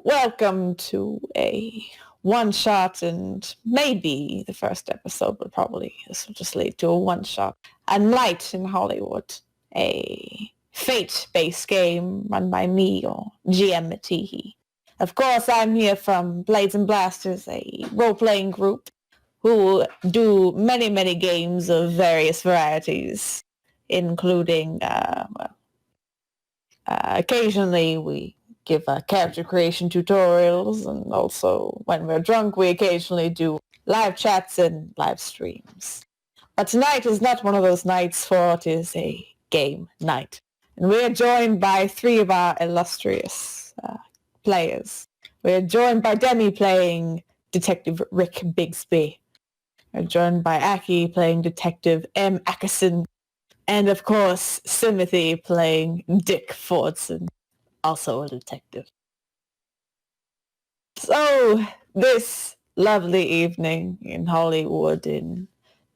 welcome to a one-shot and maybe the first episode, but probably this will just lead to a one-shot. A Night in Hollywood, a fate-based game run by me or GM Matihi. Of course, I'm here from Blades and Blasters, a role-playing group who do many, many games of various varieties, including, occasionally we give character creation tutorials, and also when we're drunk we occasionally do live chats and live streams. But tonight is not one of those nights, for it is a game night. And we are joined by three of our illustrious players. We are joined by Demi playing Detective Rick Bigsby. We're joined by Aki playing Detective M. Ackerson. And of course, Simothy playing Dick Fordson, also a detective. So, this lovely evening in Hollywood in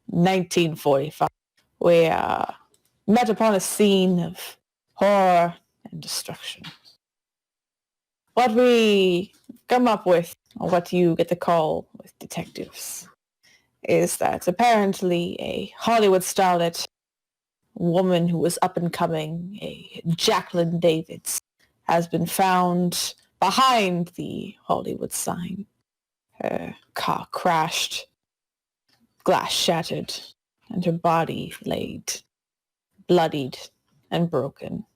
1945, we met upon a scene of horror and destruction. What we come up with, or what you get the call with detectives, is that apparently a Hollywood starlet, woman who was up and coming, a Jacqueline Davids, has been found behind the Hollywood sign. Her car crashed, glass shattered, and her body laid bloodied and broken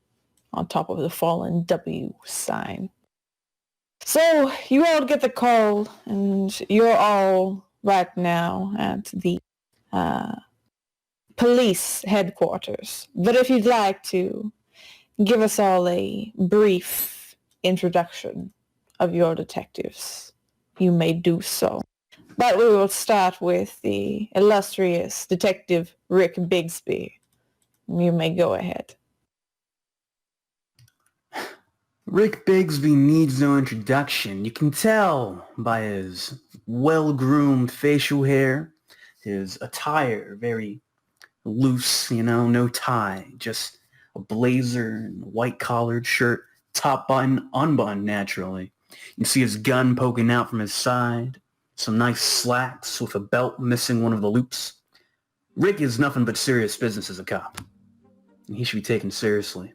on top of the fallen W sign. So you all get the call, and you're all right now at the police headquarters. But if you'd like to give us all a brief introduction of your detectives, you may do so. But we will start with the illustrious Detective Rick Bigsby. You may go ahead. Rick Bigsby needs no introduction. You can tell by his well-groomed facial hair, his attire, very loose, no tie, just a blazer and a white-collared shirt, top button unbuttoned naturally. You can see his gun poking out from his side, some nice slacks with a belt missing one of the loops. Rick is nothing but serious business as a cop, and he should be taken seriously.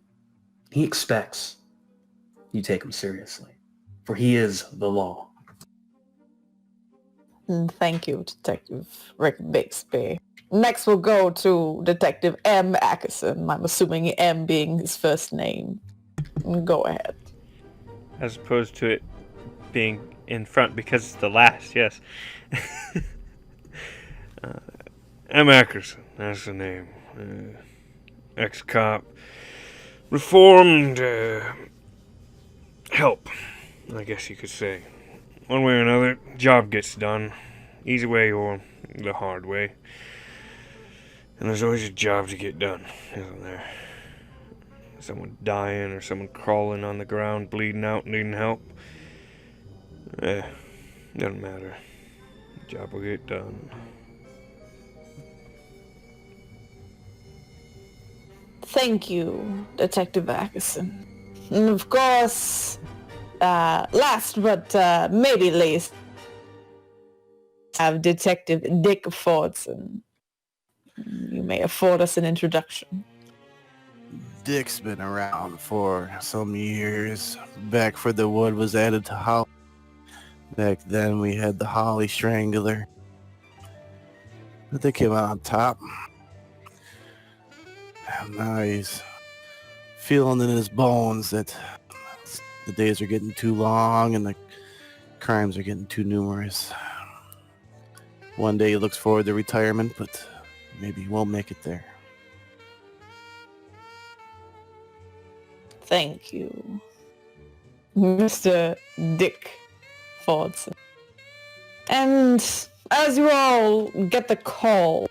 He expects you take him seriously, for he is the law. Thank you, Detective Rick Bixby. Next we'll go to Detective M. Ackerson. I'm assuming M being his first name. Go ahead. As opposed to it being in front because it's the last, yes. M. Ackerson, that's the name. Ex-cop. Reformed, help, I guess you could say. One way or another, job gets done. Easy way or the hard way. And there's always a job to get done, isn't there? Someone dying or someone crawling on the ground, bleeding out, needing help. Doesn't matter. The job will get done. Thank you, Detective Ackerson. And of course, last but maybe least, have Detective Dick Fordson. You may afford us an introduction. Dick's been around for some years. Back for the wood was added to Holly. Back then we had the Holly Strangler. But they came out on top. And now he's feeling in his bones that the days are getting too long and the crimes are getting too numerous. One day he looks forward to retirement, but maybe he won't make it there. Thank you, Mr. Dick Fordson. And as you all get the call,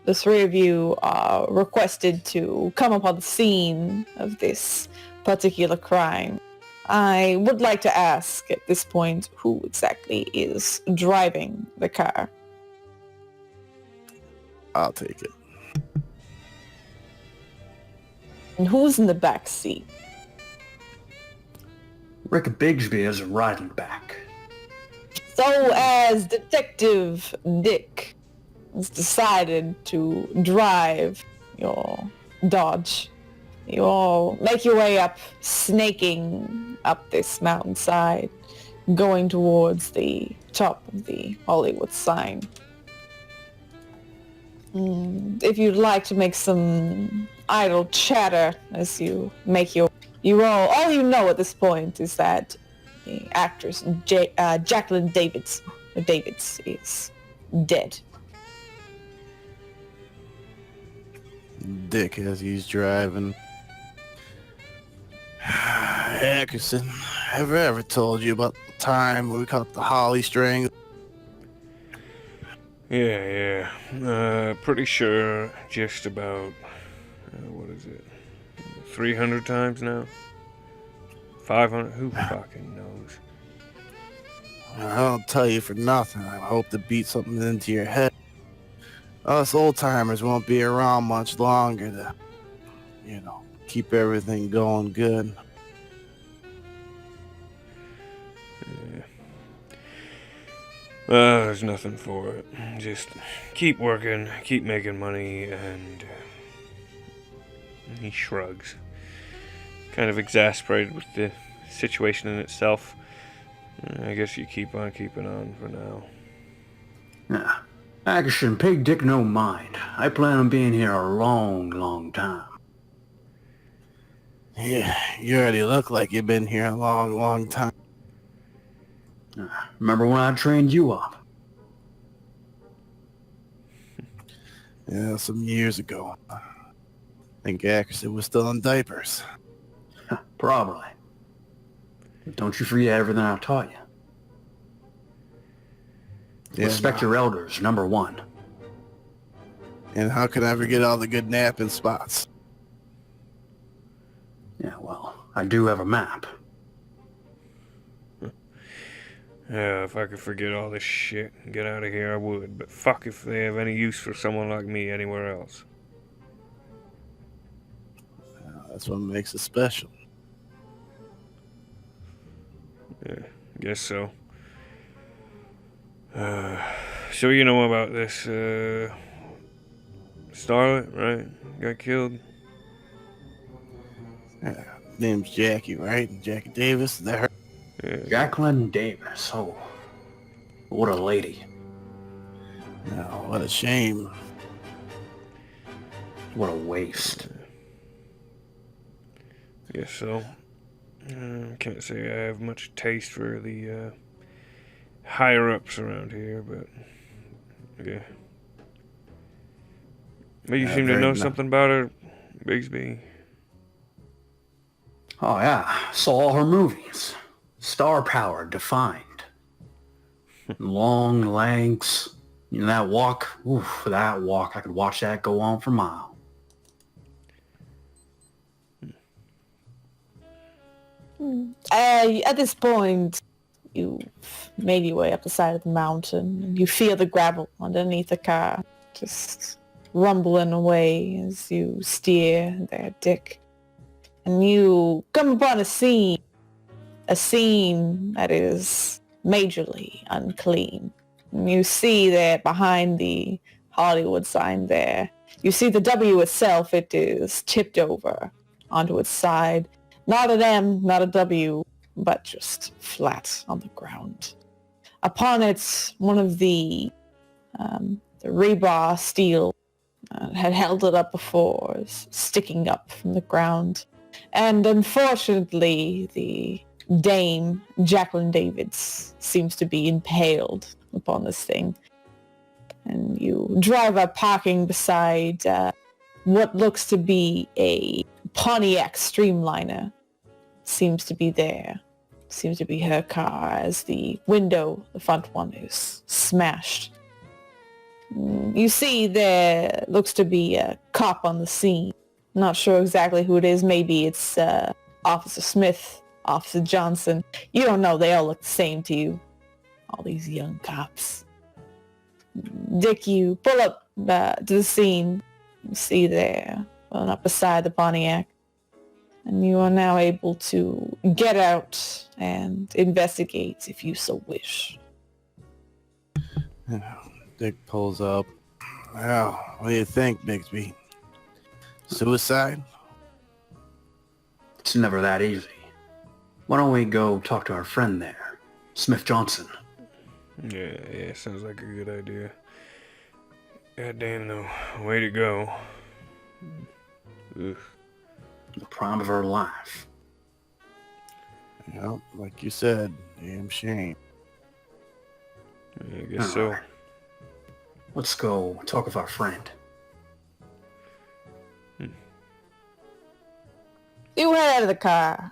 the three of you are requested to come upon the scene of this particular crime. I would like to ask at this point who exactly is driving the car. I'll take it. And who's in the back seat? Rick Bigsby is riding back. So as Detective Dick has decided to drive your Dodge, you all make your way up, snaking up this mountainside, going towards the top of the Hollywood sign. If you'd like to make some idle chatter as you make your... all you know at this point is that the actress Jacqueline Davids is dead. Dick, as he's driving. Ackerson, have I ever told you about the time we caught the holly string? Yeah. Pretty sure just about, what is it, 300 times now? 500? Who fucking knows? I don't tell you for nothing. I hope to beat something into your head. Us old-timers won't be around much longer to, keep everything going good. Yeah. Well, there's nothing for it. Just keep working, keep making money, and he shrugs. Kind of exasperated with the situation in itself. I guess you keep on keeping on for now. Yeah. Action, pay Dick no mind. I plan on being here a long, long time. Yeah, you already look like you've been here a long, long time. Remember when I trained you up? Yeah, some years ago. I think Ackerson was still in diapers. Probably. But don't you forget everything I taught you. Yeah, Respect your elders, number one. And how can I forget all the good napping spots? Yeah, well, I do have a map. Yeah, if I could forget all this shit and get out of here, I would. But fuck if they have any use for someone like me anywhere else. That's what makes it special. Yeah, guess so. So you know about this, starlet, right? Got killed? Yeah, name's Jackie, right? Jackie Davis, is that her? Yeah. Jacqueline Davis. Oh, what a lady. No, what a shame. What a waste. Guess so. Can't say I have much taste for the higher-ups around here, but yeah. But you seem to know something about her, Bigsby. Oh yeah, saw all her movies. Star power defined. Long legs. You know, that walk. Oof, that walk. I could watch that go on for miles. At this point, you've made your way up the side of the mountain, and you feel the gravel underneath the car just rumbling away as you steer there, Dick. And you come upon a scene that is majorly unclean. And you see that behind the Hollywood sign there, you see the W itself, it is tipped over onto its side. Not an M, not a W, but just flat on the ground. Upon it, one of the rebar steel had held it up before, is sticking up from the ground. And unfortunately, the Dame, Jacqueline Davids, seems to be impaled upon this thing. And you drive up, parking beside what looks to be a Pontiac Streamliner. Seems to be there. Seems to be her car, as the window, the front one, is smashed. You see there looks to be a cop on the scene. Not sure exactly who it is. Maybe it's Officer Smith, Officer Johnson. You don't know. They all look the same to you. All these young cops. Dick, you pull up to the scene. You see there, pulling up beside the Pontiac, and you are now able to get out and investigate if you so wish. Dick pulls up. Well, what do you think, Bigsby? Suicide? It's never that easy. Why don't we go talk to our friend there, Smith Johnson? Yeah, sounds like a good idea. Goddamn, though. Way to go. Ugh. The prime of her life. Well, like you said, damn shame. I guess so. Alright. Let's go talk with our friend. You head out of the car,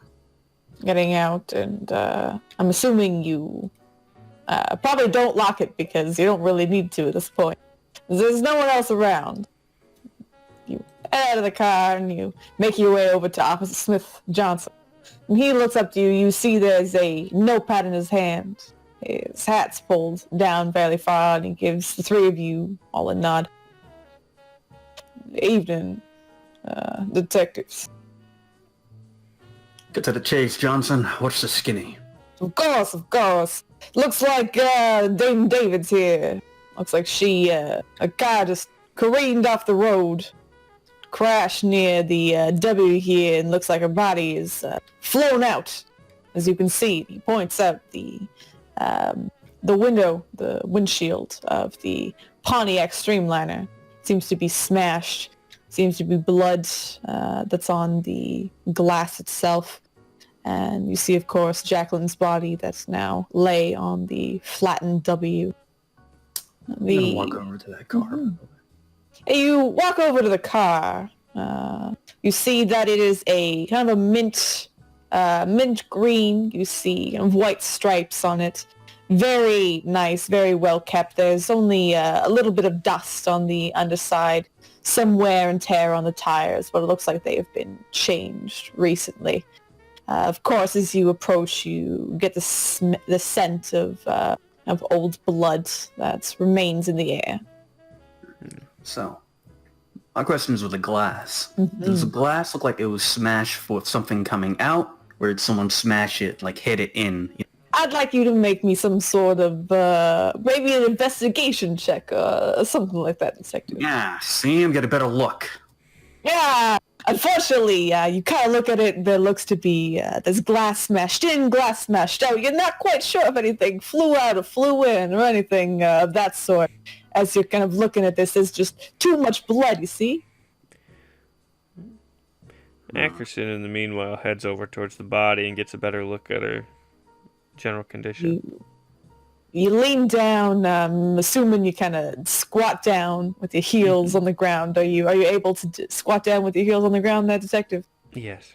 getting out, and I'm assuming you probably don't lock it because you don't really need to at this point. There's no one else around. You head out of the car and you make your way over to Officer Smith Johnson. And he looks up to you. You see there's a notepad in his hand. His hat's pulled down fairly far, and he gives the three of you all a nod. Evening, detectives. Get to the chase, Johnson. What's the skinny? Of course. Looks like Dame David's here. Looks like a car just careened off the road, crashed near the W here, and looks like her body is flown out. As you can see, he points out the windshield of the Pontiac Streamliner seems to be smashed. Seems to be blood that's on the glass itself. And you see, of course, Jacqueline's body that's now lay on the flattened W. I'm gonna walk over to that car. Mm-hmm. You walk over to the car. You see that it is a kind of a mint green. You see kind of white stripes on it. Very nice, very well kept. There's only a little bit of dust on the underside, some wear and tear on the tires, but it looks like they have been changed recently. Of course, as you approach, you get the scent of old blood that remains in the air. So, my question is with the glass. Mm-hmm. Does the glass look like it was smashed with something coming out, or did someone smash it, like hit it in? I'd like you to make me some sort of, maybe an investigation check or something like that, detective. Yeah, see him get a better look. Yeah, unfortunately, you kind of look at it, there looks to be, there's glass smashed in, glass smashed out. You're not quite sure if anything flew out or flew in or anything of that sort. As you're kind of looking at this, there's just too much blood, you see? Ackerson, in the meanwhile, heads over towards the body and gets a better look at her general condition. You lean down, assuming you kind of squat down with your heels on the ground. Are you able to squat down with your heels on the ground there, detective? Yes.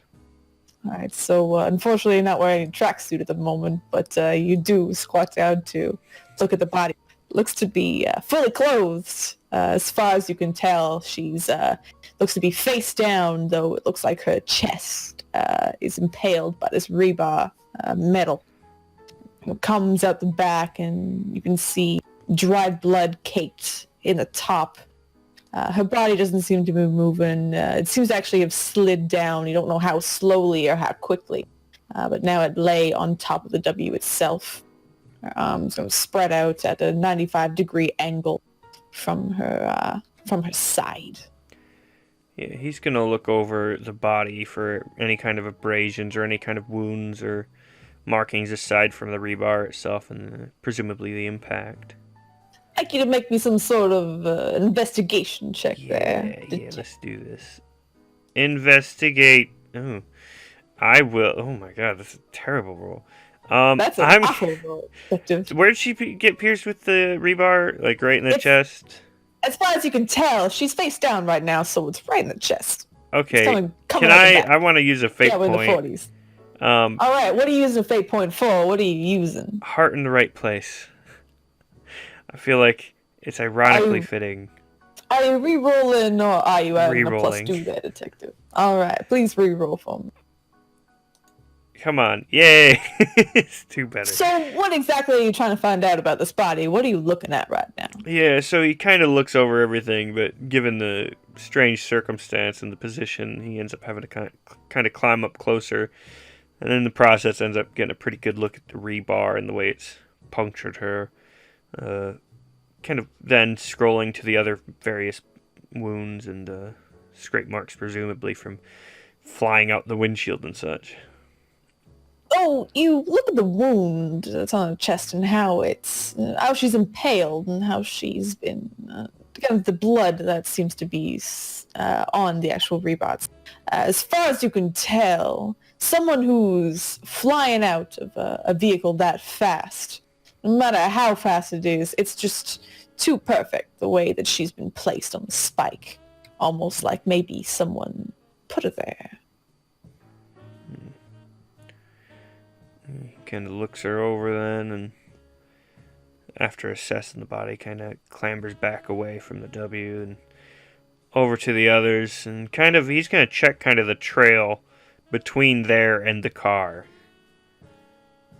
All right, so unfortunately you're not wearing a tracksuit at the moment, but you do squat down to look at the body. Looks to be fully clothed, as far as you can tell. She's looks to be face down, though it looks like her chest is impaled by this rebar metal. It comes out the back, and you can see dried blood caked in the top. Her body doesn't seem to be moving. It seems to actually have slid down. You don't know how slowly or how quickly, but now it lay on top of the W itself. Her arms are spread out at a 95-degree angle from her side. Yeah, he's gonna look over the body for any kind of abrasions or any kind of wounds or markings aside from the rebar itself and presumably the impact. I'd like you to make me some sort of investigation check there. Yeah, let's do this. Investigate. Oh, I will. Oh my god, that's a terrible roll. That's an awful roll, detective. Where did she get pierced with the rebar? Like right in the chest? As far as you can tell, she's face down right now, so it's right in the chest. Okay. Coming Can I want to use a fate point. Yeah, we're in the 40s. All right, what are you using a fate point for? What are you using? Heart in the right place. I feel like it's ironically fitting. Are you re-rolling or are you adding a Re-rolling. +2 there, detective? All right, please re-roll for me. Come on. Yay. It's too better. So what exactly are you trying to find out about this body? What are you looking at right now? Yeah, so he kind of looks over everything, but given the strange circumstance and the position, he ends up having to kind of climb up closer, and in the process ends up getting a pretty good look at the rebar and the way it's punctured her. Kind of then scrolling to the other various wounds and scrape marks, presumably from flying out the windshield and such. Oh, you look at the wound that's on her chest and how she's impaled and how she's been, kind of the blood that seems to be on the actual rebars. As far as you can tell, someone who's flying out of a vehicle that fast, no matter how fast it is, it's just too perfect the way that she's been placed on the spike. Almost like maybe someone put her there. He kind of looks her over then, and after assessing the body, kind of clambers back away from the W and over to the others, and he's going to check kind of the trail between there and the car.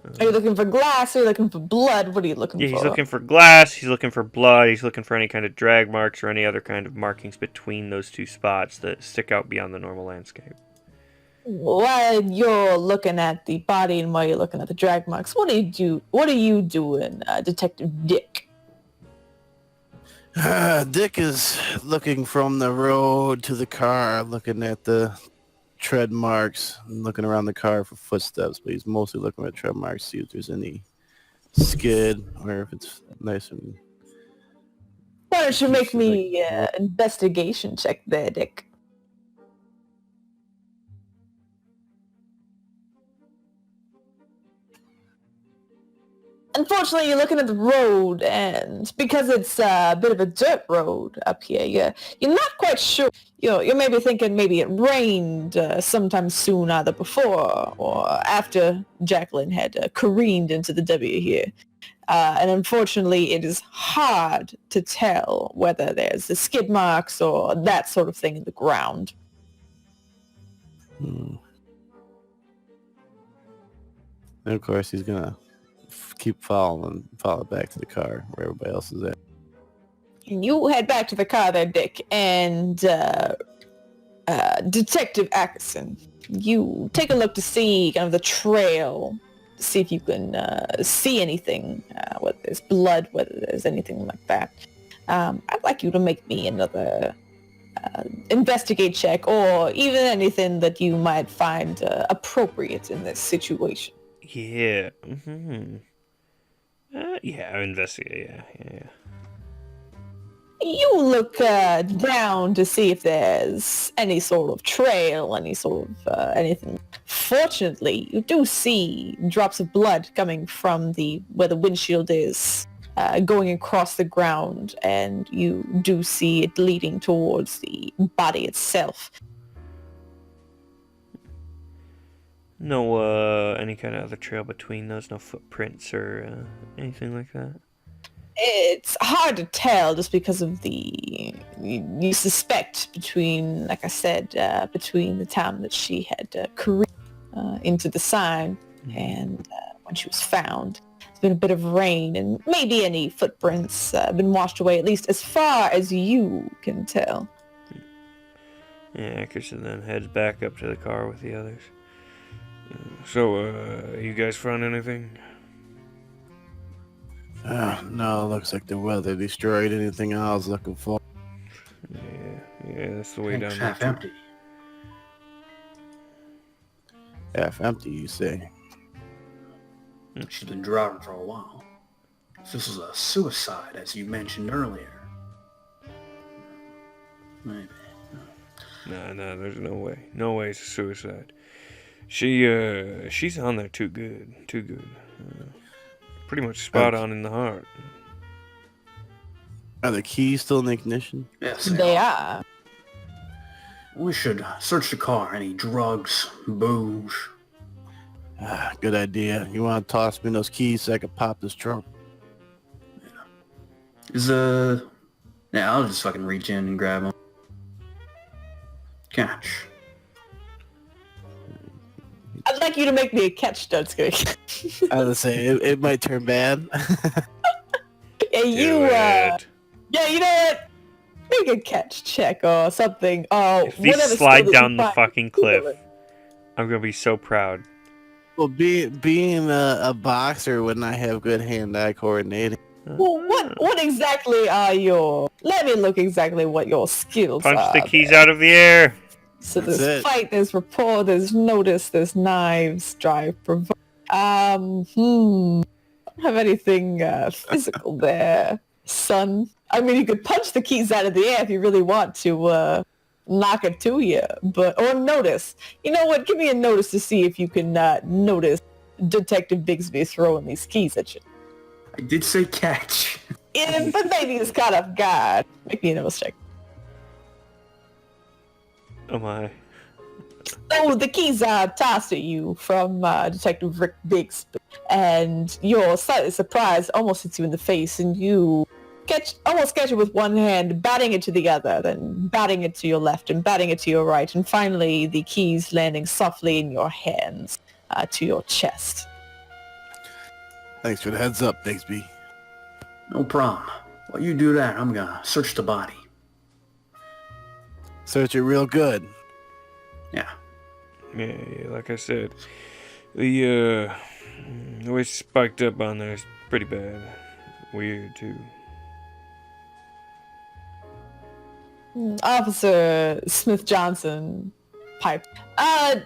Are you looking for glass? Are you looking for blood? What are you looking for? Yeah, he's looking for glass, he's looking for blood, he's looking for any kind of drag marks or any other kind of markings between those two spots that stick out beyond the normal landscape. While you're looking at the body and while you're looking at the drag marks, what are you doing, Detective Dick? Dick is looking from the road to the car, looking at the tread marks and looking around the car for footsteps, but he's mostly looking at tread marks to see if there's any skid or if it's nice and... Why don't you make me an investigation check there, Dick? Unfortunately, you're looking at the road, and because it's a bit of a dirt road up here, you're not quite sure. You're maybe thinking maybe it rained sometime soon, either before or after Jacqueline had careened into the W here. And unfortunately, it is hard to tell whether there's the skid marks or that sort of thing in the ground. And of course, he's gonna keep following back to the car where everybody else is at. And you head back to the car there, Dick, and Detective Ackerson, you take a look to see kind of the trail, to see if you can see anything, whether there's blood, whether there's anything like that. I'd like you to make me another investigate check, or even anything that you might find appropriate in this situation. Yeah. Mm-hmm. Yeah, investigate. Yeah. You look down to see if there's any sort of trail, any sort of anything. Fortunately, you do see drops of blood coming from where the windshield is, going across the ground, and you do see it leading towards the body itself. No, any kind of other trail between those? No footprints or anything like that? It's hard to tell just because of you suspect between, like I said, between the time that she had careened into the sign and when she was found. There's been a bit of rain and maybe any footprints have been washed away, at least as far as you can tell. Yeah, Ackerson then heads back up to the car with the others. So, you guys found anything? No, looks like the weather destroyed anything I was looking for. Yeah, that's the way down It's there. half empty. Half empty, you say? She's been driving for a while. This was a suicide, as you mentioned earlier. Maybe. No, there's no way. No way it's a suicide. She's on there too good. Pretty much spot on in the heart. Are the keys still in the ignition? Yes, They are. We should search the car. Any drugs, booze? Good idea. You want to toss me those keys so I can pop this trunk? Yeah, I'll just fucking reach in and grab them. Catch. I'd like like you to make me a catch, that's good. I was gonna say it might turn bad. Yeah, Do it. yeah, you know what? Make a catch check or something. If these Whatever slide skill that down you the find fucking cliff, equivalent. I'm gonna be so proud. Well, being a boxer would not have good hand-eye coordinating. Well, what exactly are your... Let me look exactly what your skills Punch are. the keys out of the air. So That's there's it. fight, there's rapport, there's notice, there's knives, drive, provoke. I don't have anything physical there, son. I mean, you could punch the keys out of the air if you really want to knock it to you, or notice. You know what? Give me a notice to see if you can notice Detective Bigsby throwing these keys at you. I did say catch. Yeah, but maybe it's caught off guard. Make me a notice check. Oh my. Oh, the keys are tossed at you from Detective Rick Bigsby, and you're slightly surprised, almost hits you in the face, and you almost catch it with one hand, batting it to the other, then batting it to your left and batting it to your right, and finally the keys landing softly in your hands to your chest. Thanks for the heads up, Bigsby. No problem. While you do that, I'm gonna search the body. Search it real good. Yeah. Yeah, like I said, the way it's spiked up on there is pretty bad. Weird too. Officer Smith Johnson pipe.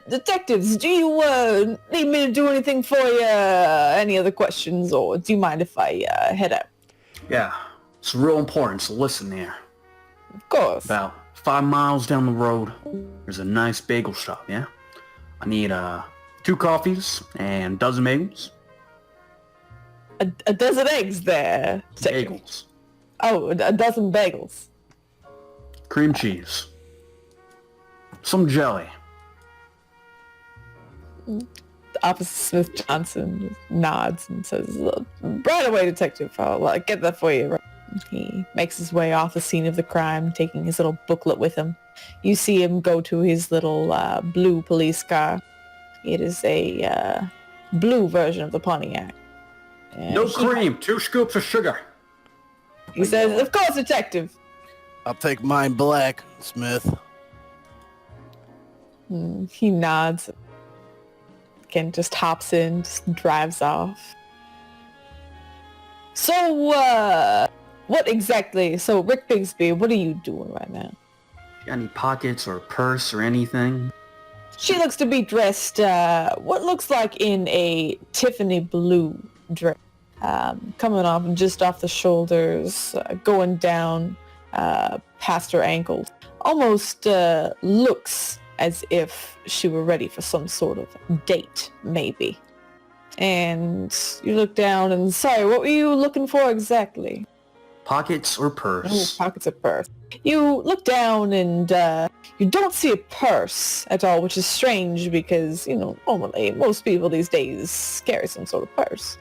Detectives, do you need me to do anything for you? Any other questions, or do you mind if I head out? Yeah. It's real important, so listen here. Of course. About 5 miles down the road, there's a nice bagel shop, yeah? I need 2 coffees and a dozen bagels. A dozen eggs there. Detective. Bagels. Oh, a dozen bagels. Cream cheese. Some jelly. Officer Smith Johnson just nods and says, right away, Detective. I'll get that for you. He makes his way off the scene of the crime, taking his little booklet with him. You see him go to his little blue police car. It is a blue version of the Pontiac. And No cream, 2 scoops of sugar. He says, of course, Detective. I'll take mine black, Smith. He nods. Again, just hops in, just drives off. So, what exactly? So, Rick Bigsby, what are you doing right now? Got any pockets or purse or anything? She looks to be dressed, what looks like in a Tiffany blue dress. Coming off just off the shoulders, going down past her ankles. Almost looks as if she were ready for some sort of date, maybe. And you look down and, sorry, what were you looking for exactly? Pockets or Oh, purse? pockets of purse. You look down and you don't see a purse at all, which is strange because, normally most people these days carry some sort of purse.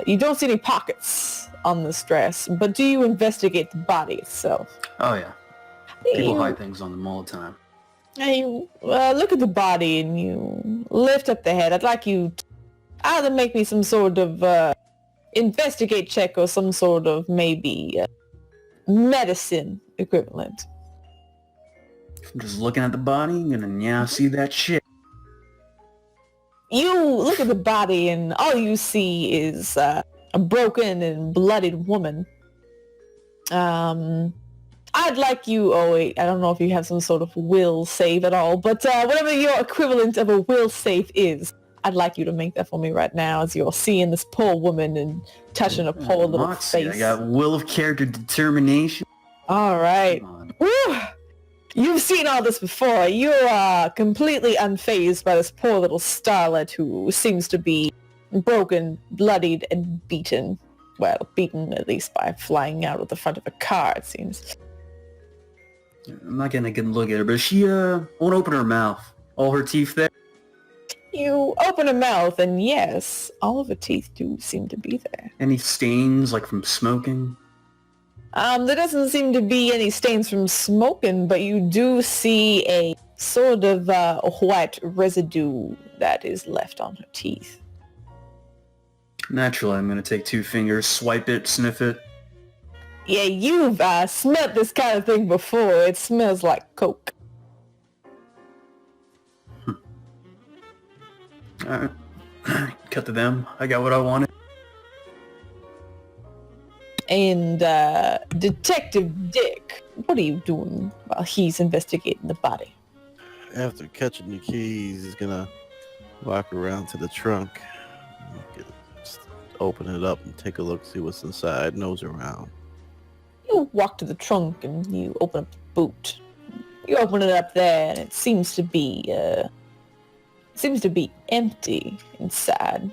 You don't see any pockets on this dress, but do you investigate the body itself? Oh yeah. People hide things on them all the time. You look at the body and you lift up the head. I'd like you to either make me some sort of investigate check or some sort of maybe medicine equivalent. I'm just looking at the body and see that shit. You look at the body and all you see is a broken and bloodied woman. I'd like you, oh wait, I don't know if you have some sort of will save at all, but whatever your equivalent of a will save is, I'd like you to make that for me right now as you're seeing this poor woman and touching a poor little Moxie, face. I got will of character determination. All right. Come on. Woo! You've seen all this before. You're completely unfazed by this poor little starlet who seems to be broken, bloodied, and beaten. Well, beaten at least by flying out of the front of a car, it seems. I'm not gonna get a look at her, but she won't open her mouth. All her teeth there. You open her mouth, and yes, all of her teeth do seem to be there. Any stains like from smoking? There doesn't seem to be any stains from smoking, but you do see a sort of white residue that is left on her teeth. Naturally, I'm going to take 2 fingers, swipe it, sniff it. Yeah, you've smelled this kind of thing before. It smells like coke. Alright. Cut to them. I got what I wanted. And Detective Dick, what are you doing while he's investigating the body? After catching the keys, he's gonna walk around to the trunk, just open it up and take a look, see what's inside, nose around. You walk to the trunk and you open up the boot. You open it up there and it seems to be empty inside.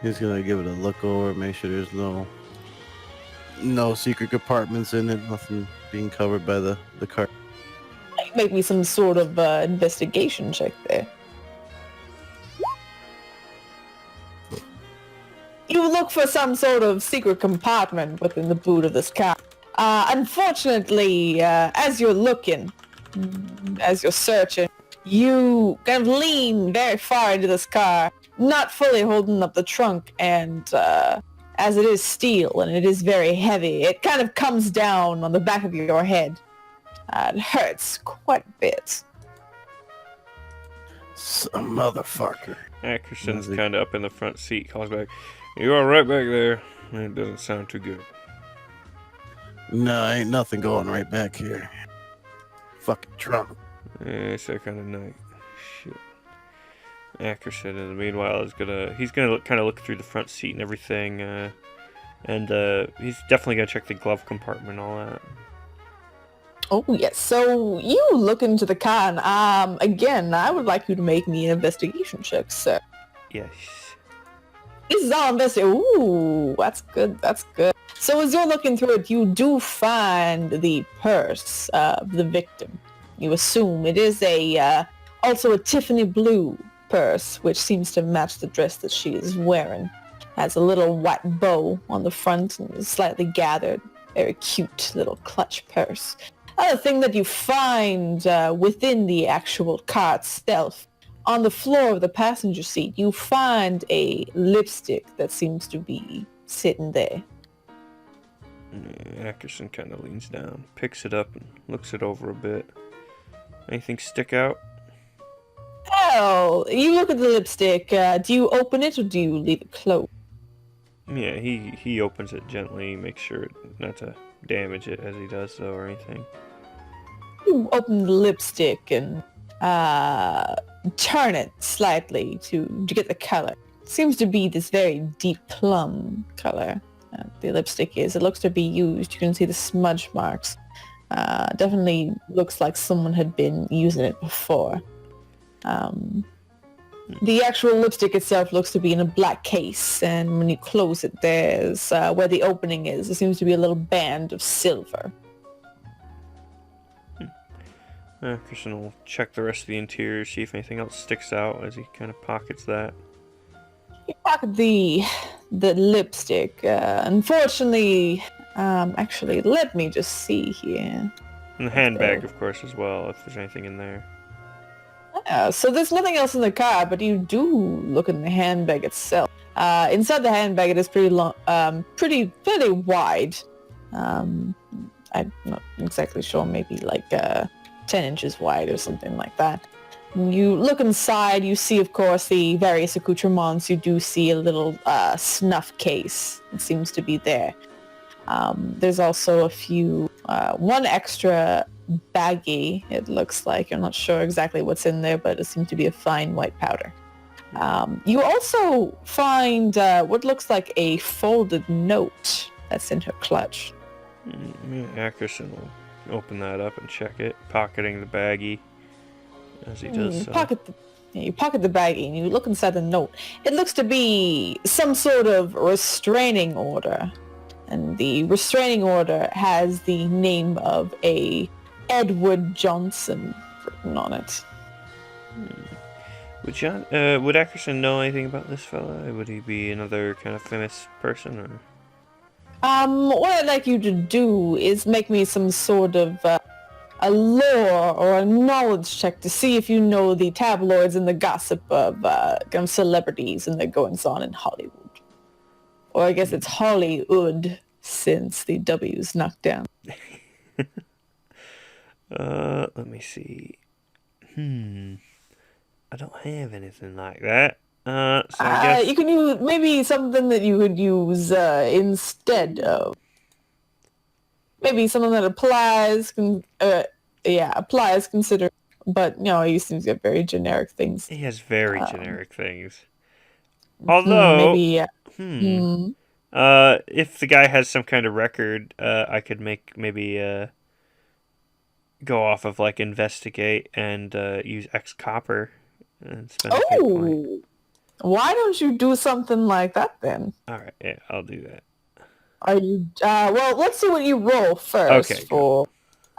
He's gonna give it a look over, make sure there's no secret compartments in it, nothing being covered by the car. Make me some sort of investigation check there. You look for some sort of secret compartment within the boot of this car. Unfortunately, as you're looking, as you're searching, you kind of lean very far into this car, not fully holding up the trunk, and as it is steel and it is very heavy, it kind of comes down on the back of your head. It hurts quite a bit. Some motherfucker. Ackerson's kind of up in the front seat, calls back, "You are right back there." It doesn't sound too good. No, ain't nothing going right back here. Fucking trunk. Yeah, it's that kind of night. Shit. Ackerson, in the meanwhile, he's gonna kind of look through the front seat and everything, and he's definitely gonna check the glove compartment and all that. Oh, yes. So you look into the car, and again, I would like you to make me an investigation check, sir. Yes. This is all investigation. Ooh, that's good. That's good. So as you're looking through it, you do find the purse of the victim. You assume it is also a Tiffany blue purse, which seems to match the dress that she is wearing. Has a little white bow on the front and is slightly gathered. Very cute little clutch purse. Other thing that you find within the actual car itself, on the floor of the passenger seat, you find a lipstick that seems to be sitting there. Ackerson kind of leans down, picks it up, and looks it over a bit. Anything stick out? Oh, you look at the lipstick. Do you open it or do you leave it closed? Yeah, he opens it gently, makes sure not to damage it as he does so or anything. You open the lipstick and turn it slightly to get the color. It seems to be this very deep plum color. The lipstick is. It looks to be used. You can see the smudge marks. Definitely looks like someone had been using it before. The actual lipstick itself looks to be in a black case, and when you close it, there's where the opening is. There seems to be a little band of silver. Christian will check the rest of the interior, see if anything else sticks out as he kind of pockets that. You pocket the lipstick. Unfortunately, actually, let me just see here. And the handbag, of course, as well, if there's anything in there. So there's nothing else in the car, but you do look in the handbag itself. Inside the handbag, it is pretty long, fairly wide. I'm not exactly sure, maybe like 10 inches wide or something like that. When you look inside, you see, of course, the various accoutrements. You do see a little snuff case. It seems to be there. There's also a few, one extra baggie, it looks like. I'm not sure exactly what's in there, but it seems to be a fine white powder. You also find what looks like a folded note that's in her clutch. Ackerson will open that up and check it, pocketing the baggie as he does You so. you pocket the baggie and you look inside the note. It looks to be some sort of restraining order. And the restraining order has the name of a Edward Johnson written on it. Would Ackerson know anything about this fella? Would he be another kind of famous person, or? What I'd like you to do is make me some sort of a lore or a knowledge check to see if you know the tabloids and the gossip of kind of celebrities and their goings on in Hollywood. Or I guess it's Hollywood since the W's knocked down. Let me see. I don't have anything like that. So I guess You can use maybe something that you could use instead of. Maybe something that applies, applies consider. But he seems to get very generic things. he has very generic things. Although, maybe. if the guy has some kind of record, I could maybe go off of like investigate and use X copper and spend a few points. Why don't you do something like that then? All right, yeah, I'll do that. Are you? Well, let's see what you roll first. Okay, for.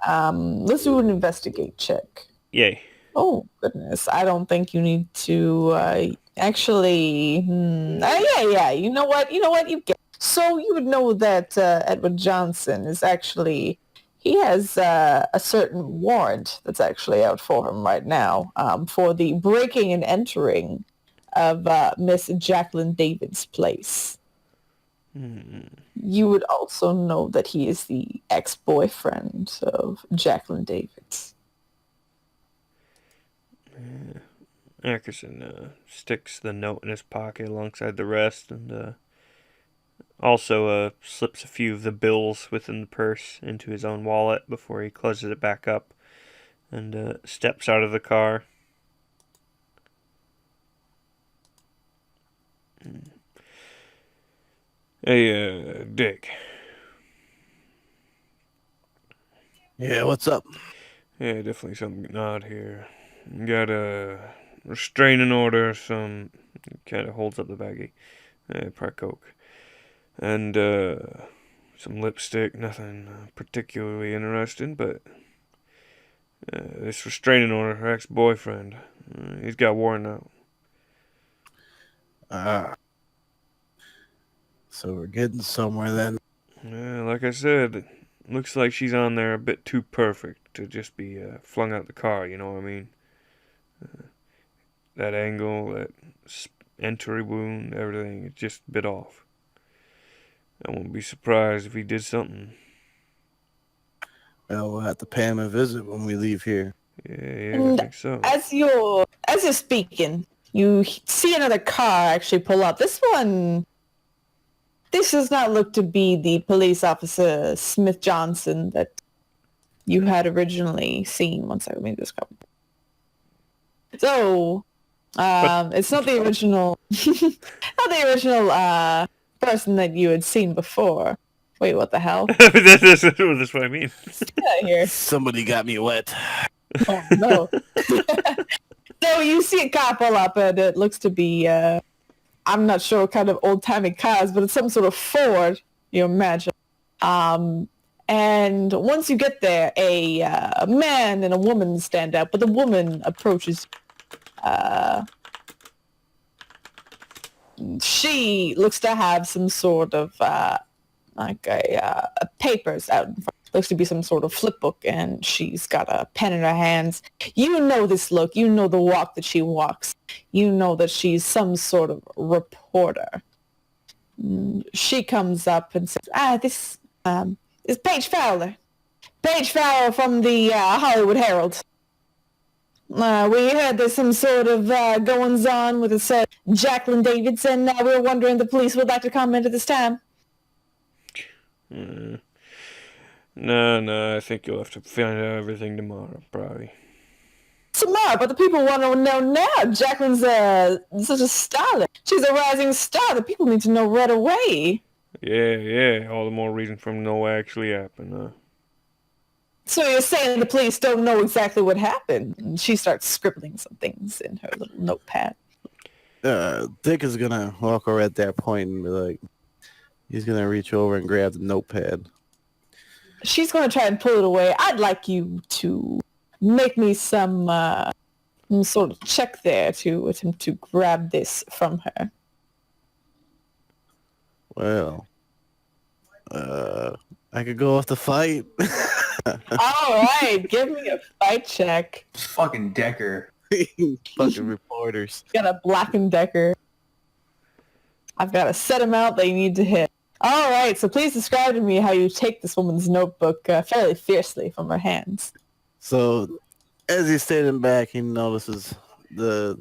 Let's do an investigate check. Yay. Oh goodness, I don't think you need to. Actually, yeah. You know what? You get. So you would know that Edward Johnson is actually. He has a certain warrant that's actually out for him right now for the breaking and entering of Miss Jacqueline David's place. You would also know that he is the ex-boyfriend of Jacqueline David's. Ackerson sticks the note in his pocket alongside the rest and also slips a few of the bills within the purse into his own wallet before he closes it back up and steps out of the car. Hey, Dick. Yeah, what's up? Yeah, definitely something odd here. Got a restraining order, some kind of holds up the baggie. Probably coke. And some lipstick, nothing particularly interesting, but this restraining order, her ex-boyfriend, he's got warrant out. So we're getting somewhere then. Yeah, like I said, looks like she's on there a bit too perfect to just be flung out the car, you know what I mean? That angle, that entry wound, everything, it's just a bit off. I won't be surprised if he did something. Well, we'll have to pay him a visit when we leave here. Yeah, I think so. As you're speaking, you see another car actually pull up. This does not look to be the police officer Smith Johnson that you had originally seen. One second, let me just go. So, it's not the original, person that you had seen before. Wait, what the hell? That's what I mean. Here. Somebody got me wet. Oh, no. So you see a car pull up, and it looks to be, I'm not sure what kind of old-timey cars, but it's some sort of Ford, you imagine. And once you get there, a man and a woman stand up, but the woman approaches. She looks to have some sort of papers out in front. Looks to be some sort of flip book, and she's got a pen in her hands. You know this look. You know the walk that she walks. You know that she's some sort of reporter. She comes up and says, this is Paige Fowler. Paige Fowler from the Hollywood Herald. We heard there's some sort of goings-on with this Jacqueline Davids, and we were wondering if the police would like to comment at this time. No, I think you'll have to find out everything tomorrow, probably. Tomorrow, but the people want to know now. Jacqueline's such a starlet. She's a rising star. The people need to know right away. Yeah, all the more reason for them to know what actually happened. So you're saying the police don't know exactly what happened? And she starts scribbling some things in her little notepad. Dick is gonna walk over at that point and be like, he's gonna reach over and grab the notepad. She's gonna try and pull it away. I'd like you to make me some sort of check there to attempt to grab this from her. Well, I could go off the fight. Alright, give me a fight check. Fucking Decker. Fucking reporters. Got a Black and Decker. I've got a set amount they need to hit. Alright, so please describe to me how you take this woman's notebook fairly fiercely from her hands. So, as he's standing back, he notices the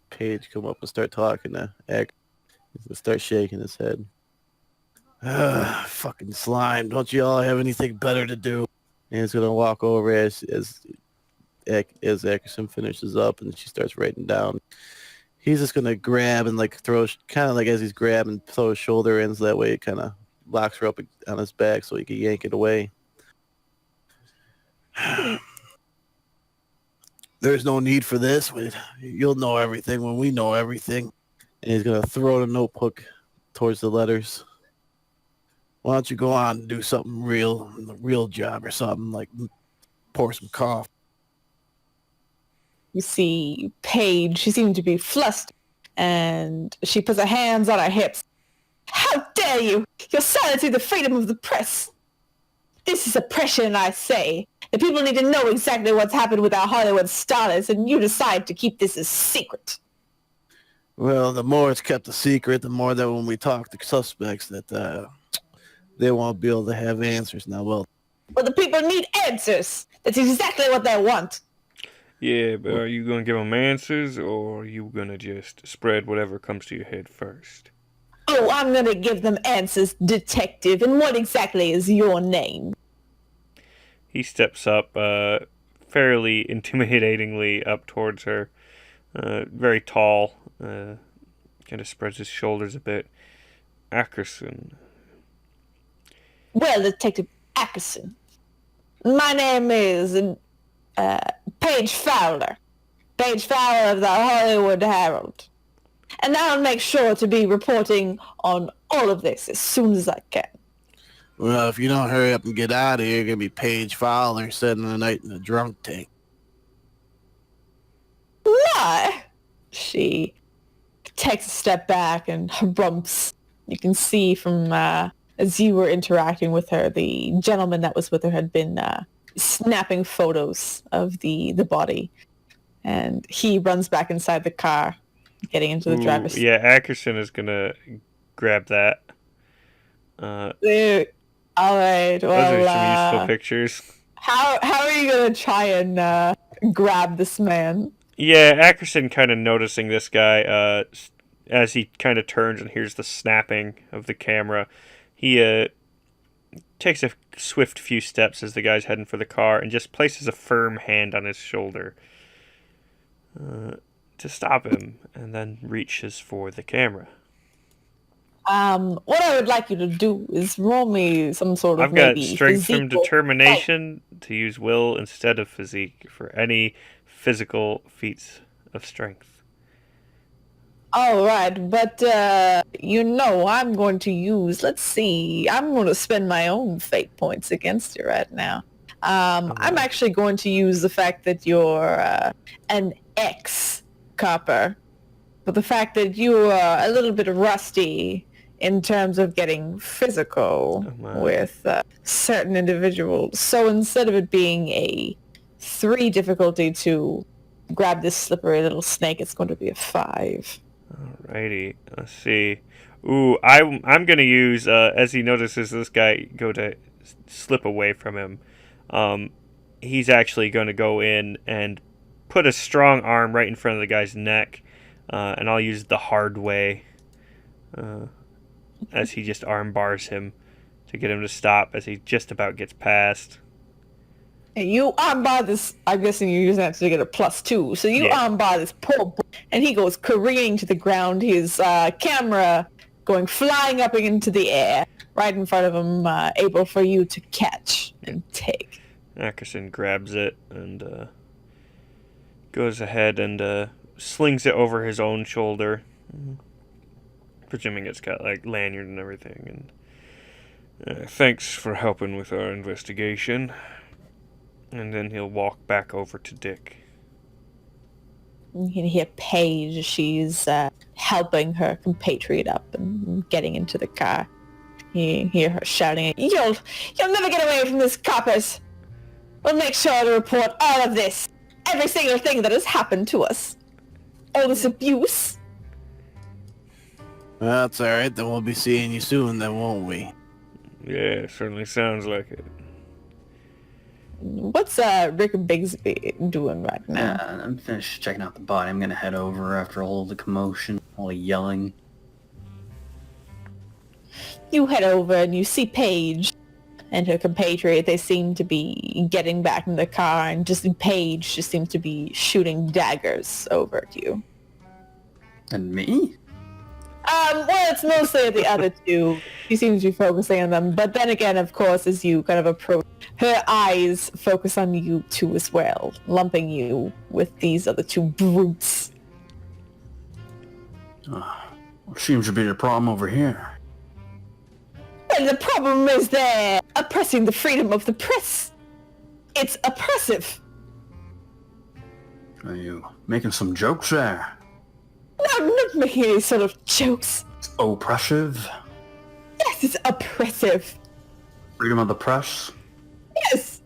page come up and start talking to Eck. He'll start shaking his head. Fucking slime. Don't you all have anything better to do? And he's going to walk over as Eckerson finishes up and she starts writing down. He's just going to grab and like throw, kind of like as he's grabbing, throw his shoulder ends. That way it kind of locks her up on his back so he can yank it away. There's no need for this. You'll know everything when we know everything. And he's going to throw the notebook towards the letters. Why don't you go on and do something real, a real job or something, like pour some coffee. You see Paige, she seemed to be flustered, and she puts her hands on her hips. How dare you! You're silencing the freedom of the press! This is oppression, I say. The people need to know exactly what's happened with our Hollywood starlets, and you decide to keep this a secret. Well, the more it's kept a secret, the more that when we talk to suspects that they won't be able to have answers now. Well, the people need answers. That's exactly what they want. Yeah, but are you going to give them answers, or are you going to just spread whatever comes to your head first? Oh, I'm going to give them answers, detective. And what exactly is your name? He steps up fairly intimidatingly up towards her. Very tall. Kind of spreads his shoulders a bit. Ackerson. Well, Detective Ackerson, my name is Paige Fowler. Paige Fowler of the Hollywood Herald. And I'll make sure to be reporting on all of this as soon as I can. Well, if you don't hurry up and get out of here, you're going to be Paige Fowler spending the night in a drunk tank. Why? She takes a step back and rumps. You can see from as you were interacting with her, the gentleman that was with her had been snapping photos of the body. And he runs back inside the car, getting into the driver's seat. Yeah, Ackerson is going to grab that. All right, well, those are some useful pictures. How are you going to try and grab this man? Yeah, Ackerson kind of noticing this guy as he kind of turns and hears the snapping of the camera. He takes a swift few steps as the guy's heading for the car and just places a firm hand on his shoulder to stop him, and then reaches for the camera. What I would like you to do is roll me some sort of I've got maybe strength from physique or determination to use will instead of physique for any physical feats of strength. All right, but I'm going to use, let's see, I'm going to spend my own fate points against you right now. I'm actually going to use the fact that you're an ex-copper, but the fact that you are a little bit rusty in terms of getting physical with certain individuals. So instead of it being a 3 difficulty to grab this slippery little snake, it's going to be a 5. Alrighty, let's see. Ooh, I'm gonna use as he notices this guy go to slip away from him. He's actually gonna go in and put a strong arm right in front of the guy's neck, and I'll use the hard way as he just arm bars him to get him to stop as he just about gets past. And you armbar this, I'm guessing you're using that to get a +2. So you armbar this poor boy, and he goes careening to the ground. His camera going flying up into the air, right in front of him, able for you to catch and take. Ackerson grabs it and goes ahead and slings it over his own shoulder, presuming it's got like lanyard and everything. And thanks for helping with our investigation. And then he'll walk back over to Dick. You can hear Paige. She's helping her compatriot up and getting into the car. You hear her shouting, You'll never get away from this, coppers! We'll make sure to report all of this. Every single thing that has happened to us. All this abuse. Well, that's alright, then we'll be seeing you soon then, won't we? Yeah, certainly sounds like it. What's Rick Bigsby doing right now? Yeah, I'm finished checking out the body. I'm gonna head over after all the commotion, all the yelling. You head over and you see Paige and her compatriot. They seem to be getting back in the car, and Paige just seems to be shooting daggers over at you. And me? Well, it's mostly at the other two. She seems to be focusing on them, but then again, of course, as you kind of approach, her eyes focus on you too as well, lumping you with these other two brutes. Seems to be the problem over here. And the problem is they're oppressing the freedom of the press. It's oppressive. Are you making some jokes there? No, I'm not making any sort of jokes. It's oppressive? Yes, it's oppressive. Freedom of the press? Yes,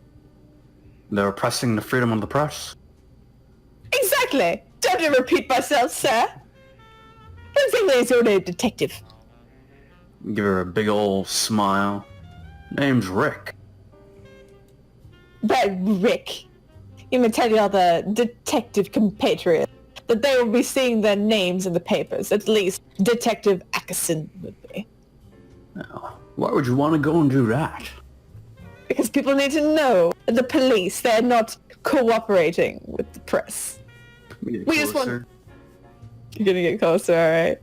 They're oppressing the freedom of the press? exactly. Don't you repeat myself, sir. Don't think that he's only a detective. Give her a big old smile. Name's Rick. But Rick, you may tell your other detective compatriots that they will be seeing their names in the papers. At least Detective Ackerson would be. Now, why would you want to go and do that? Because people need to know that the police, they're not cooperating with the press. We just want... Closer? You're gonna get closer, alright?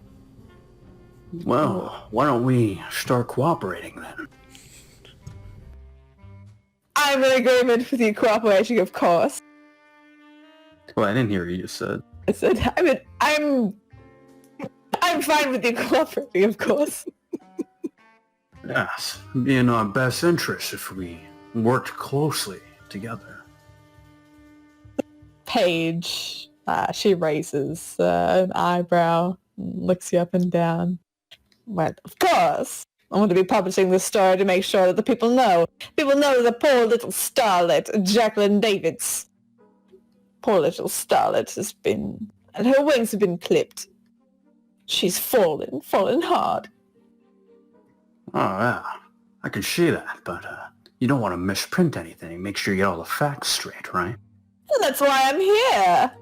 Well, why don't we start cooperating then? I'm in agreement with you cooperating, of course. Well, I didn't hear what you said. I said, I'm fine with you cooperating, of course. Yes, it'd be in our best interest if we worked closely together. Paige, she raises an eyebrow, looks you up and down. Well, of course. I want to be publishing this story to make sure that the people know. People know the poor little starlet, Jacqueline Davids. Poor little starlet has been... And her wings have been clipped. She's fallen hard. Oh, yeah. I can see that, but you don't want to misprint anything. Make sure you get all the facts straight, right? And that's why I'm here.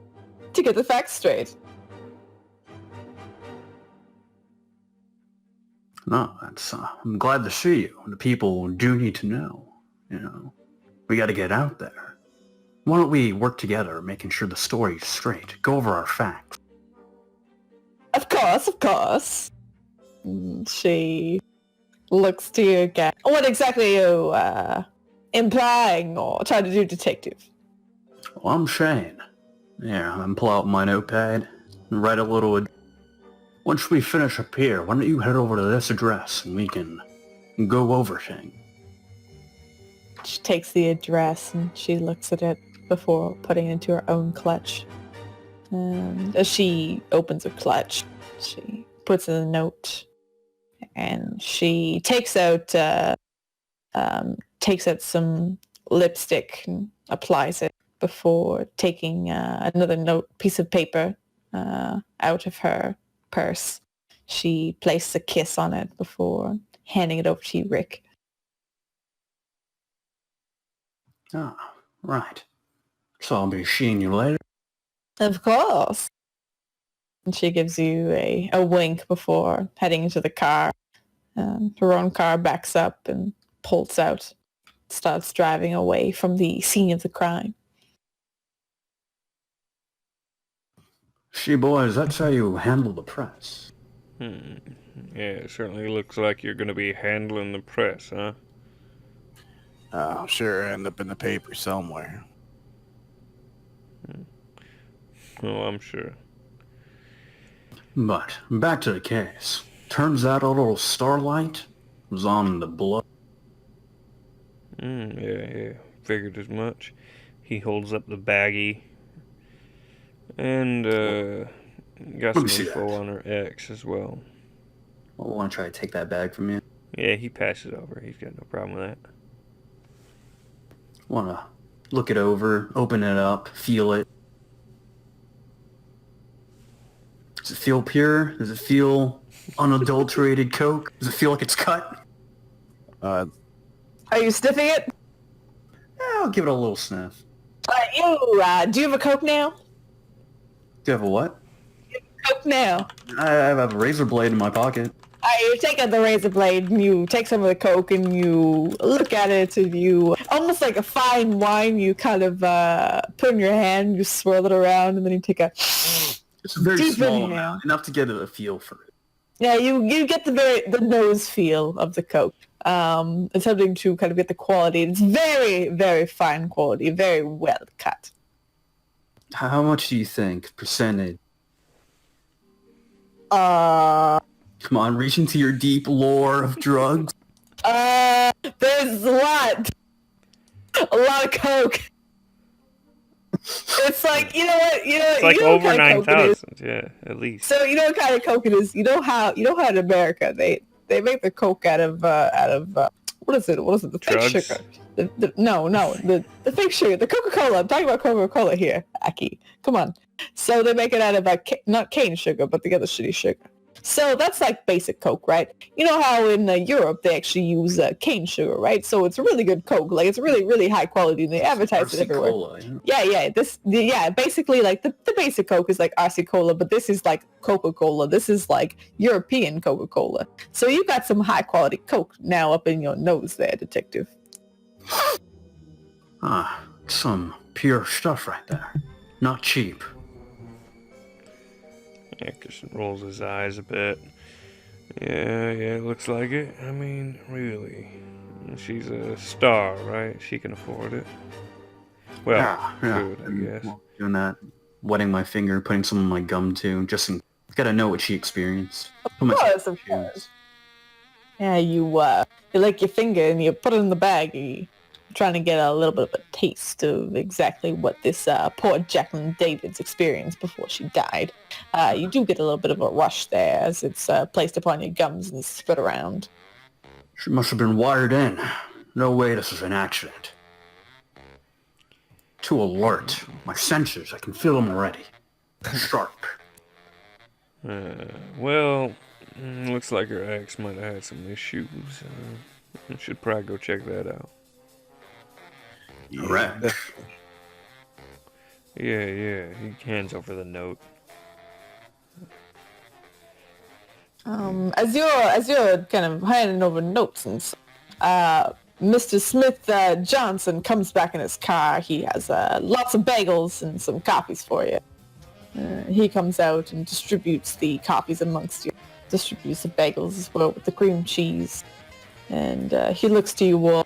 To get the facts straight. No, that's... I'm glad to see you. The people do need to know, you know. We gotta get out there. Why don't we work together, making sure the story's straight? Go over our facts. Of course. And she looks to you again. What exactly are you implying or trying to do, detective? Well, I'm Shane. Yeah, I'm pull out my notepad and write a little... Once we finish up here, why don't you head over to this address and we can go over things. She takes the address and she looks at it before putting it into her own clutch. And as she opens her clutch, she puts in a note and she takes out some lipstick and applies it before taking another piece of paper out of her purse. She places a kiss on it before handing it over to you, Rick. Ah, right. So I'll be seeing you later. Of course. And she gives you a wink before heading into the car. Her own car backs up and pulls out, starts driving away from the scene of the crime. See, boys, that's how you handle the press. Yeah, it certainly looks like you're gonna be handling the press, huh? I'll sure end up in the paper somewhere. Oh, I'm sure. But back to the case. Turns out a little starlight was on the blood. Yeah. Figured as much. He holds up the baggie. And, got some me see info that. on her ex as well. I want to try to take that bag from you. Yeah, he passes over. He's got no problem with that. Want to look it over, open it up, feel it. Does it feel pure? Does it feel unadulterated Coke? Does it feel like it's cut? Uh, Are you sniffing it? I'll give it a little sniff. Do you have a Coke now? Do you have a what? Coke now. I have a razor blade in my pocket. You take out the razor blade and you take some of the Coke and you look at it and you, almost like a fine wine, you kind of put in your hand, you swirl it around, and then you take a It's a very deep small inhale. amount, enough to get a feel for it. Yeah, you get the nose feel of the Coke. It's something to kind of get the quality. It's very, very fine quality, very well cut. How much do you think? Percentage? Come on, reach into your deep lore of drugs. There's a lot of Coke. It's like, you know what, It's like you know over what kind of Coke it is? 9,000. Yeah, at least. So you know what kind of Coke it is? You know how in America they make the Coke out of what is it? The fake Drugs? sugar. The fake sugar. The Coca-Cola. I'm talking about Coca-Cola here, Aki. Come on. So they make it out of not cane sugar, but the other shitty sugar. So that's like basic Coke, right? You know how in Europe they actually use cane sugar, right? So it's really good Coke. Like it's really, really high quality, and they advertise it everywhere. Cola, yeah. Basically like the basic Coke is like RC Cola, but this is like Coca-Cola. This is like European Coca-Cola. So you got some high quality Coke now up in your nose there, detective. Some pure stuff right there. Not cheap. Yeah, Christian rolls his eyes a bit. Yeah, looks like it. I mean, really. She's a star, right? She can afford it. Well, Yeah. good, I guess. Well, doing that, wetting my finger, putting some in my gum too, just gotta know what she experienced. Put myself in Of her course. shoes. Yeah, you lick your finger and you put it in the bag. You're trying to get a little bit of a taste of exactly what this poor Jacqueline Davids experienced before she died. You do get a little bit of a rush there as it's placed upon your gums and spit around. She must have been wired in. No way this is an accident. Too alert. My senses, I can feel them already. Sharp. Well, looks like her ex might have had some issues. Should probably go check that out. Correct. Yeah. He hands over the note. As you're kind of handing over notes and Mr. Smith Johnson comes back in his car. He has lots of bagels and some coffees for you. He comes out and distributes the coffees amongst you. Distributes the bagels as well with the cream cheese. And he looks to you all.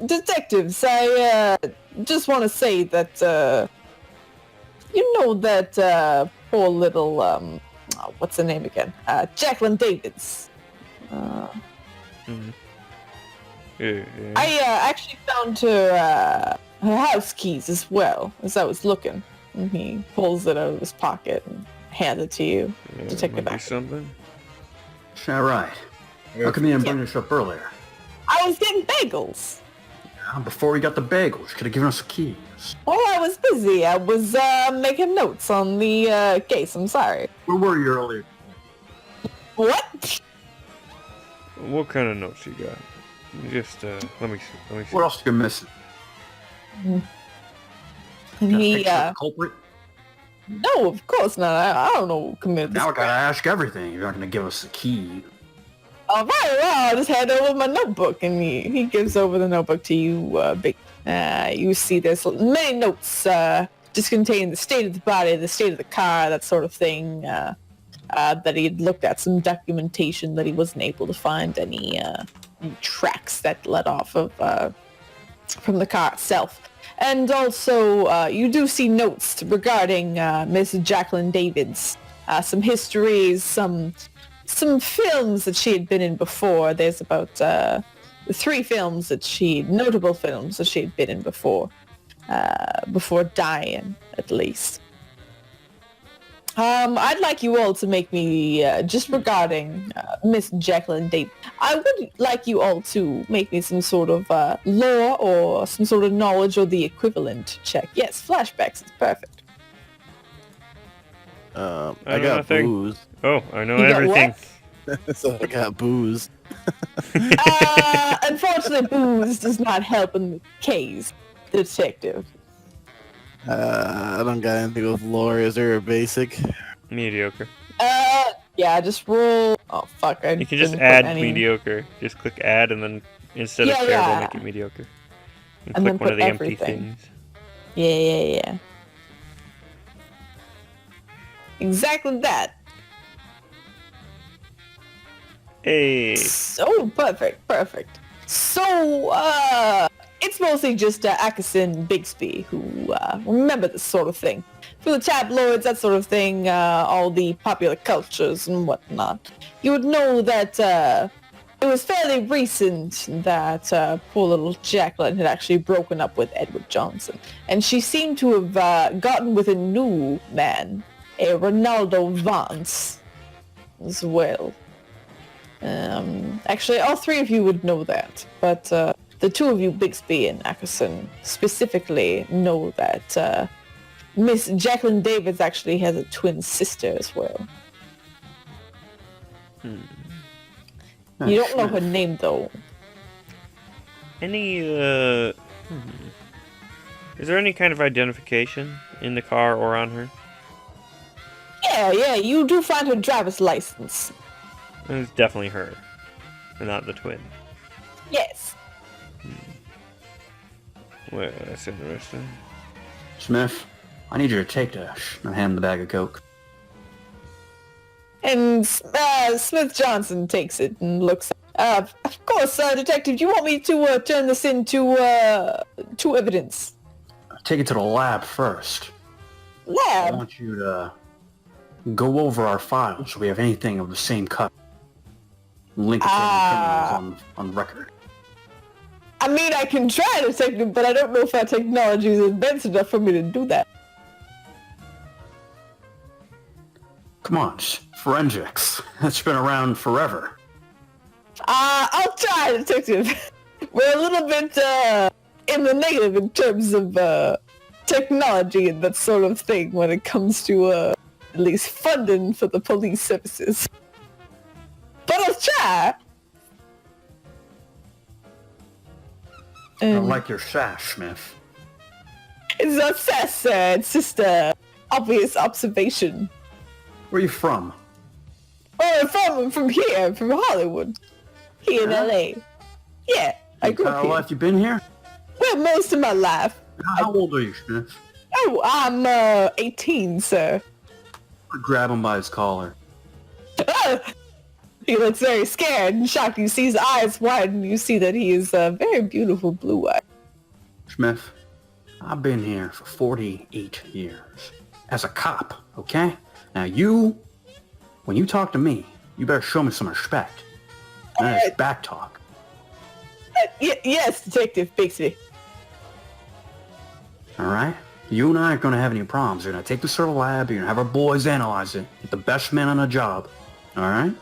Detectives, I just want to say that you know that poor little what's her name again? Jacqueline Davids. Yeah. I actually found her house keys as well as I was looking. And he pulls it out of his pocket and hands it to you. Yeah, Detective might be Acker. something. Is that right? How come you didn't bring this up earlier? I was getting bagels. Before we got the bagels, could have given us the keys. Well, I was busy. I was making notes on the case. I'm sorry. Where were you earlier? What? What kind of notes you got? Just let me see. What else are you missing? And Got a he, picture of the culprit? no, of course not. I don't know who committed this. Now I gotta ask everything. You're not gonna give us the key. All right, well, I'll just hand over my notebook, and he gives over the notebook to you, Big. You see there's many notes just containing the state of the body, the state of the car, that sort of thing, that he had looked at, some documentation that he wasn't able to find any tracks that led off of from the car itself. And also, you do see notes regarding Miss Jacqueline Davids, some histories, some films that she had been in before. There's about 3 films notable films that she had been in before dying, at least. I'd like you all to make me, just regarding Miss Jacqueline Davis, I would like you all to make me some sort of lore or some sort of knowledge or the equivalent check. Yes, flashbacks is perfect. I know got nothing. booze. Oh, I know You got everything. So I got booze. Unfortunately, booze does not help in the case, detective. I don't got anything with lore. Is there a basic? Mediocre. Yeah, just roll. Oh fuck! I You can just didn't put add any. mediocre. Just click add, and then instead of Yeah, terrible, yeah. make it mediocre. And And then click one put of the empty everything. things. Yeah. Exactly that. Hey. So perfect. So, it's mostly just Ackerson Bigsby who remember this sort of thing. For the tabloids, that sort of thing, all the popular cultures and whatnot. You would know that it was fairly recent that poor little Jacqueline had actually broken up with Edward Johnson. And she seemed to have gotten with a new man, a Ronaldo Vance, as well. Actually, all three of you would know that, but the two of you, Bixby and Ackerson, specifically know that Miss Jacqueline Davis actually has a twin sister as well. You don't know her name, though. Any, Is there any kind of identification in the car or on her? Yeah, you do find her driver's license. It's definitely her, and not the twin. Yes. Well, that's interesting. Smith, I need you to take this and hand the bag of coke. And Smith Johnson takes it and looks. Of course, Detective, you want me to turn this into evidence? Take it to the lab first. I Lab? want you to go over our files so we have anything of the same cut. Link it to any criminals on record. I mean, I can try, Detective, but I don't know if our technology is advanced enough for me to do that. Come on, forensics. That's been around forever. I'll try, Detective. We're a little bit in the negative in terms of technology and that sort of thing when it comes to at least funding for the police services. But I'll try. I don't like your sash, Smith. It's not sass, sir. It's just a obvious observation. Where are you from? Oh, I'm from here, from Hollywood. Here in LA. Yeah, I What grew kind up of here. life you been here? Well, most of my life. How old are you, Smith? Oh, I'm 18, sir. Grab him by his collar. He looks very scared and shocked. You see his eyes widen. You see that he is very beautiful blue eyes. Smith, I've been here for 48 years. As a cop, okay? Now when you talk to me, you better show me some respect. That is back talk. Yes, Detective Bixby. Alright? You and I aren't going to have any problems. You're going to take this to the lab. You're going to have our boys analyze it. Get the best man on the job. Alright?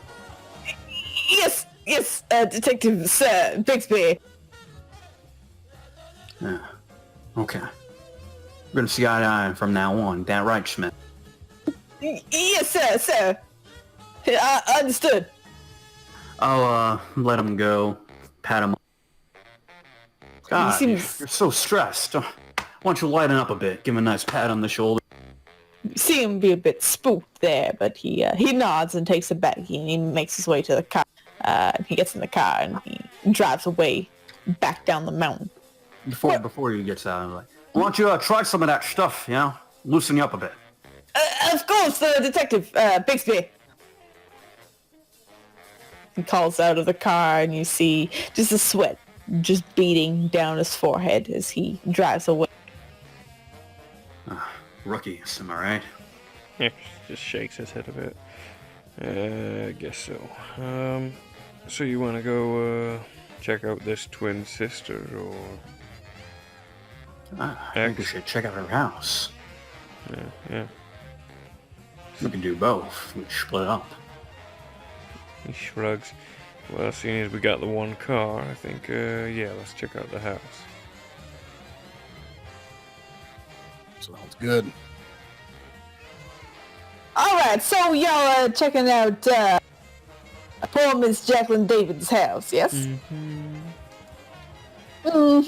Yes, Detective Sir Bixby. Yeah. Okay. We're going to see eye to eye from now on. That right, Smith? Yes, sir. I understood. I'll let him go. Pat him. God, He you're seems- so stressed. Why don't you lighten up a bit? Give him a nice pat on the shoulder. You see him be a bit spooked there, but he nods and takes it back. He makes his way to the car. He gets in the car and he drives away back down the mountain. Before he gets out, I'm like, why don't you try some of that stuff, you know? Loosen you up a bit. Of course, Detective Bixby. He calls out of the car and you see just the sweat just beating down his forehead as he drives away. Rookies, am I right? Yeah, just shakes his head a bit. I guess so. So you want to go check out this twin sister, or? I think we should check out her house. Yeah. We can do both. We can split up. He shrugs. Well, seeing as we got the one car, I think, yeah, let's check out the house. Sounds good. All right, so y'all are checking out poor Miss Jacqueline David's house, yes? All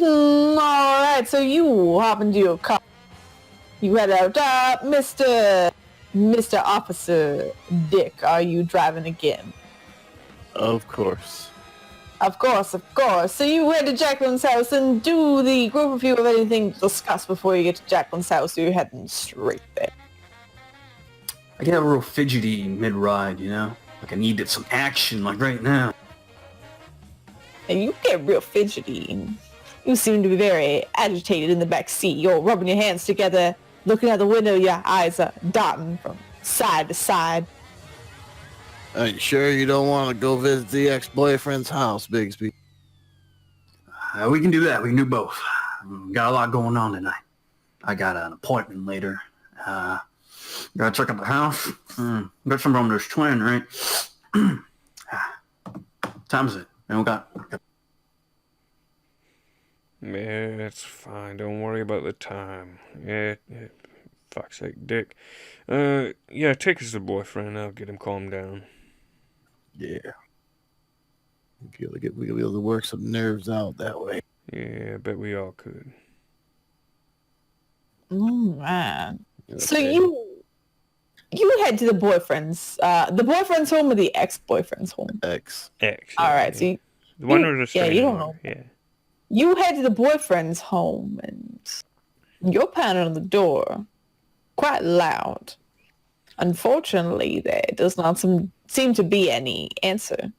right, so you hop into your car. You head out. Mr. Officer Dick, are you driving again? Of course. Of course. So you head to Jacqueline's house and do the group review of anything to discuss before you get to Jacqueline's house, so you're heading straight there. I get a little fidgety mid-ride, you know? Like I needed some action, like right now. And you get real fidgety. And you seem to be very agitated in the back seat. You're rubbing your hands together, looking out the window. Your eyes are darting from side to side. Are you sure you don't want to go visit the ex-boyfriend's house, Bigsby? We can do that. We can do both. Got a lot going on tonight. I got an appointment later. Gotta check out the house. Got some from this twin, right? Time's it. And we got... Yeah, it's fine. Don't worry about the time. Yeah, fuck's sake, Dick. Yeah, take us to the boyfriend. I'll get him calmed down. Yeah. We'll be able to work some nerves out that way. Yeah, I bet we all could. Oh, man. Okay. So you head to the boyfriend's home or the ex-boyfriend's home? X. All right, so the one with the strange you don't one. know. Yeah. You head to the boyfriend's home and you're pounding on the door quite loud. Unfortunately, there does not seem to be any answer.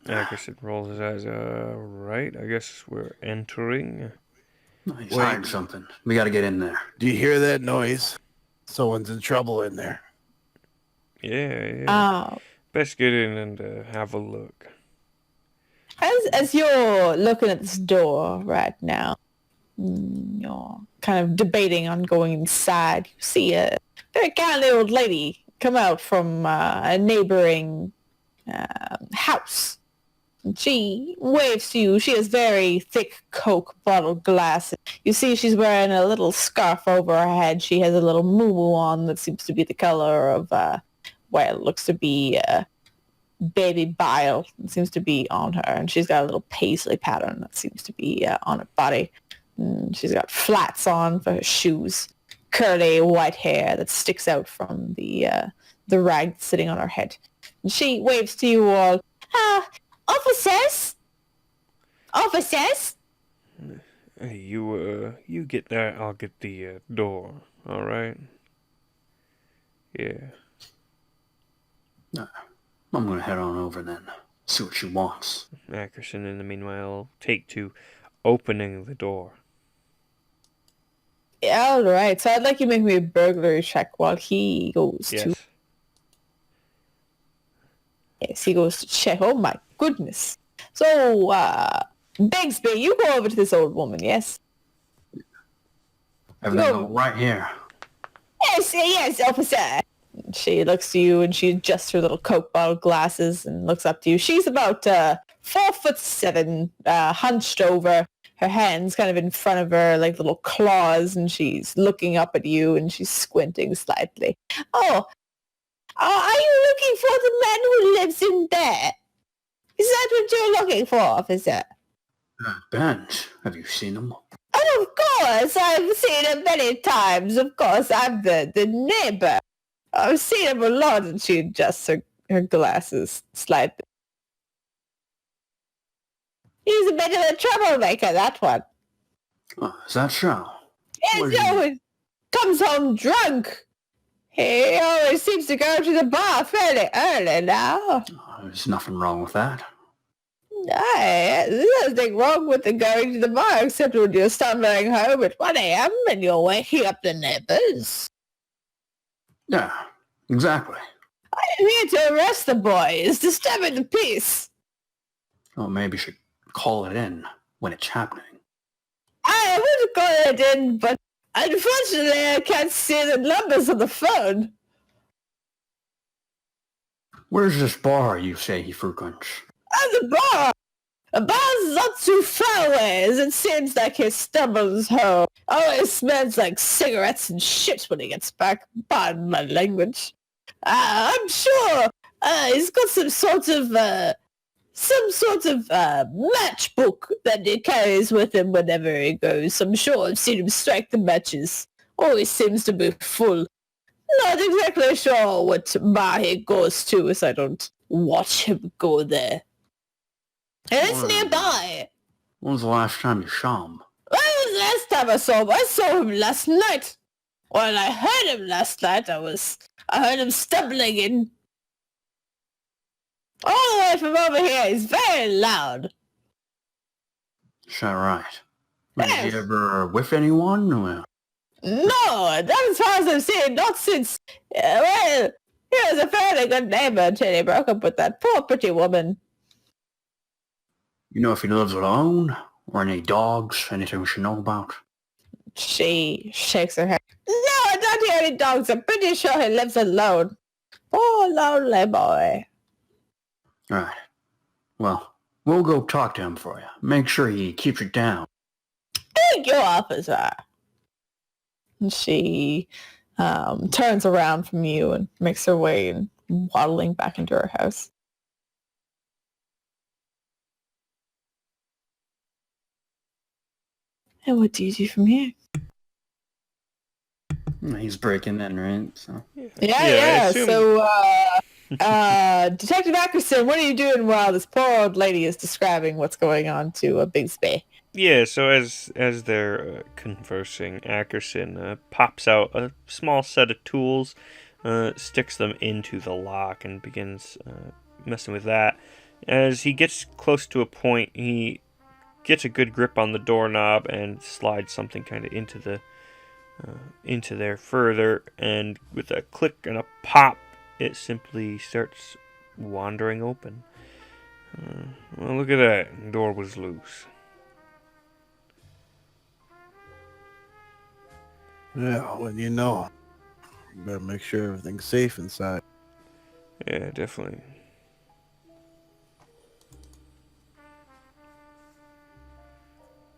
Ackerson rolls his eyes. Right. I guess we're entering. He's hiding something. We gotta get in there. Do you hear that noise? Someone's in trouble in there. Yeah. Best get in and have a look. As you're looking at this door right now, you're kind of debating on going inside. You see a very kindly old lady come out from a neighboring house. And she waves to you. She has very thick Coke bottle glasses. You see she's wearing a little scarf over her head. She has a little moo-moo on that seems to be the color of, it looks to be baby bile. It seems to be on her. And she's got a little paisley pattern that seems to be on her body. And she's got flats on for her shoes. Curly white hair that sticks out from the rag sitting on her head. And she waves to you all. Officers? Hey, you get that. I'll get the door. All right. Yeah. I'm gonna head on over then. See what she wants. Ackerson, in the meanwhile, take to opening the door. Yeah, all right. So I'd like you to make me a burglary check while he goes to... Yes, he goes to check. Oh, my goodness. So, Bigsby, you go over to this old woman, yes? Everything right here. Yes, officer. She looks to you and she adjusts her little Coke bottle glasses and looks up to you. She's about 4'7", hunched over, her hands kind of in front of her like little claws, and she's looking up at you and she's squinting slightly. Oh, are you looking for the man who lives in there? Is that what you're looking for, officer? Benj, have you seen him? Oh, of course, I've seen him many times. Of course, I'm the neighbor. I've seen him a lot, and she adjusts her glasses slightly. He's a bit of a troublemaker, that one. Oh, is that so? Yes, he always comes home drunk. He always seems to go to the bar fairly early now. Oh, there's nothing wrong with that. There's nothing wrong with the going to the bar, except when you're stumbling home at 1 a.m. and you're waking up the neighbors. Yeah, exactly. I'm here to arrest the boy. He's disturbing the peace. Oh, maybe you should call it in when it's happening. I would call it in, but unfortunately I can't see the numbers on the phone. Where's this bar you say he frequents? At the bar! The bar's not too far away, as it seems like he stumbles home. Always smells like cigarettes and shit when he gets back. Pardon my language. I'm sure he's got some sort of matchbook that he carries with him whenever he goes. I'm sure I've seen him strike the matches. Always seems to be full. Not exactly sure what bar he goes to, as I don't watch him go there. And it's nearby. When was the last time you saw him? When was the last time I saw him? I saw him last night. When I heard him last night, I heard him stumbling in. All the way from over here, he's very loud. Is that right? Yes. Was he ever with anyone? Well, No, not as far as I've seen, not since, well, he was a fairly good neighbor until he broke up with that poor pretty woman. you know if he lives alone? Or any dogs? Anything we should know about? She shakes her head. No, I don't hear any dogs. I'm pretty sure he lives alone. Poor lonely boy. Right. Well, we'll go talk to him for you. Make sure he keeps it down. Thank you, officer. And she turns around from you and makes her way and waddling back into her house. And what do you do from here? He's breaking in, right? So. Yeah. assume- So, Detective Ackerson, what are you doing while this poor old lady is describing what's going on to Bigsby? Yeah, so as they're conversing, Ackerson pops out a small set of tools, sticks them into the lock, and begins messing with that. As he gets close to a point, he gets a good grip on the doorknob and slides something kind of into there further, and with a click and a pop, it simply starts wandering open. Well, look at that. The door was loose. Yeah, well, you know, you better make sure everything's safe inside. Yeah, definitely.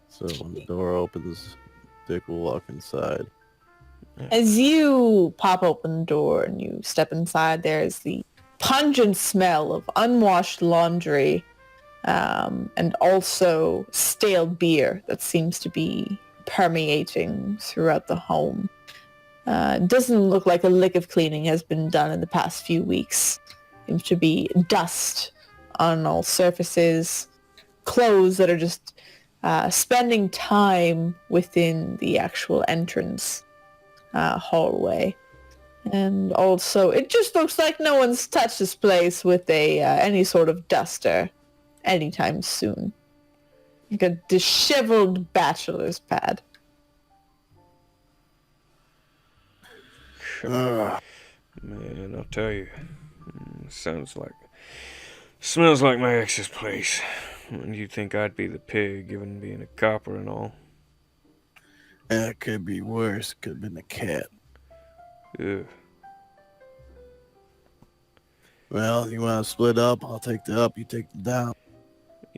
So when the door opens, Dick will walk inside. As you pop open the door and you step inside, there's the pungent smell of unwashed laundry and also stale beer that seems to be permeating throughout the home. It doesn't look like a lick of cleaning has been done in the past few weeks. Seems to be dust on all surfaces, clothes that are just spending time within the actual entrance hallway. And also, it just looks like no one's touched this place with any sort of duster anytime soon. Like a disheveled bachelor's pad. Man, I'll tell you. Smells like my ex's place. And you'd think I'd be the pig, given being a copper and all. It could be worse. Could have been a cat. Ugh. Well, you want to split up? I'll take the up. You take the down.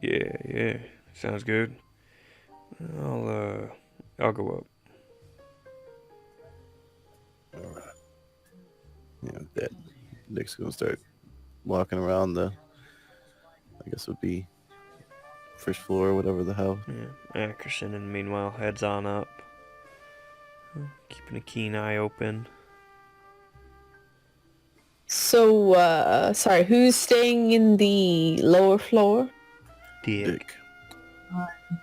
Yeah. Sounds good. I'll go up. All right. Yeah, that Dick's gonna start walking around the, I guess it would be first floor or whatever the hell. Yeah. Ackerson, and meanwhile, heads on up. Keeping a keen eye open. So, sorry, who's staying in the lower floor? Dick.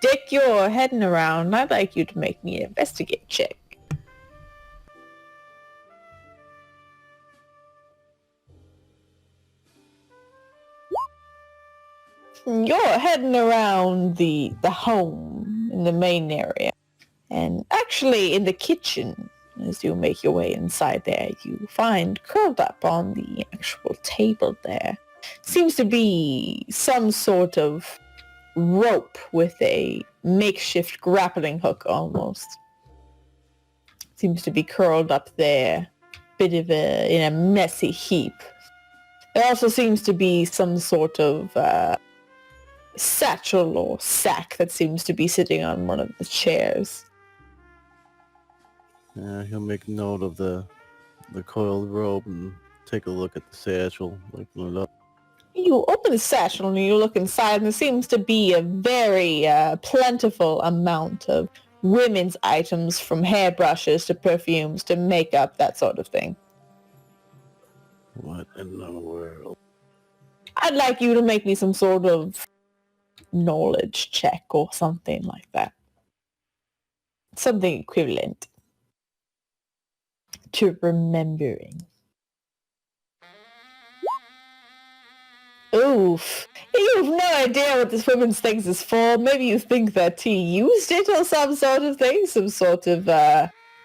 Dick, you're heading around. I'd like you to make me an investigate check. You're heading around the home in the main area. And actually in the kitchen, as you make your way inside there, you find curled up on the actual table there seems to be some sort of rope with a makeshift grappling hook almost. Seems to be curled up there, in a messy heap. There also seems to be some sort of satchel or sack that seems to be sitting on one of the chairs. He'll make note of the coiled rope and take a look at the satchel. Open it up. You open the satchel and you look inside, and there seems to be a very plentiful amount of women's items, from hairbrushes to perfumes to makeup, that sort of thing. What in the world? I'd like you to make me some sort of knowledge check or something like that. Something equivalent to remembering. Oof. You have no idea what this woman's things is for. Maybe you think that he used it or some sort of thing. Some sort of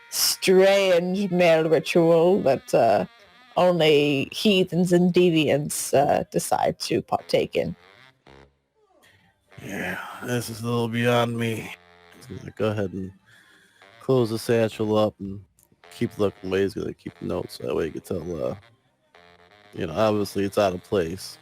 strange male ritual that only heathens and deviants decide to partake in. Yeah, this is a little beyond me. He's gonna go ahead and close the satchel up and keep looking away. He's gonna keep notes so that way he can tell, obviously it's out of place.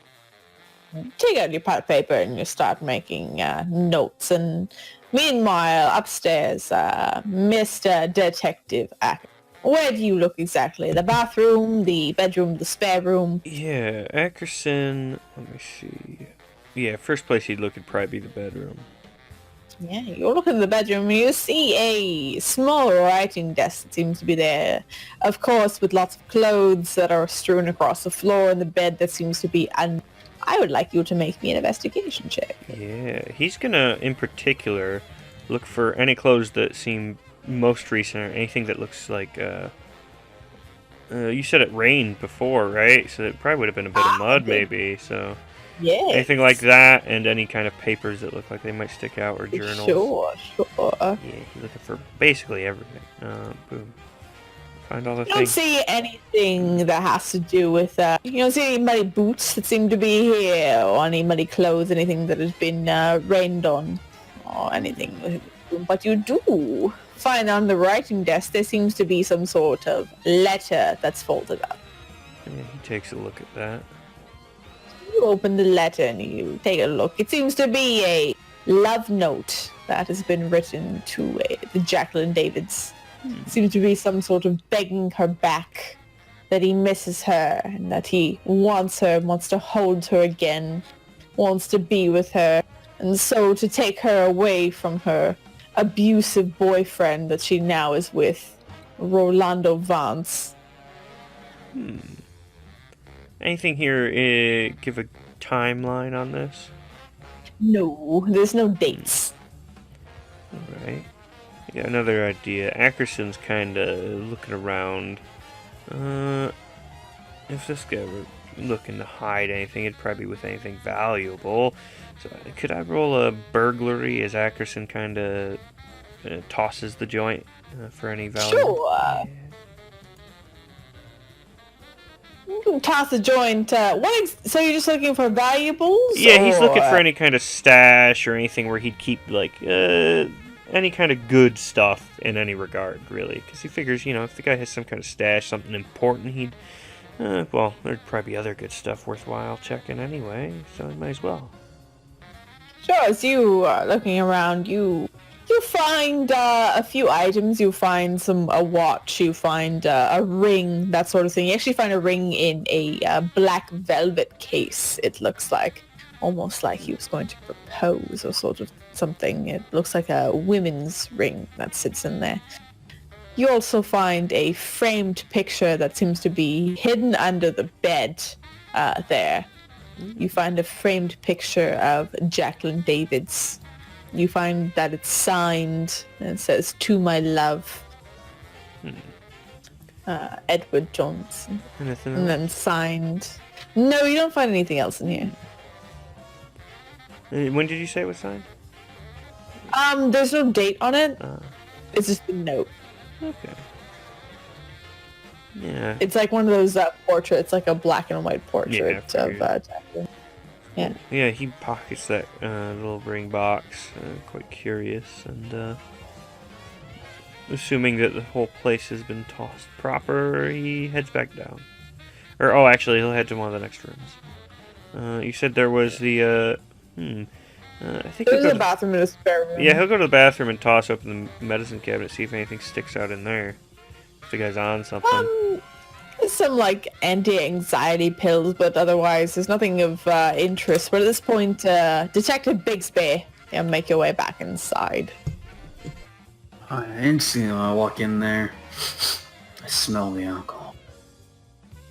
Take out your part paper and you start making notes. And meanwhile, upstairs, Mr. Detective Acker, where do you look exactly? The bathroom, the bedroom, the spare room? Yeah, Ackerson, let me see. Yeah, first place he'd look would probably be the bedroom. Yeah, you look in the bedroom and you see a small writing desk that seems to be there. Of course, with lots of clothes that are strewn across the floor, and the bed that seems to be I would like you to make me an investigation check. Yeah, he's gonna, in particular, look for any clothes that seem most recent, or anything that looks like, you said it rained before, right? So it probably would have been a bit of mud, maybe, so... Yeah. Anything like that, and any kind of papers that look like they might stick out, or journals. Sure. Yeah, he's looking for basically everything. Boom. Find all the You don't things. see anything that has to do with you don't see any muddy boots that seem to be here, or any muddy clothes, anything that has been rained on, or anything. But you do find on the writing desk there seems to be some sort of letter that's folded up. Yeah, he takes a look at that. You open the letter and you take a look. It seems to be a love note that has been written to the Jacqueline Davids. Seems to be some sort of begging her back, that he misses her and that he wants her, wants to hold her again, wants to be with her, and so to take her away from her abusive boyfriend that she now is with, Rolando Vance. Anything here, give a timeline on this? No, there's no dates. Alright. Yeah, another idea. Ackerson's kind of looking around. If this guy were looking to hide anything, it'd probably be with anything valuable. So could I roll a burglary as Ackerson kind of tosses the joint for any value? Sure. You can toss the joint. So you're just looking for valuables? Yeah, he's looking for or- any kind of stash or anything where he'd keep, like, any kind of good stuff in any regard, really. Because he figures, if the guy has some kind of stash, something important, he'd... well, there'd probably be other good stuff worthwhile checking anyway, so he might as well. Sure, as you are looking around, you find a few items. You find a watch, you find a ring, that sort of thing. You actually find a ring in a black velvet case, it looks like. Almost like he was going to propose or sort of something. It looks like a women's ring that sits in there. You also find a framed picture that seems to be hidden under the bed there. You find a framed picture of Jacqueline Davids. You find that it's signed and it says, "To my love, Edward Johnson." Anything And else? then signed. No, you don't find anything else in here. When did you say it was signed? There's no date on it. It's just a note. Okay. Yeah. It's like one of those portraits, like a black and white Yeah, portrait I of figured. Jacqueline. Yeah. Yeah, he pockets that little ring box, quite curious, and assuming that the whole place has been tossed proper, he heads back down. Or, oh, actually, he'll head to one of the next rooms. You said there was the, I think he'll There's go a to, bathroom in a spare room. yeah, he'll go to the bathroom and toss open the medicine cabinet, see if anything sticks out in there. If the guy's on something. Some like anti-anxiety pills, but otherwise there's nothing of interest. But at this point, Detective Bigsby, you'll make your way back inside. I didn't see him. I walk in there. I smell the alcohol.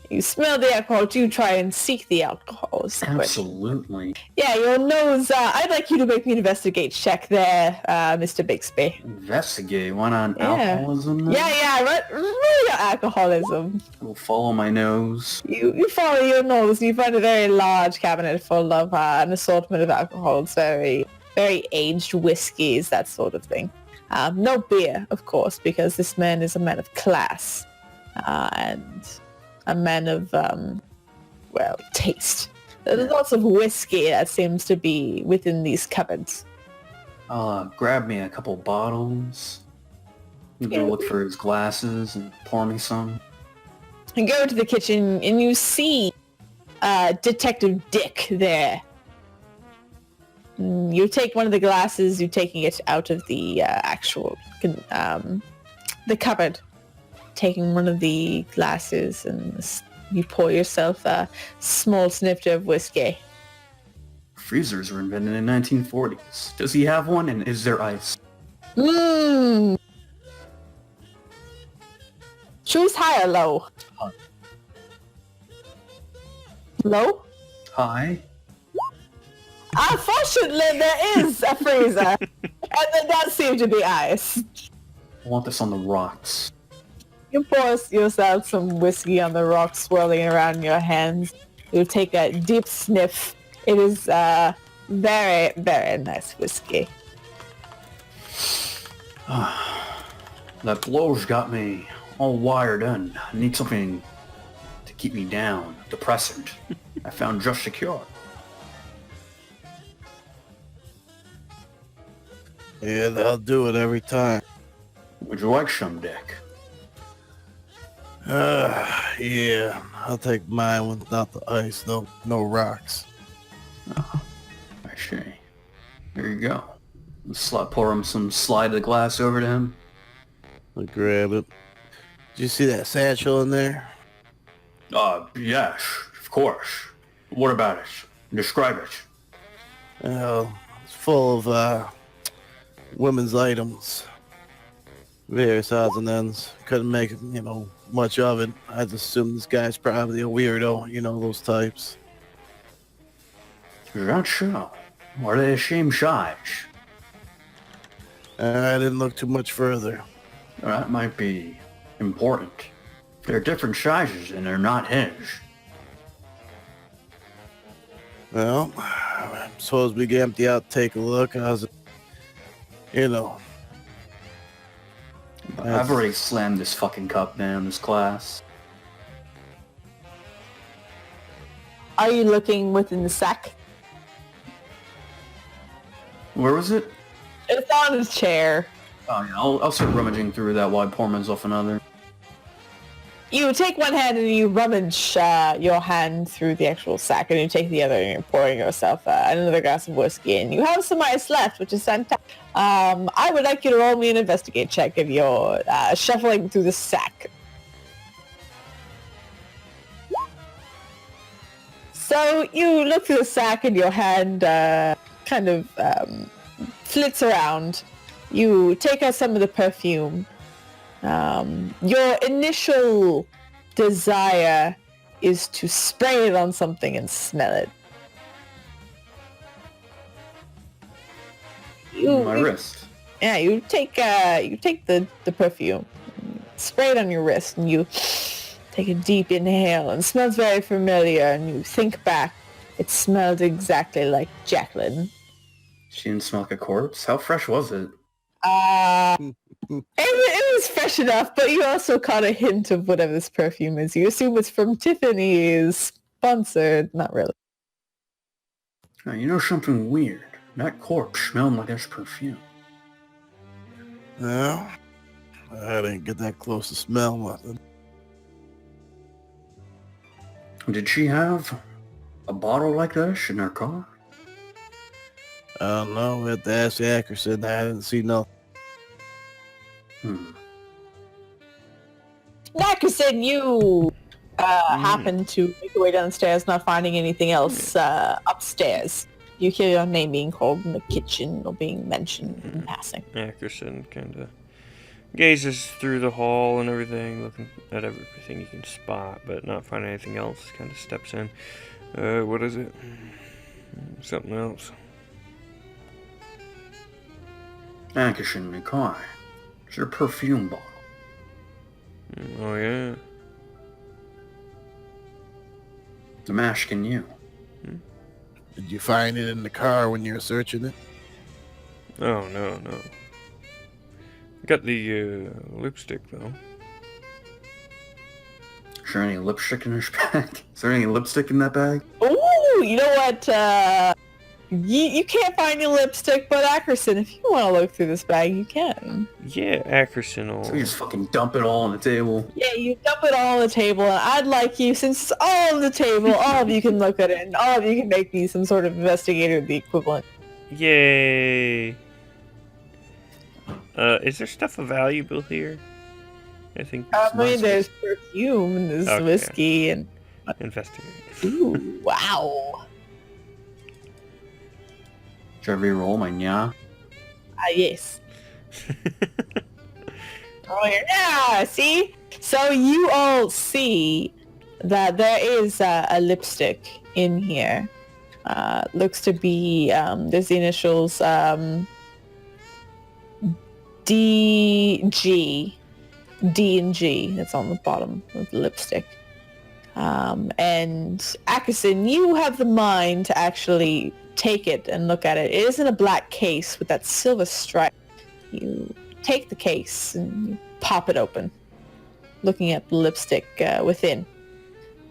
You smell the alcohol. Do you try and seek the alcohol? Is the question. Absolutely. Yeah, your nose. I'd like you to make me an investigate check there, Mr. Bixby. Investigate. Why not Yeah. alcoholism? Then? Yeah, really your alcoholism. I'll follow my nose. You follow your nose and you find a very large cabinet full of an assortment of alcohols, very aged whiskeys, that sort of thing. No beer, of course, because this man is a man of class and a man of, taste. There's lots of whiskey that seems to be within these cupboards. Grab me a couple bottles. Go look for his glasses and pour me some. And go to the kitchen and you see Detective Dick there. You take one of the glasses, you're taking it out of the the cupboard. Taking one of the glasses and you pour yourself a small snifter of whiskey. Freezers were invented in 1940s. Does he have one, and is there ice? Choose high or low? High. Low? High? Unfortunately, there is a freezer. And there does seem to be ice. I want this on the rocks. You pour yourself some whiskey on the rocks, swirling around your hands. You take a deep sniff. It is very, very nice whiskey. That blow's got me all wired in. I need something to keep me down. Depressant. I found just a cure. Yeah, they'll do it every time. Would you like some, Dick? Yeah, I'll take mine without the ice, no rocks. Oh, I see. Here you go. Pour him some, slide the glass over to him. I'll grab it. Did you see that satchel in there? Yes, of course. What about it? Describe it. Well, it's full of women's items. Various odds and ends. Couldn't make, much of it. I just assume this guy's probably a weirdo, those types. Is that so? Are they the same size? I didn't look too much further. That might be important. They're different sizes and they're not his. Well, I suppose we get empty out, take a look. I've already slammed this fucking cup down, this glass. Are you looking within the sack? Where was it? It's on his chair. Oh yeah, I'll start rummaging through that while I pour myself another. You take one hand and you rummage your hand through the actual sack, and you take the other and you're pouring yourself another glass of whiskey, and you have some ice left, which is fantastic. I would like you to roll me an investigate check if you're shuffling through the sack. So you look through the sack and your hand kind of flits around. You take out some of the perfume. Your initial desire is to spray it on something and smell it. My wrist. Yeah, you take the perfume, spray it on your wrist, and you take a deep inhale, and it smells very familiar, and you think back. It smelled exactly like Jacqueline. She didn't smell like a corpse? How fresh was it? It was fresh enough, but you also caught a hint of whatever this perfume is. You assume it's from Tiffany's, sponsored, not really. Oh, you know something weird? That corpse smelled like this perfume. No, I didn't get that close to smell nothing. Did she have a bottle like this in her car? I don't know. We have to ask Ackerson. I didn't see no. Nackerson, you happen to make your way downstairs, not finding anything else upstairs. You hear your name being called in the kitchen or being mentioned in passing. Ackerson kind of gazes through the hall and everything, looking at everything he can spot, but not finding anything else. Kind of steps in. What is it? Something else. Ackerson in the car. It's her perfume bottle. Oh, yeah. I'm asking you. Did you find it in the car when you were searching it? Oh, no. Got the lipstick, though. Is there any lipstick in this bag? Is there any lipstick in that bag? Ooh, you know what? You can't find your lipstick, but Ackerson, if you want to look through this bag, you can. Yeah, Ackerson will... So you just fucking dump it all on the table? Yeah, you dump it all on the table, and I'd like you, since it's all on the table, all of you can look at it, and all of you can make me some sort of investigator, the equivalent. Yay! Is there stuff of valuable here? I think... I mean, there's perfume, and there's Okay. whiskey, and... Investigate. Ooh, wow. Should I re-roll my nya? Yes. Oh, yeah, see? So you all see that there is a lipstick in here. Looks to be, there's the initials, DG. D and G. That's on the bottom of the lipstick. And Ackerson, you have the mind to actually take it and look at it. It is in a black case with that silver stripe. You take the case and you pop it open, looking at the lipstick within.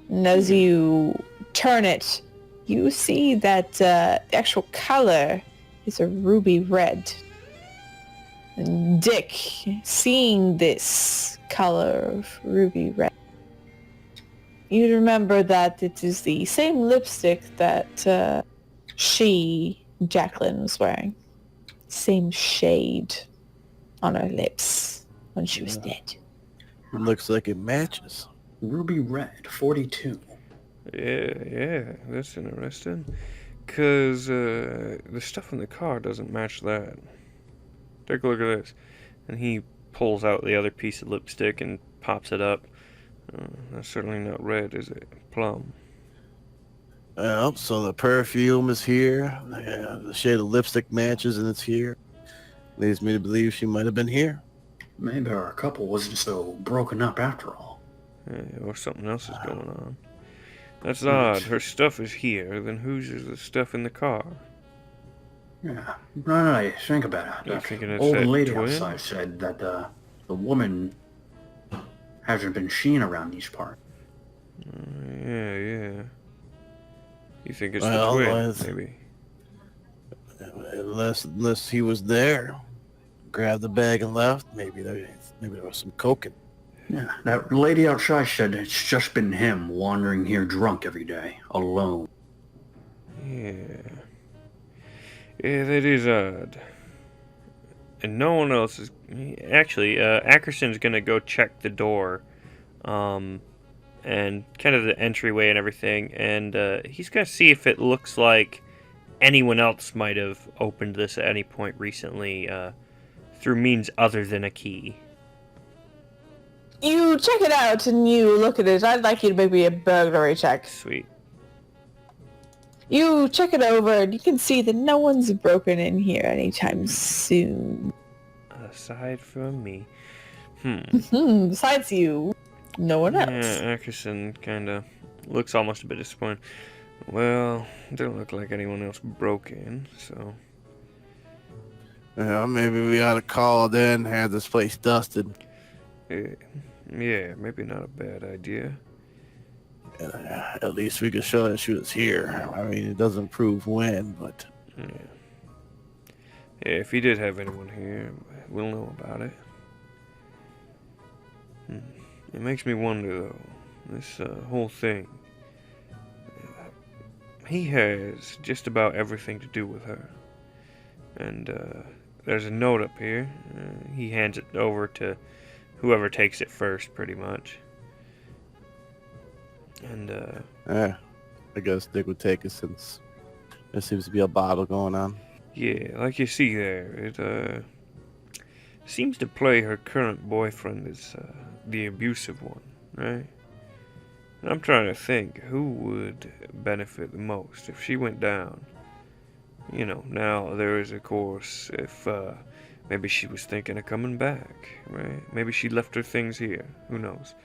And as you turn it, you see that the actual color is a ruby red. And Dick, seeing this color of ruby red, you remember that it is the same lipstick that Jacqueline, was wearing. Same shade on her lips when she was dead. It looks like it matches. Ruby red, 42. Yeah, that's interesting. Because the stuff in the car doesn't match that. Take a look at this. And he pulls out the other piece of lipstick and pops it up. That's certainly not red, is it? Plum. Well, so the perfume is here. The shade of lipstick matches, and it's here. Leads me to believe she might have been here. Maybe our couple wasn't so broken up after all. Yeah, or something else is going on. That's odd. Her stuff is here. Then whose is the stuff in the car? Yeah, no, think about it. You thinking it's Old that lady twin? outside said that the woman hasn't been seen around these parts. Yeah. You think it's Well, the twin, unless- maybe? Unless he was there, grabbed the bag and left. Maybe there was some coke. Yeah, that lady outside said it's just been him wandering here drunk every day, alone. Yeah, that is odd. And no one else is... Actually, Ackerson's gonna go check the door. And kind of the entryway and everything. And he's gonna see if it looks like anyone else might have opened this at any point recently through means other than a key. You check it out and you look at it. I'd like you to make me a burglary check. Sweet. You check it over and you can see that no one's broken in here anytime soon. Aside from me. Besides you, no one else. Yeah, Ackerson kind of looks almost a bit disappointed. Well, it doesn't look like anyone else broke in, so... Yeah, maybe we ought to call it in, have this place dusted. Yeah, maybe not a bad idea. At least we could show that she was here. I mean, it doesn't prove when, but... Yeah, if he did have anyone here, we'll know about it. It makes me wonder, though, this whole thing. He has just about everything to do with her. And there's a note up here. He hands it over to whoever takes it first, pretty much. And I guess Dick would take it since there seems to be a bottle going on. yeah, like you see there, it seems to play her current boyfriend as the abusive one, right? And I'm trying to think who would benefit the most if she went down. You know, now there is, of course, if maybe she was thinking of coming back, right? Maybe she left her things here. Who knows?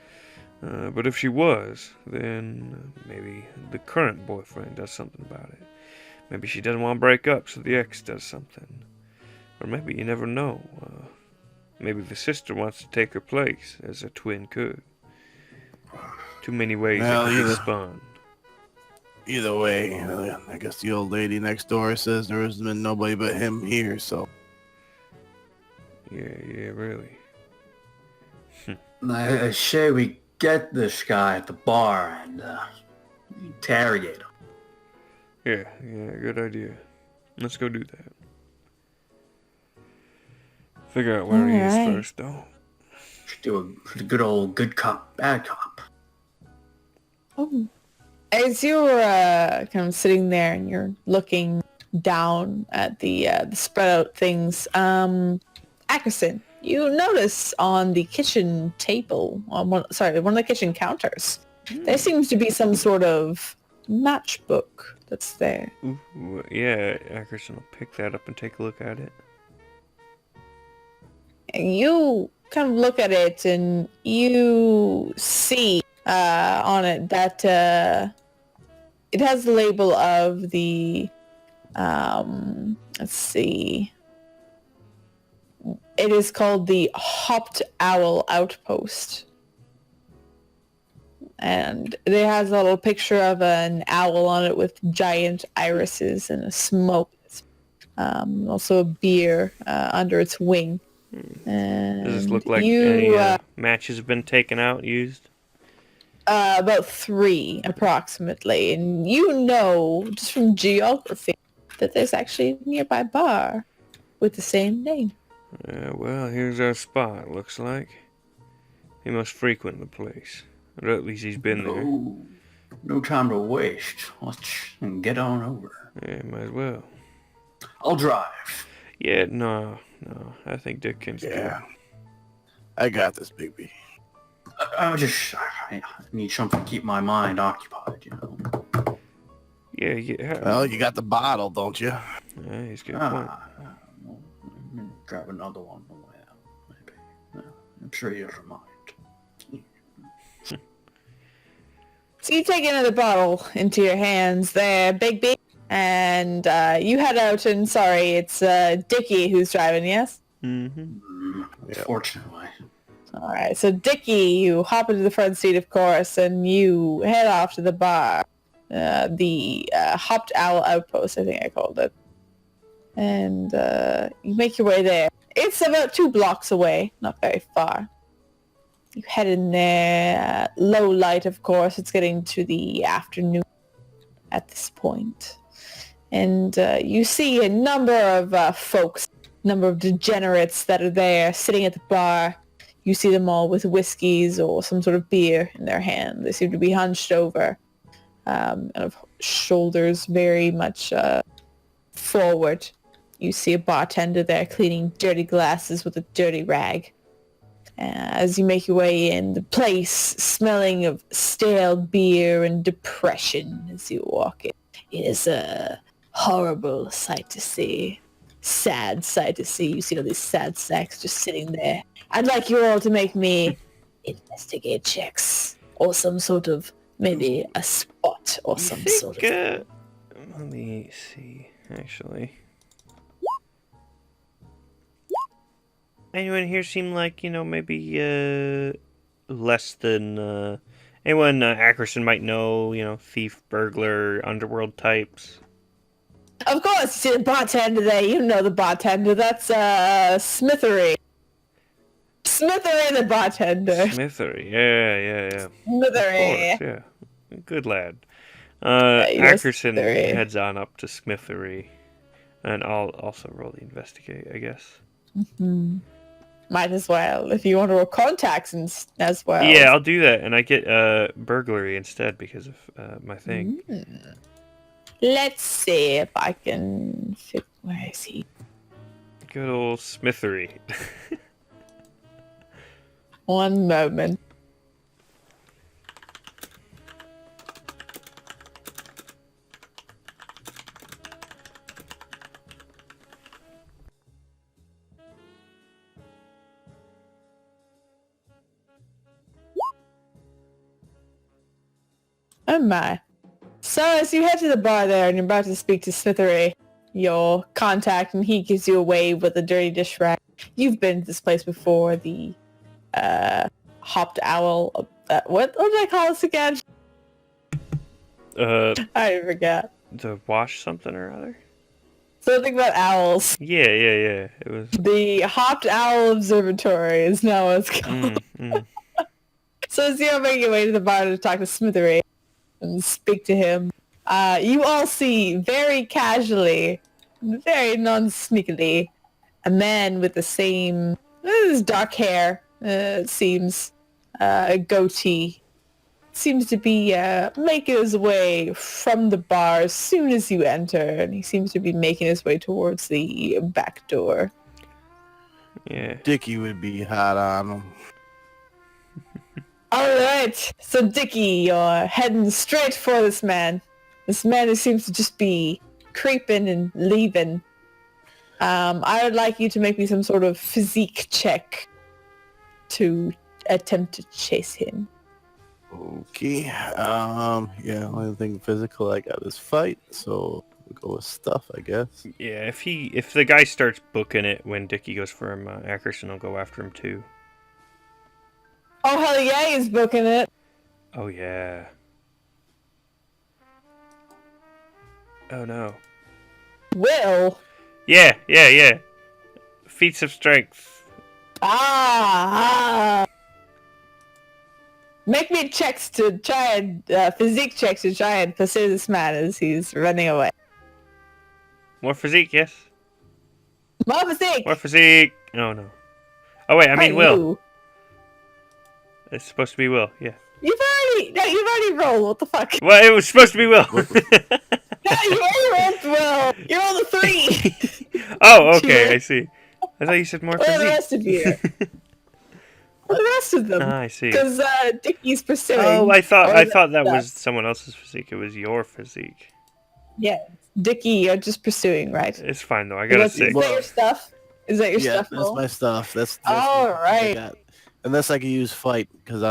But if she was, then maybe the current boyfriend does something about it. Maybe she doesn't want to break up, so the ex does something. Or maybe you never know. Maybe the sister wants to take her place, as a twin could. Too many ways Well, it could be spun. Either way, I guess the old lady next door says there hasn't been nobody but him here, so. Yeah, really. I say we get this guy at the bar and interrogate him. Yeah, good idea. Let's go do that. Figure out where he is Alright. first, though. Should do a good old good cop, bad cop. Oh. As you're kind of sitting there and you're looking down at the spread out things, Ackerson, you notice on the kitchen table, one of the kitchen counters, there seems to be some sort of matchbook that's there. Ooh, yeah, Ackerson will pick that up and take a look at it. And you kind of look at it and you see on it that it has the label of the let's see, it is called the Hopped Owl Outpost, and it has a little picture of an owl on it with giant irises and a smoke, also a beer under its wing. And Does this look like any matches have been taken out, used? About 3 approximately, and you know just from geography that there's actually a nearby bar with the same name. Well, here's our spot, looks like. He must frequent the place. Or at least he's been there. No time to waste. Let's get on over. Yeah, might as well. I'll drive. Yeah, no. I think Dick can do it. Yeah. I got this, baby. I need something to keep my mind occupied, you know. Yeah. Well, you got the bottle, don't you? Yeah, he's got a point. Well, grab another one on the way out, maybe. No, I'm sure you'll mind. So you take another bottle into your hands there, Big B, and you head out, and sorry, it's Dickie who's driving, yes? Unfortunately. Alright, so Dickie, you hop into the front seat, of course, and you head off to the bar. The Hopped Owl Outpost, I think I called it. And you make your way there. It's about 2 blocks away, not very far. You head in there, low light, of course. It's getting to the afternoon at this point. And you see a number of folks, number of degenerates that are there sitting at the bar. You see them all with whiskeys or some sort of beer in their hand. They seem to be hunched over, kind of shoulders very much forward. You see a bartender there cleaning dirty glasses with a dirty rag. As you make your way in, the place smelling of stale beer and depression as you walk in. It is a horrible sight to see. Sad sight to see. You see all these sad sacks just sitting there. I'd like you all to make me investigate checks or some sort of, maybe a spot or some sort of... Let me see, actually. Anyone here seem like, maybe less than anyone Ackerson might know, thief, burglar, underworld types? Of course, you see the bartender there. You know the bartender. That's Smithery. Smithery the bartender. Smithery, yeah. Smithery. Of course, yeah. Good lad. Ackerson Smithery. heads on up to Smithery. And I'll also roll the investigate, I guess. Might as well, if you want to roll contacts as well. Yeah, I'll do that, and I get burglary instead because of my thing. Let's see if I can fit. Where is he? Good old Smithery. One moment. Oh my. So as you head to the bar there and you're about to speak to Smithery, your contact, and he gives you a wave with a dirty dish rag. You've been to this place before, the hopped owl. What did I call this again? I forgot. To wash something or other? Something about owls. Yeah. It was. The Hopped Owl Observatory is now what it's called. So as you're making your way to the bar to talk to Smithery and speak to him, you all see very casually, very non-sneakily, a man with the same dark hair, it seems, a goatee, seems to be making his way from the bar as soon as you enter, and he seems to be making his way towards the back door. Yeah. Dickie would be hot on him. Alright, so Dickie, you're heading straight for this man. This man who seems to just be creeping and leaving. I would like you to make me some sort of physique check to attempt to chase him. Okay. Yeah, only thing physical I got is fight, so we'll go with stuff, I guess. Yeah, if the guy starts booking it when Dickie goes for him, Ackerson will go after him too. Oh, hell yeah, he's booking it. Oh, yeah. Oh, no. Will. Yeah. Feats of strength. Make me checks to try and, physique checks to try and pursue this man as he's running away. More physique, yes. More physique! More physique! Oh, no. Oh, wait, I mean Will. You. It's supposed to be Will, yeah. You've already rolled, what the fuck? Well, it was supposed to be Will. No, you already rolled Will! You rolled a 3! Oh, okay, I see. I thought you said more Where are the physique. rest of you? Where are the rest of them? Ah, I see. Because Dickie's pursuing. Oh, I thought that stuff. was someone else's physique. It was your physique. Yeah, Dickie, you're just pursuing, right? It's fine, though. I got a 6. Is that your stuff? Is that your Yeah, stuff? that's Will? my stuff. That's All what I right. got. Unless I can use fight, because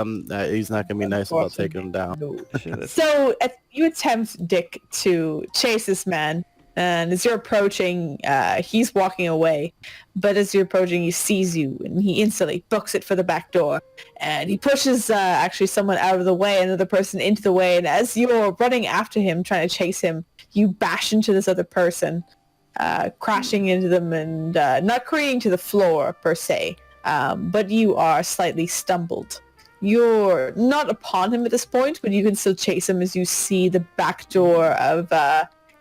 he's not gonna be nice about taking him down. So you attempt, Dick, to chase this man, and as you're approaching, he's walking away. But as you're approaching, he sees you, and he instantly books it for the back door. And he pushes actually someone out of the way, another person into the way. And as you're running after him, trying to chase him, you bash into this other person, crashing into them and not careening to the floor per se. But you are slightly stumbled. You're not upon him at this point, but you can still chase him as you see the back door of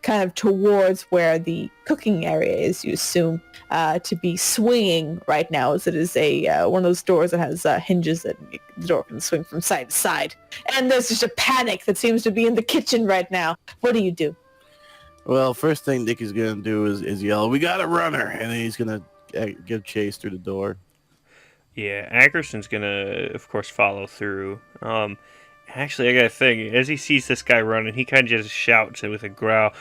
kind of towards where the cooking area is, you assume, to be swinging right now, as it is a one of those doors that has hinges that the door can swing from side to side. And there's just a panic that seems to be in the kitchen right now. What do you do? Well, first thing Dickie's gonna do is yell, "We got a runner!" And then he's gonna give chase through the door. Yeah, Ackerson's gonna, of course, follow through. Actually, I got a thing. As he sees this guy running, he kind of just shouts with a growl,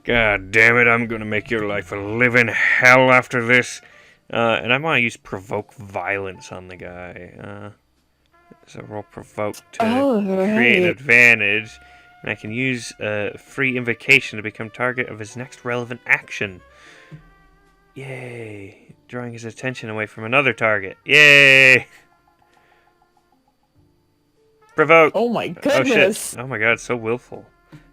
"God damn it, I'm gonna make your life a living hell after this." And I want to use provoke violence on the guy. So roll provoke to create an advantage. And I can use a free invocation to become target of his next relevant action. Yay! Drawing his attention away from another target. Yay! Provoke! Oh my goodness! Oh shit! Oh my god, so willful.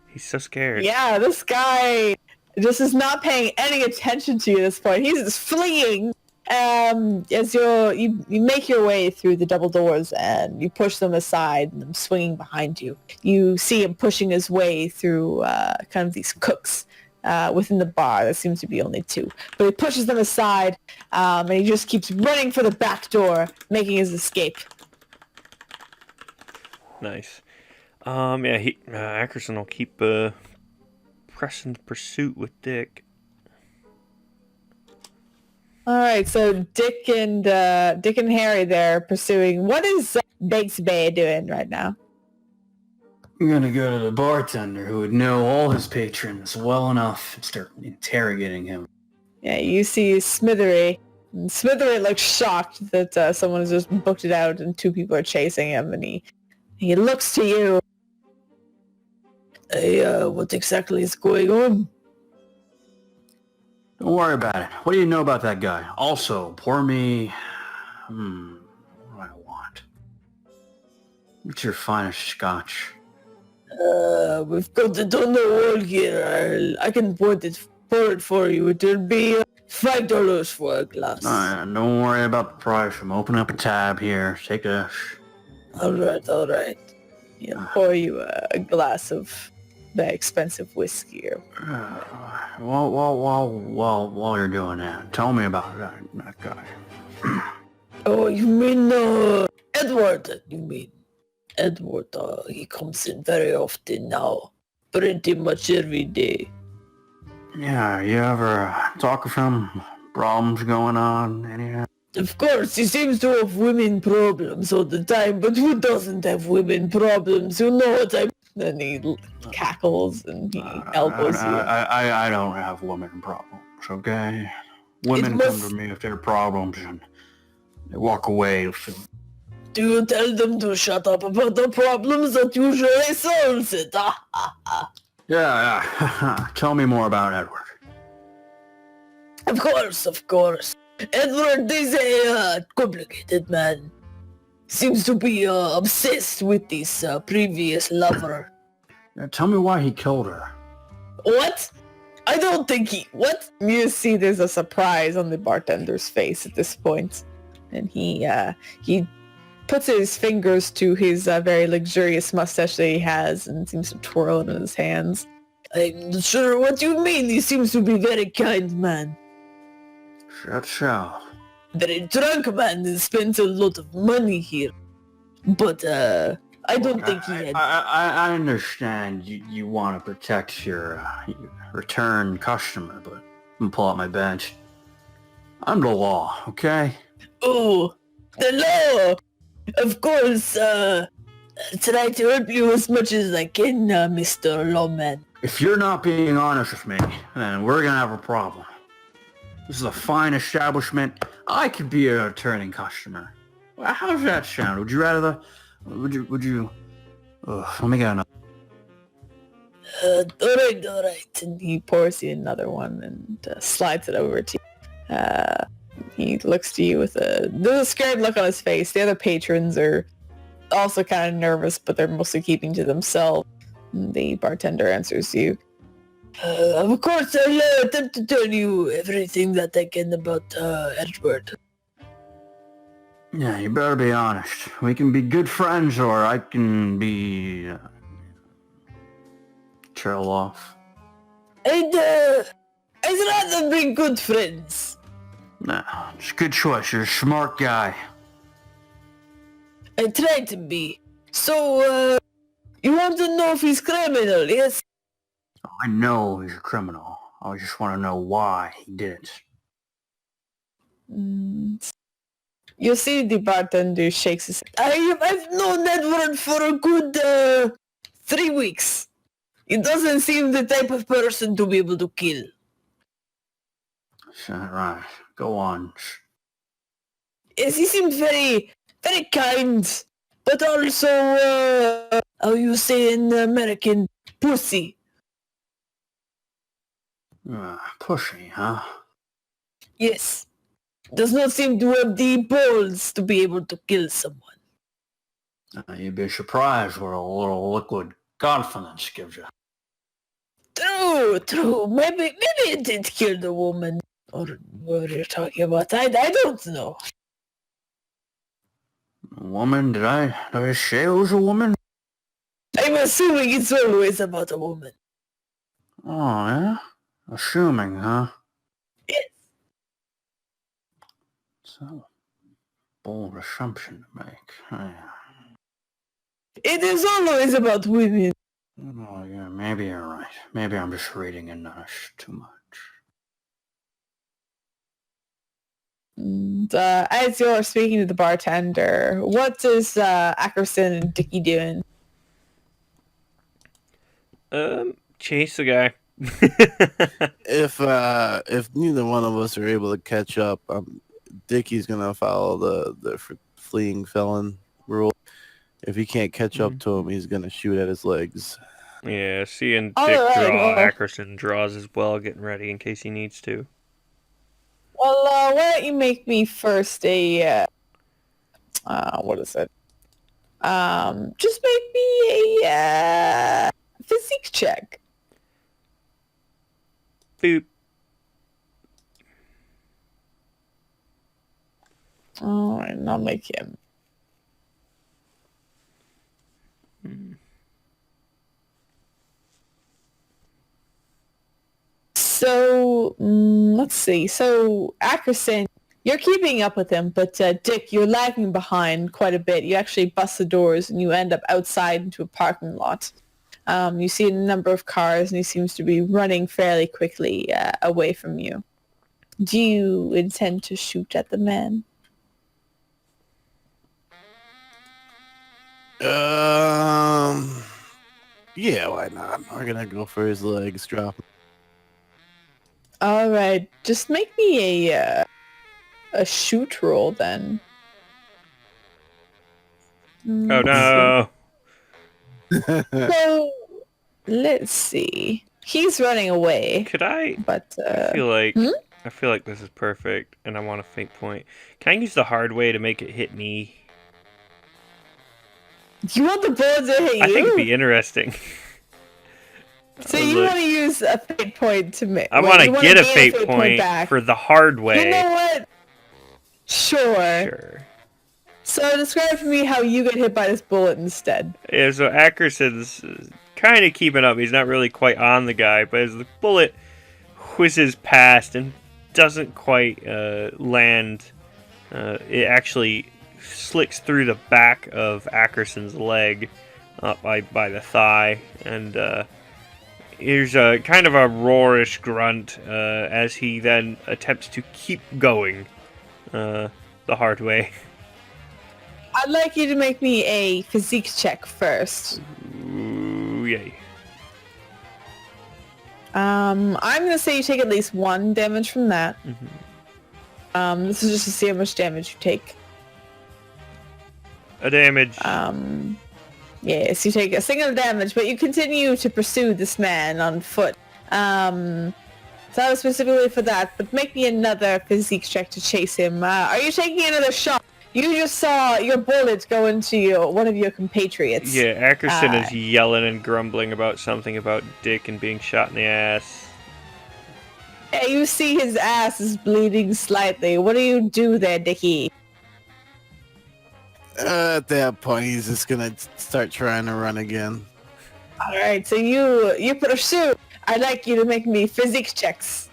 He's so scared. Yeah, this guy just is not paying any attention to you at this point. He's just fleeing. As you make your way through the double doors and you push them aside and them swinging behind you, you see him pushing his way through kind of these cooks within the bar. There seems to be only two, but he pushes them aside and he just keeps running for the back door, making his escape. Nice. Ackerson will keep pressing pursuit with Dick. All right, so Dick and Harry there pursuing. What is Bakes Bay doing right now? I'm gonna go to the bartender who would know all his patrons well enough and start interrogating him. Yeah, you see Smithery. And Smithery looks shocked that someone has just booked it out and two people are chasing him, and he looks to you. Hey, what exactly is going on? Don't worry about it. What do you know about that guy? Also, pour me... what do I want? What's your finest scotch? We've got it on the wall here. I can pour it for you. It'll be $5 for a glass. Don't worry about the price. I'm opening up a tab here. Take a... All right. Yeah, pour you a glass of very expensive whiskey. While you're doing that, tell me about that guy. Oh, you mean Edward? You mean Edward? He comes in very often now, pretty much every day. Yeah, you ever talk with him? Problems going on? Any? Of course, he seems to have women problems all the time, but who doesn't have women problems? You know what I mean? And he cackles and he elbows you. I don't have women problems, okay? Women come to me with their problems and they walk away. Do you tell them to shut up about the problems that usually solves it? Yeah. Tell me more about Edward. Of course. Edward is a complicated man. Seems to be obsessed with this previous lover. Tell me why he killed her. What? I don't think he... What? You see there's a surprise on the bartender's face at this point. And he puts his fingers to his very luxurious mustache that he has and seems to twirl it in his hands. I'm not sure what you mean. He seems to be very kind man. So. Very drunk man and spends a lot of money here. But I don't think he had... I understand you want to protect your return customer, but I'm gonna pull out my badge. I'm the law, okay? Oh, the law! Of course, try to help you as much as I can, Mr. Lawman. If you're not being honest with me, then we're gonna have a problem. This is a fine establishment. I could be a returning customer. Well, how does that sound? Would you rather Would you... let me get another. All right. And he pours you another one and slides it over to you. He looks to you with there's a scared look on his face. The other patrons are also kind of nervous, but they're mostly keeping to themselves. And the bartender answers you. Of course, I'll attempt to tell you everything that I can about Edward. Yeah, you better be honest. We can be good friends, or I can be... trail off. I'd rather be good friends. Nah, it's a good choice. You're a smart guy. I try to be. So, you want to know if he's criminal, yes? I know he's a criminal. I just want to know why he did it. You see the bartender shakes his head. I've known Edward for a good 3 weeks. He doesn't seem the type of person to be able to kill. Right. Go on. Yes, he seems very, very kind, but also, how you say in American, pussy. Pushy, huh? Yes. Does not seem to have the balls to be able to kill someone. You'd be surprised what a little liquid confidence gives you. True. Maybe it did kill the woman. What are you talking about? I don't know. A woman? Did I say it was a woman? I'm assuming it's always about a woman. Oh, yeah? Assuming, huh? Yes. So, bold assumption to make. It is always about women. Oh, yeah, maybe you're right. Maybe I'm just reading into this too much. And, as you're speaking to the bartender, what is Ackerson and Dickie doing? Chase the guy. If neither one of us are able to catch up, Dickie's gonna follow the fleeing felon rule. If he can't catch up to him, he's gonna shoot at his legs. Yeah, seeing All Dick right, draw, well- Ackerson draws as well, getting ready in case he needs to. Well, why don't you make me first a, what is it? Just make me a, physique check. Boop. Alright, I'll make him. So, let's see. So, Ackerson, you're keeping up with him, but Dick, you're lagging behind quite a bit. You actually bust the doors and you end up outside into a parking lot. You see a number of cars and he seems to be running fairly quickly away from you. Do you intend to shoot at the man? Yeah, why not? We're gonna go for his legs, drop him. Alright, just make me a shoot roll then. Oh no! So, let's see. He's running away, Could I? but I feel like hmm? I feel like this is perfect, and I want a fake point. Can I use the hard way to make it hit me? You want the bullet to hit you? I think it'd be interesting. So you want to use a fate point to make? I want to get a fate point back for the hard way. You know what? Sure. Sure. So describe to me how you get hit by this bullet instead. Yeah, so Ackerson's kind of keeping up. He's not really quite on the guy, but as the bullet whizzes past and doesn't quite land, it actually slicks through the back of Ackerson's leg up by the thigh, and here's a kind of a roarish grunt as he then attempts to keep going the hard way. I'd like you to make me a physique check first. Ooh, yay. I'm gonna say you take at least 1 damage from that. This is just to see how much damage you take. A damage. Yes, you take a single damage, but you continue to pursue this man on foot. So that was specifically for that, but make me another physique check to chase him. Are you taking another shot? You just saw your bullet go into one of your compatriots. Yeah, Ackerson is yelling and grumbling about something about Dick and being shot in the ass. Yeah, you see his ass is bleeding slightly. What do you do there, Dickie? At that point, he's just gonna start trying to run again. Alright, so you pursue. I'd like you to make me physique checks.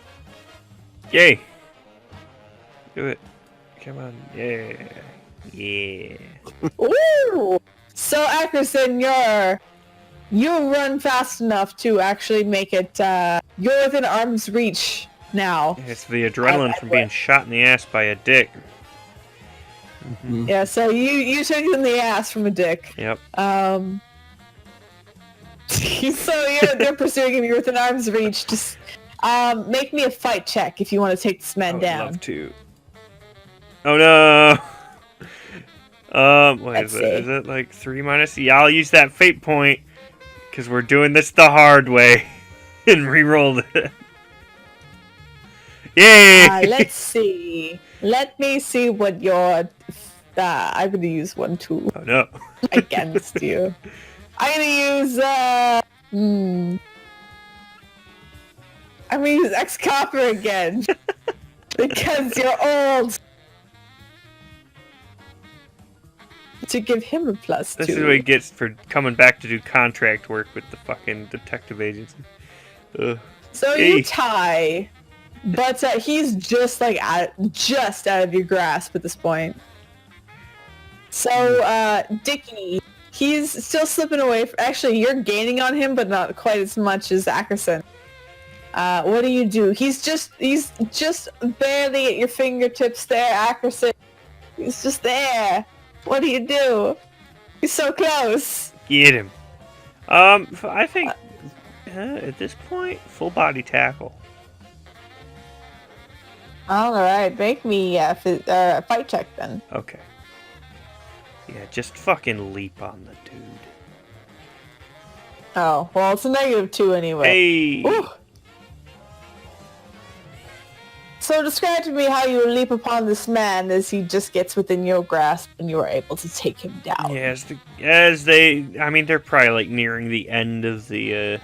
Yay! Do it. Come on. Yeah. Yeah. Ooh! So Ackerson, you run fast enough to actually make it, you're within arm's reach now. It's the adrenaline from being shot in the ass by a dick. Yeah, so you took it in the ass from a dick. Yep. So they're pursuing him, you're within arm's reach. Just make me a fight check if you want to take this man I would down. love to. Oh no! What is it? Is it like 3 minus? Yeah, I'll use that fate point because we're doing this the hard way and re-rolled it. Yay! Let's see. Let me see what your. I'm gonna use 1 too Oh no! against you. I'm gonna use. I'm gonna use X-Copper again. Because you're old. To give him a +2. This is what he gets for coming back to do contract work with the fucking detective agency. Ugh. So you tie, but he's just like out of your grasp at this point. So Dickie, he's still slipping away. Actually, you're gaining on him, but not quite as much as Ackerson. What do you do? He's just barely at your fingertips there, Ackerson. He's just there. What do you do? He's so close. Get him. I think at this point, full body tackle. All right, make me a fight check then. Okay. Yeah, just fucking leap on the dude. Oh, well, it's a -2 anyway. Hey! Ooh. So describe to me how you leap upon this man as he just gets within your grasp and you are able to take him down. Yeah, they're probably like nearing the end of the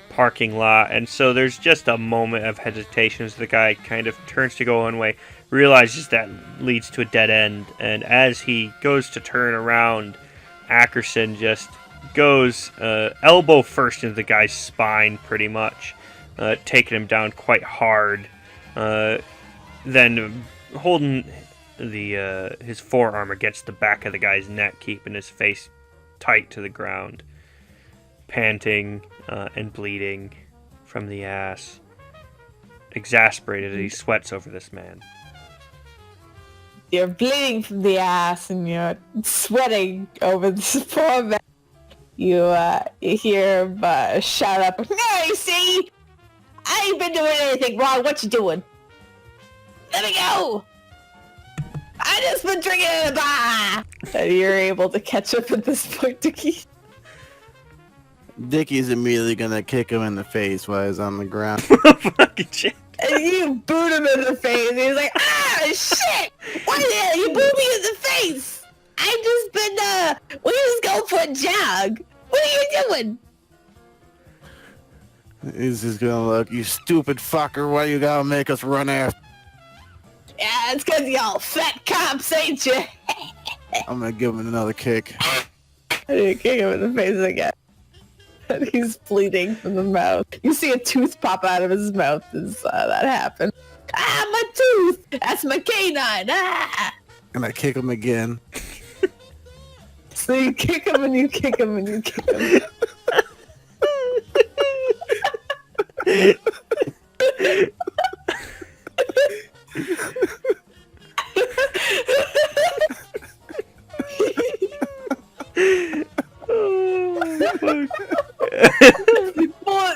parking lot, and so there's just a moment of hesitation as the guy kind of turns to go one way, realizes that leads to a dead end, and as he goes to turn around, Ackerson just goes elbow first into the guy's spine, pretty much, taking him down quite hard. Then holding his forearm against the back of the guy's neck, keeping his face tight to the ground, panting and bleeding from the ass. Exasperated, he sweats over this man. You're bleeding from the ass and you're sweating over this poor man. You hear him shout up, "No, you see? I ain't been doing anything wrong. What you doing? Let me go! I just been drinking in a bar!" And you're able to catch up at this point, Dickie. Dickie's immediately gonna kick him in the face while he's on the ground. Fucking shit. And you boot him in the face. And he's like, "Ah, shit! Why the hell you boot me in the face? I just been, we just go for a jog. What are you doing?" He's just gonna look, "You stupid fucker, why you gotta make us run after?" "Yeah, it's cause y'all fat cops, ain't you?" I'm gonna give him another kick. And you kick him in the face again. And he's bleeding from the mouth. You see a tooth pop out of his mouth as that happened. "Ah, my tooth! That's my canine! Ah!" And I kick him again. So you kick him and you kick him and you kick him.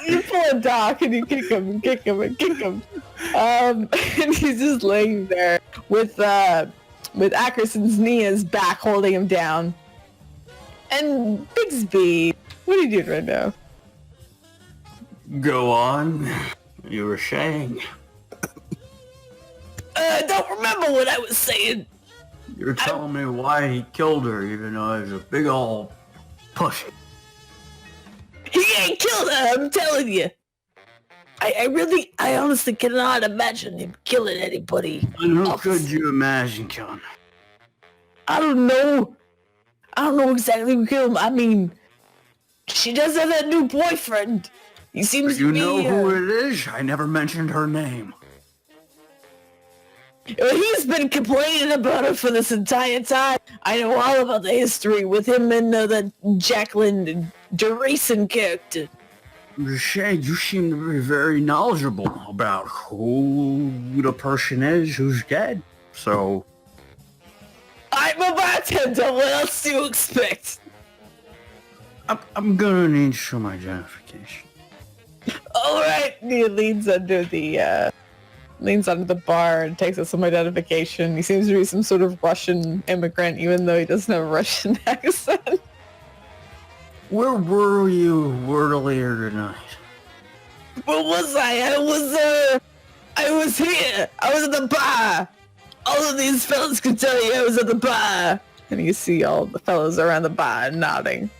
You pull a Doc and you kick him and kick him and kick him. And he's just laying there with Ackerson's knee in his back holding him down. And Bigsby, what are you doing right now? Go on. You were saying. I don't remember what I was saying. You're telling me why he killed her, even though he's a big old pussy. He ain't killed her, I'm telling you. I honestly cannot imagine him killing anybody. And who could you imagine killing? I don't know. I don't know exactly who killed him. I mean, she does have that new boyfriend. He seems Do you to be... know who it is? I never mentioned her name. He's been complaining about her for this entire time. I know all about the history with him and the Jacqueline DeReeson character. Shay, you seem to be very knowledgeable about who the person is who's dead. So, I'm a bartender. What else do you expect? I'm gonna need some identification. All right. He leans under the bar and takes out some identification. He seems to be some sort of Russian immigrant, even though he doesn't have a Russian accent. Where were you earlier tonight? Where was I? I was here. I was at the bar. All of these fellas could tell you I was at the bar. And you see all the fellas around the bar nodding.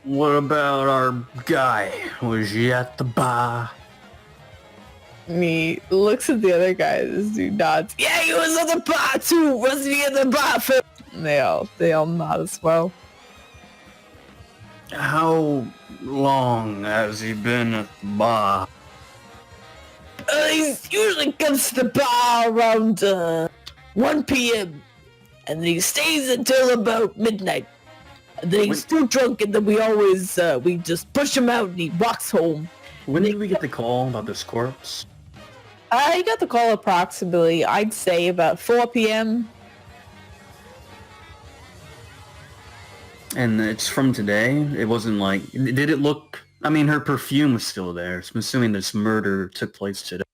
What about our guy? Was he at the bar? And he looks at the other guys who nods. Yeah, he was at the bar too. Wasn't he at the bar first? And they all nod as well. How long has he been at the bar? He usually comes to the bar around 1 p.m. and then he stays until about midnight. And then he's too drunk, and then we always we just push him out, and he walks home. When did we get the call about this corpse? I got the call approximately, I'd say, about 4 p.m. And it's from today? It wasn't like... Did it look... I mean, her perfume was still there. So I'm assuming this murder took place today.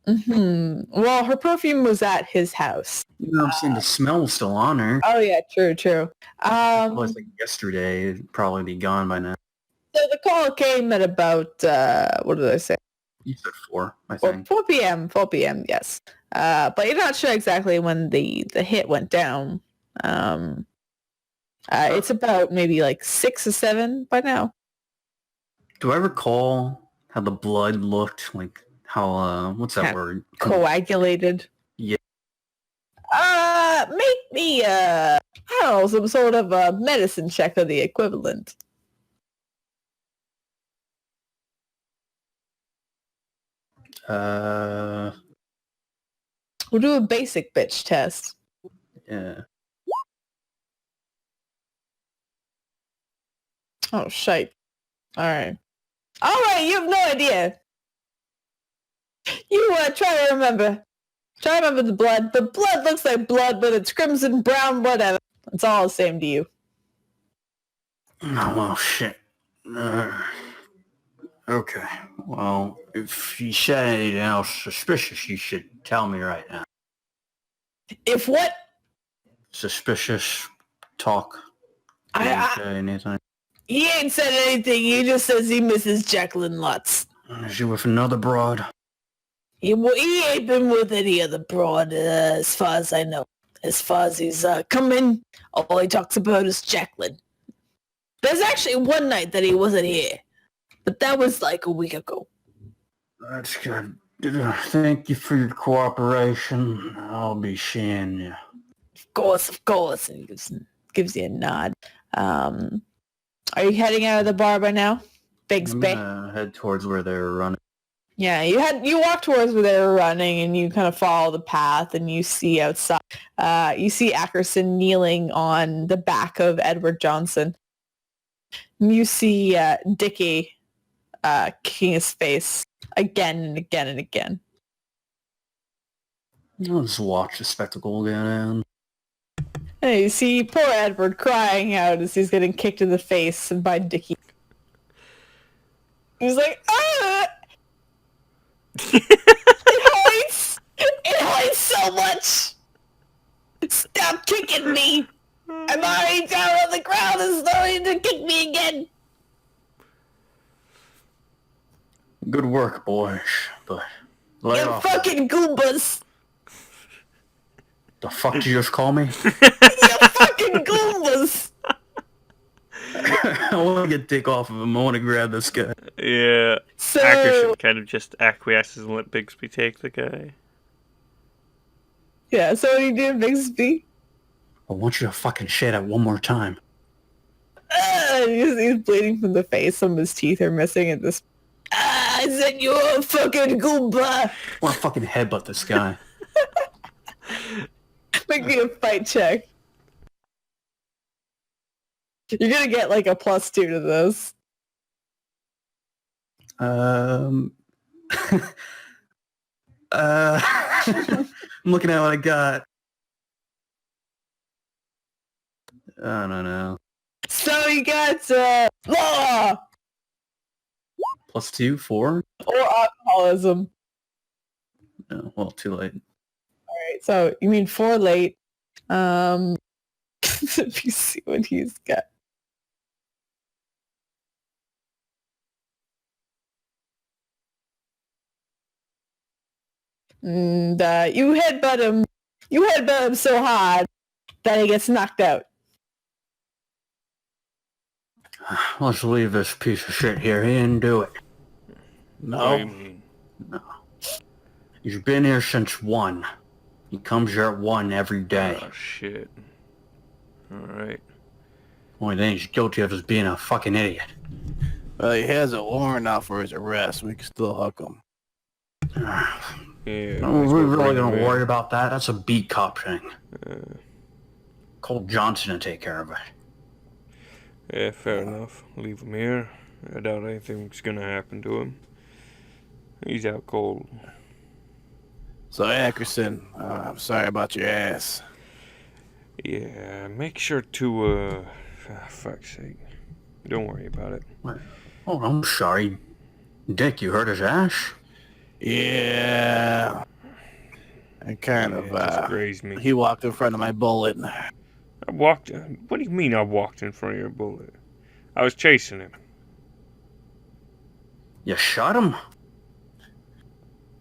Mm-hmm. Well, her perfume was at his house. You know what I'm saying? The smell was still on her. Oh, yeah, true. It was like yesterday. It'd probably be gone by now. So the call came at about, what did I say? You said 4, I think. 4 p.m., yes. But you're not sure exactly when the hit went down. It's about maybe like 6 or 7 by now. Do I recall how the blood looked? Like how, what's that word? Coagulated. Yeah. Make me, I don't know, some sort of a medicine check or the equivalent. Uh, We'll do a basic bitch test. yeah. Oh, shite. Alright, you have no idea. You, try to remember. Try to remember the blood. The blood looks like blood, but it's crimson, brown, whatever. It's all the same to you. Oh, well, shit. Okay. Well, if you said anything else suspicious, you should tell me right now. If what? Suspicious talk. I- Did he say anything? He ain't said anything. He just says he misses Jacqueline lots. Is he with another broad? He ain't been with any other broad, as far as I know. As far as he's coming, all he talks about is Jacqueline. There's actually one night that he wasn't here, but that was like a week ago. That's good. Thank you for your cooperation. I'll be seeing you. Of course. And he gives you a nod. Are you heading out of the bar by now? Biggs I'm Bay? gonna head towards where they were running. Yeah, you walk towards where they were running, and you kind of follow the path, and you see outside. You see Ackerson kneeling on the back of Edward Johnson. And you see Dickie kicking his face again and again and again. I'll just watch the spectacle go down. And you see poor Edward crying out as he's getting kicked in the face by Dickie. He's like, ah! It hurts so much! Stop kicking me! I'm already down on the ground and starting to kick me again! Good work, boys. But lay You off. fucking Goombas! The fuck did you just call me? You fucking Goombas! I want to get Dick off of him. I want to grab this guy. Yeah. So- Ackerson kind of just acquiesces and let Bigsby take the guy. Yeah, so what do you do, Bixby? I want you to fucking say that one more time. He's bleeding from the face. Some of his teeth are missing at this. I said you're a fucking Goomba! I want to fucking headbutt this guy. Make me a fight check. You're gonna get like a +2 to this. I'm looking at what I got. I don't know. So you got law +2, 4? or alcoholism. No, well, too late. Alright, so you mean 4 late. If you see what he's got. And you headbutt him so hard that he gets knocked out. Let's leave this piece of shit here. He didn't do it. What do you No. mean? No. He's been here since 1. He comes here at 1 every day. Oh, shit. Alright. Only thing he's guilty of is being a fucking idiot. Well, he has a warrant out for his arrest. We can still hook him. Yeah. Are we really gonna worry about that? That's a beat cop thing. Call Johnson to take care of it. Yeah, fair enough. Leave him here. I doubt anything's gonna happen to him. He's out cold. So, Ackerson, I'm sorry about your ass. Yeah, make sure to, fuck's sake. Don't worry about it. Oh, I'm sorry. Dick, you hurt his ass? Yeah. I kind of, just grazed me. he walked in front of my bullet. I walked... What do you mean I walked in front of your bullet? I was chasing him. You shot him?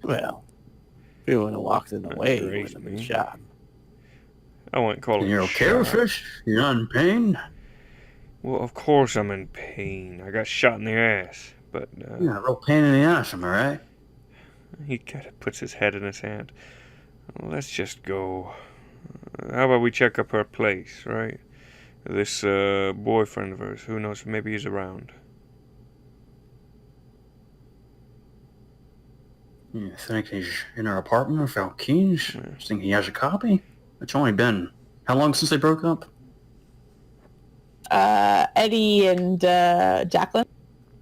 Well, if he would have walked in the way, he would grazed have been me. shot. I wouldn't call it You're a okay shot. with this? You're not in pain? Well, of course I'm in pain. I got shot in the ass. But, You're a real pain in the ass, am I right? he kind of puts his head in his hand. Let's just go. How about we check up her place, right? This boyfriend of hers, who knows, maybe he's around. You think he's in her apartment without keys? You think he has a copy? It's only been... How long since they broke up? Eddie and Jacqueline.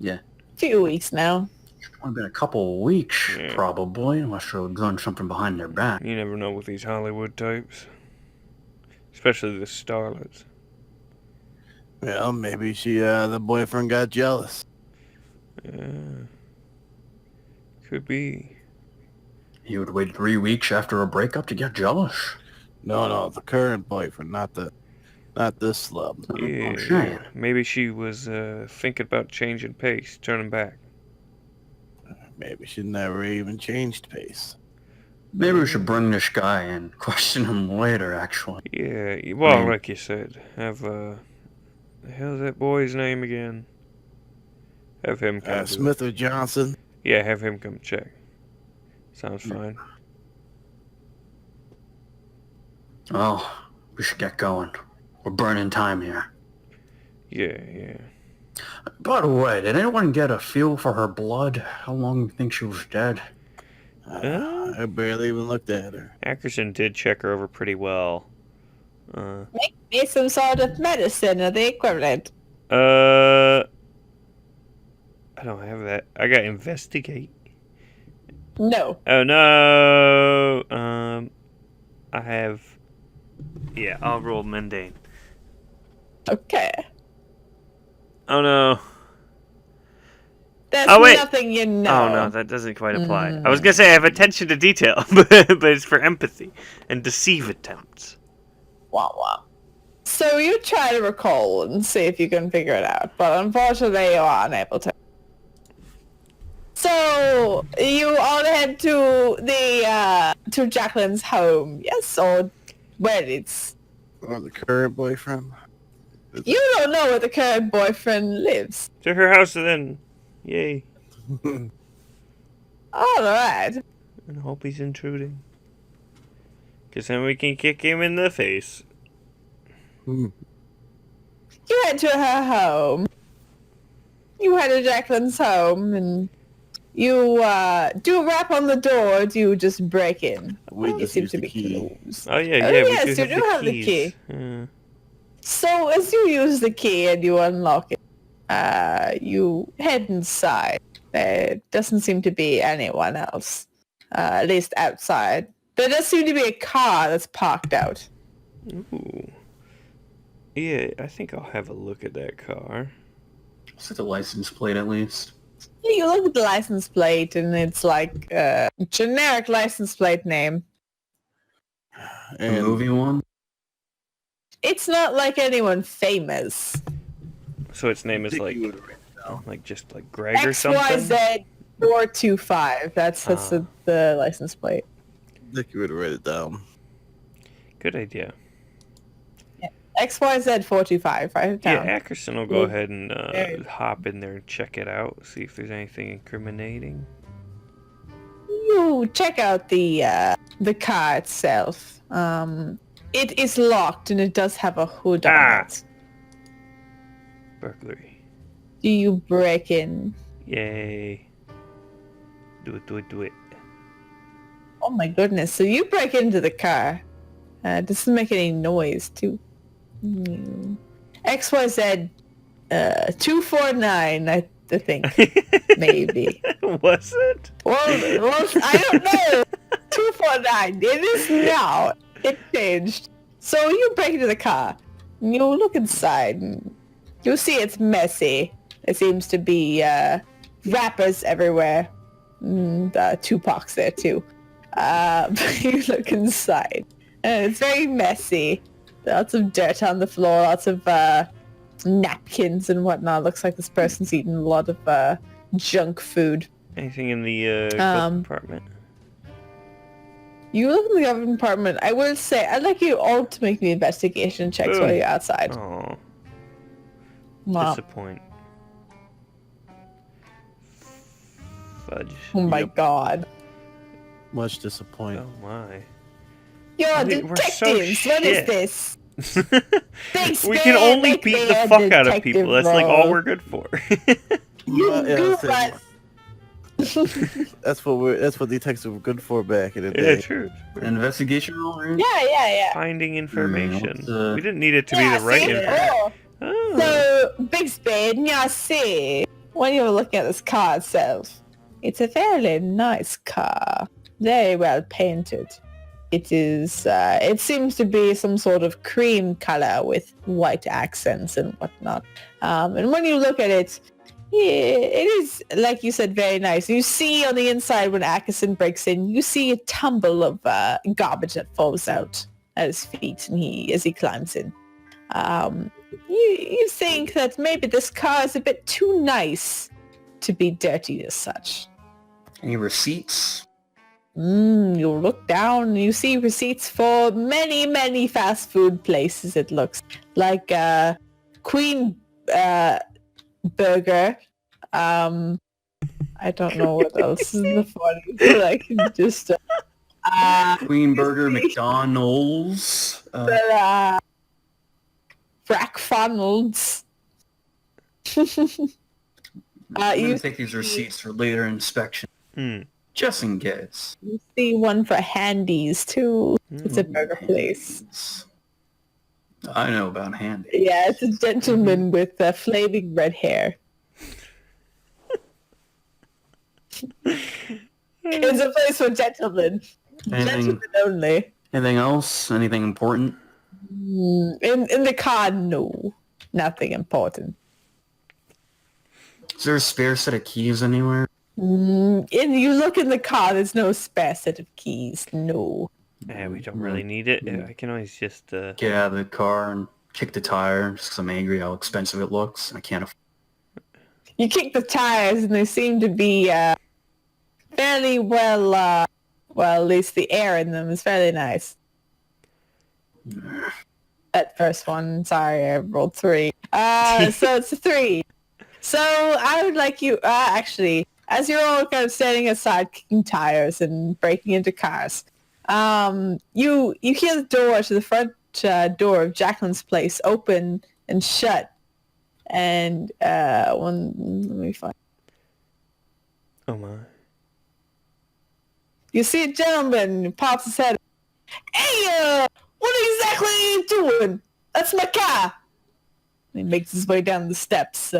Yeah. A few weeks now. It's only been a couple of weeks, Yeah. probably, unless they're doing something behind their back. You never know with these Hollywood types. Especially the starlets. Well, maybe the boyfriend got jealous. Yeah. Could be. He would wait 3 weeks after a breakup to get jealous. No, the current boyfriend, not this slub. Yeah. shit. Maybe she was thinking about changing pace, turning back. Maybe she never even changed pace. Maybe we should bring this guy and question him later, actually. Yeah, well, Man. like you said, have, the hell's that boy's name again? Have him come do it. Smith or Johnson? Yeah, have him come check. Sounds fine. Well, we should get going. We're burning time here. Yeah. By the way, did anyone get a feel for her blood? How long do you think she was dead? I barely even looked at her. Ackerson did check her over pretty well. Make me some sort of medicine or the equivalent. I don't have that. I got investigate. No. Oh no. I have. Yeah, I'll roll mundane. Okay. Oh no. There's Oh, wait. nothing you know. Oh no, that doesn't quite apply. I was gonna say I have attention to detail, but it's for empathy and deceive attempts. Wah wah. So you try to recall and see if you can figure it out, but unfortunately you are unable to. So you all head to to Jacqueline's home, yes, or where it's. Or the current boyfriend? You don't know where the current boyfriend lives. To her house then. Yay. All right. And hope he's intruding. Because then we can kick him in the face. You head to her home. You head to Jacqueline's home, and you do a rap on the door. Or do you just break in? We You just seem used to the be key. closed. Oh yeah, Oh, yeah, yes, we you do do have the keys. key. Yeah. So as you use the key and you unlock it, you head inside. There doesn't seem to be anyone else, at least outside. There does seem to be a car that's parked out. Ooh. Yeah, I think I'll have a look at that car. See the license plate at least. Yeah, you look at the license plate and it's like a generic license plate name. The And movie one? It's not like anyone famous. So its name is like just like Greg or XYZ something. 425. That's the license plate. I think you would have write it down. Good idea. XYZ 425. Write it Yeah, down. Ackerson will go Yeah. ahead and hop in there and check it out, see if there's anything incriminating. you check out the car itself. It is locked and it does have a hood on it. Burglary. Do you break in? Yay. Do it. Oh my goodness! So you break into the car. Doesn't make any noise too. XYZ 249, I think. Maybe. Was it? Well, I don't know. 249. It is now. It changed. So you break into the car. And you look inside. And you see it's messy. There seems to be wrappers everywhere. Tupac's there too. But you look inside. And it's very messy. Lots of dirt on the floor. Lots of napkins and whatnot. Looks like this person's eaten a lot of junk food. Anything in the compartment? You look in the government department. I will say, I'd like you all to make me investigation checks while you're outside. Oh. Wow. Disappoint. Fudge. Oh my god. Much disappoint. Oh my. You're We're so detectives. What is shit. this? We can only beat the fuck out of people. That's like all we're good for. That's what detectives were good for back in the Yeah, day. true. Investigation roll, right? Yeah. Finding information. let's, We didn't need it to be the right information. Oh. So, Big Spade, yeah, see, when you're looking at this car itself, it's a fairly nice car. Very well painted. It is, it seems to be some sort of cream color with white accents and whatnot. And when you look at it, yeah, it is, like you said, very nice. You see on the inside when Atkinson breaks in, you see a tumble of garbage that falls out at his feet and as he climbs in. You think that maybe this car is a bit too nice to be dirty as such. Any receipts? You look down and you see receipts for many, many fast food places, it looks. Like Queen Burger. I don't know what else is the funny, but I can just... Queen Burger, McDonald's. Frackfunnels. I'm You going to take these receipts for later inspection. Just in case. see one for Handy's too. It's a burger place. I know about Handy. Yeah, it's a gentleman with flaming red hair. It's a place for gentlemen. Gentlemen only. Anything else? Anything important? In the car, no. Nothing important. Is there a spare set of keys anywhere? And you look in the car, there's no spare set of keys. No. Yeah, we don't really need it. I can always just... Get out of the car and kick the tire just 'cause I'm angry how expensive it looks. And I can't afford. You kick the tires and they seem to be fairly well, at least the air in them is fairly nice. That first one, sorry, I rolled 3. So it's a 3. So I would like you, actually, as you're all kind of standing aside, kicking tires and breaking into cars, you hear the door to the front door of Jacqueline's place open and shut. And let me find. Oh my. You see a gentleman who pops his head. Hey, what exactly are you doing? That's my car. And he makes his way down the steps,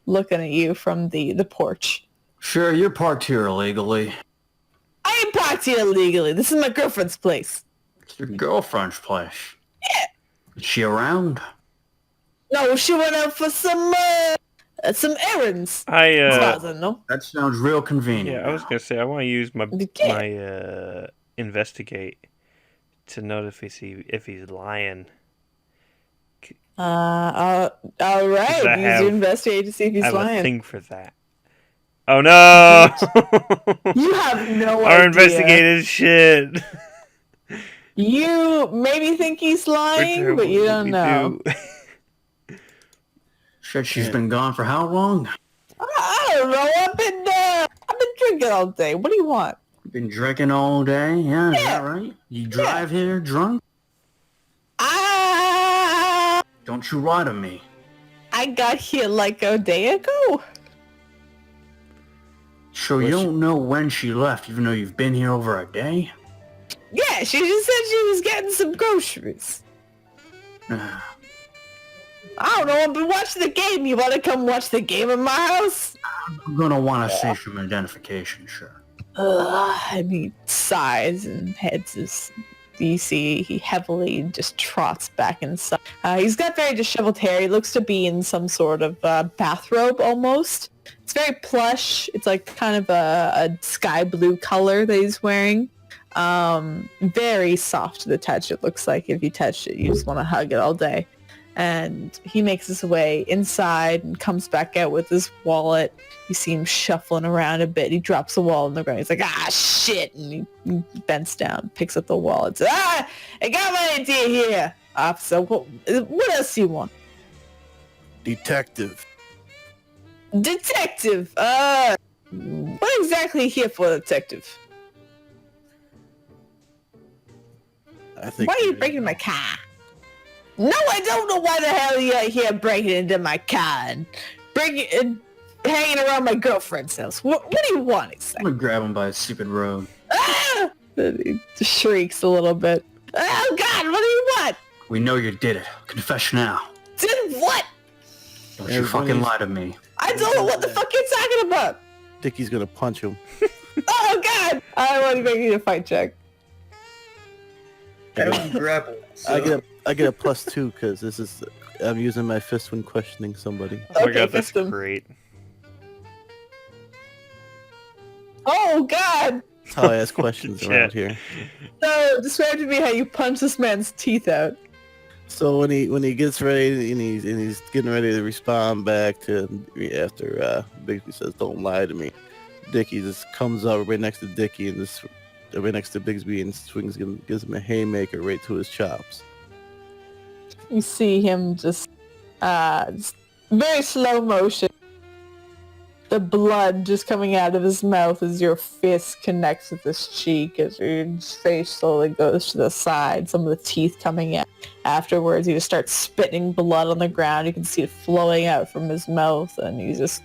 looking at you from the porch. Sure, you're parked here illegally. I am parked here illegally. This is my girlfriend's place. It's your girlfriend's place. Yeah. Is she around? No, she went out for some errands. As far as I know. That sounds real convenient. Yeah, I was gonna say I want to use my investigate to notice if he's lying. All right. Use your investigate to see if he's I have lying. a thing for that. Oh no! You have no idea. Our investigated shit. You maybe think he's lying, but you don't know. Shit, she's been gone for how long? I don't know. I've been drinking all day. What do you want? Been drinking all day? Yeah, is Yeah. that right? You drive here drunk? Ah! Don't you lie to me. I got here like a day ago. So you don't know when she left, even though you've been here over a day? Yeah, she just said she was getting some groceries. I don't know, I've been watching the game. You want to come watch the game in my house? I'm gonna want to see some identification, sure. And he sighs and heads his DC. He heavily just trots back inside. He's got very disheveled hair. He looks to be in some sort of bathrobe almost. It's very plush. It's like kind of a sky blue color that he's wearing. Very soft to the touch. It looks like if you touch it, you just want to hug it all day. And he makes his way inside and comes back out with his wallet. You see him shuffling around a bit. He drops the wallet on the ground. He's like, ah, shit. And he bends down, picks up the wallet. Says, I got my idea here, officer. What else do you want? Detective. Detective. What exactly are you here for, detective? I think. Why are you breaking my car? No, I don't know why the hell you're here breaking into my car and hanging around my girlfriend's house. What do you want I'm exactly? gonna grab him by his stupid robe. Ah! He shrieks a little bit. Oh God, what do you want? We know you did it. Confess now. Did what? Don't you fucking lie to me. I don't know what the fuck you're talking about. Dickie's gonna punch him. Oh God! I want to make you a fight check. Grapple. I get a +2 because I'm using my fist when questioning somebody. Oh my Okay, god, that's fist him. great. Oh God! That's how I ask questions around here. So describe to me how you punch this man's teeth out. So when he gets ready and he's getting ready to respond back to after Bixby says, "Don't lie to me," Dickie just comes up right next to Dickie and just right next to Bigsby and gives him a haymaker right to his chops. You see him just very slow motion. The blood just coming out of his mouth as your fist connects with his cheek as his face slowly goes to the side. Some of the teeth coming out. Afterwards, he just starts spitting blood on the ground. You can see it flowing out from his mouth, and he just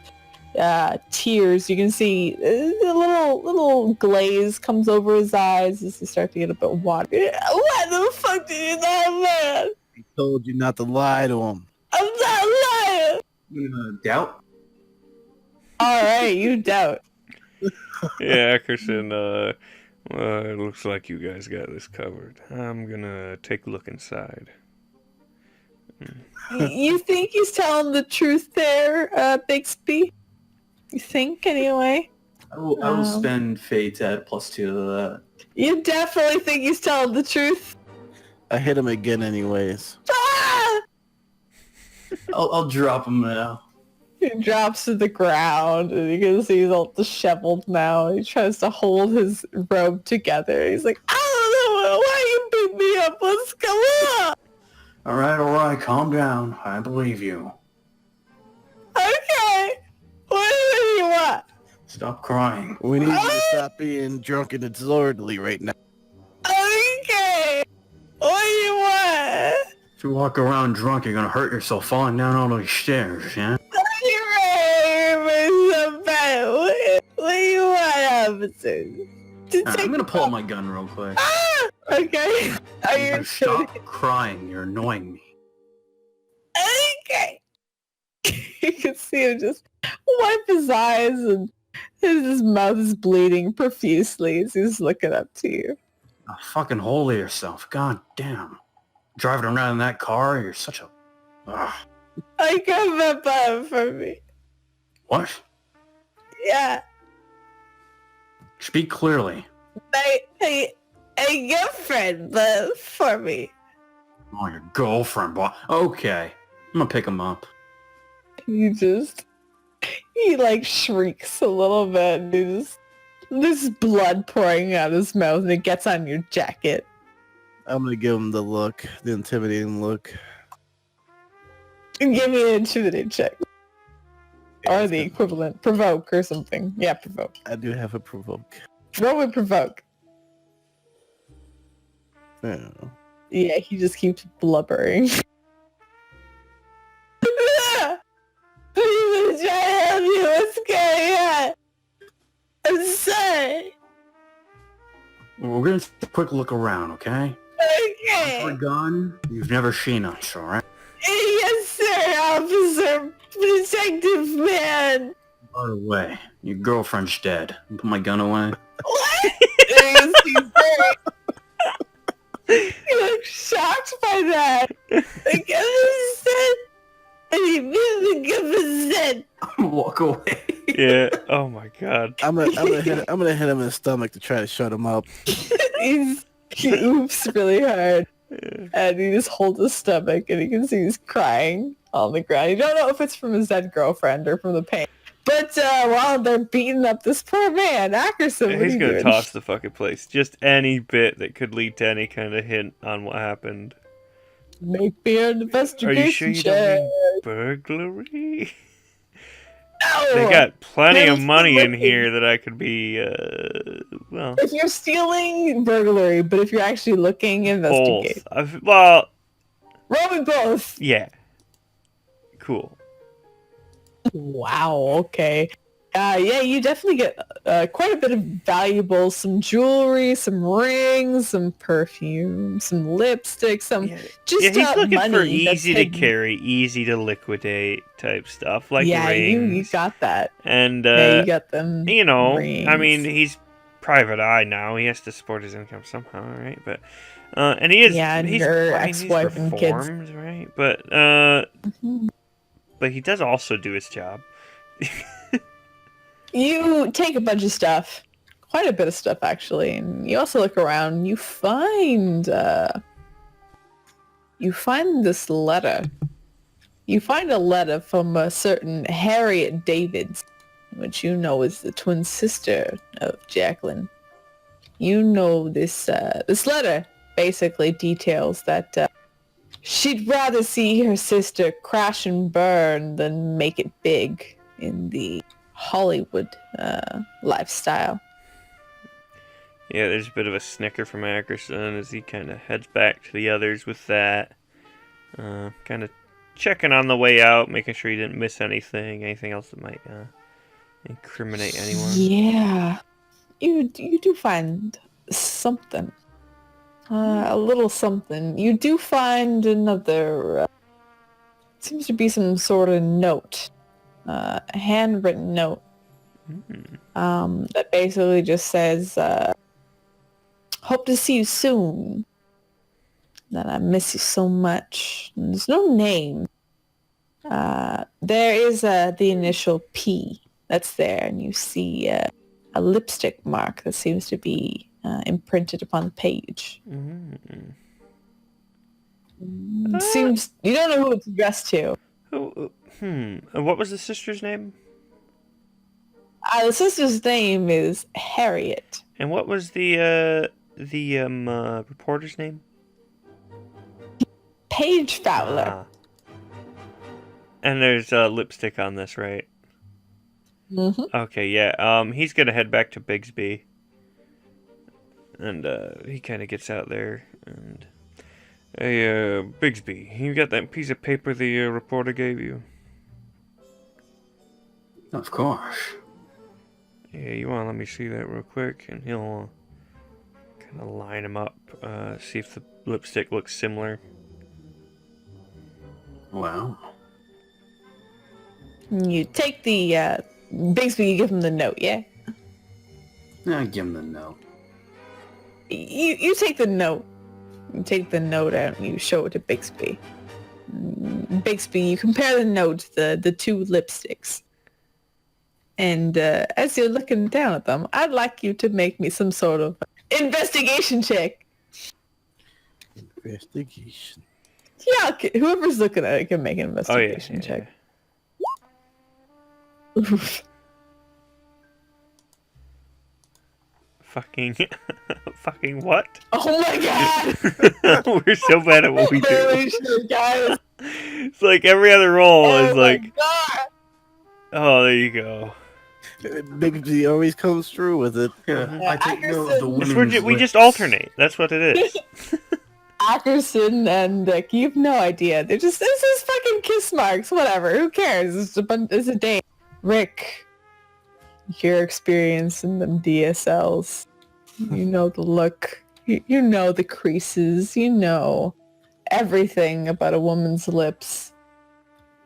tears. You can see a little glaze comes over his eyes as he starts to get a bit watery. What the fuck did you do, man? He told you not to lie to him. I'm not lying. Doubt? All right, you doubt. Yeah, Ackerson, it looks like you guys got this covered. I'm gonna take a look inside. You think he's telling the truth there, Bixby? You think, anyway? I will spend fate at +2 to that. You definitely think he's telling the truth? I hit him again anyways. Ah! I'll drop him now. He drops to the ground, and you can see he's all disheveled now. He tries to hold his robe together. He's like, I don't know, why you beat me up? What's going on? All right, calm down. I believe you. Okay. What do you want? Stop crying. We need you to stop being drunk and disorderly right now. Okay. What do you want? If you walk around drunk, you're gonna hurt yourself falling down all those stairs, yeah? What do you want, officer? I'm gonna pull out my gun real quick. Ah! Okay. Are you Stop crying. You're annoying me. okay? You can see him just wipe his eyes and his mouth is bleeding profusely as he's looking up to you. Oh, fucking hold yourself. God damn. Driving around in that car, you're such a... Ugh. I got that button for me. What? Yeah. Speak clearly. A girlfriend, but for me. Oh, your girlfriend, boy. Okay. I'm gonna pick him up. He like shrieks a little bit and there's blood pouring out his mouth and it gets on your jacket. I'm gonna give him the look, the intimidating look. And give me an intimidate check. Or the equivalent. Provoke or something. Yeah, provoke. I do have a provoke. What would provoke? Yeah. Yeah, he just keeps blubbering. I'm trying to help you. What's going on? I'm sorry. We're gonna take a quick look around, okay? For a Okay. gun, you've never seen us, all right? Yes, sir, officer. Protective man. By the way, your girlfriend's dead. Put my gun away. What? Yes, he's very... You look shocked by that. The governor said... And he really said... Walk away. Yeah. Oh my god. I'm gonna hit him in the stomach to try to shut him up. He oops really hard. And he just holds his stomach and you can see he's crying on the ground. You don't know if it's from his dead girlfriend or from the pain. But while they're beating up this poor man, Ackerson, what He's are you gonna doing? toss the fucking place. Just any bit that could lead to any kind of hint on what happened. Make me an investigation Are you sure you check. don't mean burglary? No! They got plenty of There's money in nothing. here that I could be, well, If you're stealing, burglary. But if you're actually looking, investigate. both. Well, Roll me both. yeah. Cool. Wow, okay. Yeah, you definitely get quite a bit of valuables, some jewelry, some rings, some perfume, some lipstick, some Yeah, just he's looking money for that's easy to hidden. carry, easy to liquidate type stuff, like Yeah, you rings. got that. And, Yeah, you got them. you know, rings. I mean, he's private eye now. He has to support his income somehow, right? But, and he is, Yeah, and he's, your I mean, he's ex-wife and kids. reformed, right? But, Mhm. but he does also do his job. You take a bunch of stuff, quite a bit of stuff actually, and you also look around. And you find this letter. You find a letter from a certain Harriet Davids, which you know is the twin sister of Jacqueline. You know this letter basically details that she'd rather see her sister crash and burn than make it big in the Hollywood lifestyle. Yeah, there's a bit of a snicker from Ackerson as he kind of heads back to the others with that. Kind of checking on the way out, making sure he didn't miss anything else that might incriminate anyone. Yeah, you do find something, a little something. You do find another. Seems to be some sort of note, a handwritten note. That basically just says, hope to see you soon. That I miss you so much. And there's no name. There is the initial P that's there, and you see a lipstick mark that seems to be imprinted upon the page. Seems you don't know who it's addressed to. What was the sister's name? The sister's name is Harriet. And what was the reporter's name? Paige Fowler. And there's lipstick on this, right? Mm-hmm. Okay, yeah. He's gonna head back to Bigsby, and he kind of gets out there and, hey, Bigsby, you got that piece of paper the reporter gave you? Of course. Yeah, you wanna let me see that real quick, and he'll kind of line them up, see if the lipstick looks similar. Well, You take the Bigsby. You give him the note, yeah. I'll give him the note. You take the note. You take the note out and you show it to Bigsby. Bigsby, you compare the note to the two lipsticks. And as you're looking down at them, I'd like you to make me some sort of investigation check. Investigation. Yeah, whoever's looking at it can make an investigation check. Oof. Fucking what? Oh my god! We're so bad at what we Holy do. shit, guys! It's like every other roll is Oh my like, god! oh, there you go. Bigsby always comes through with it. Yeah, I take note of the Ackerson. women's We just lips. alternate. That's what it is. Ackerson and Dick, you have no idea. They're just, this is fucking kiss marks, whatever. Who cares? It's a date. Rick, your experience in them DSLs. You know the look. You know the creases. You know everything about a woman's lips.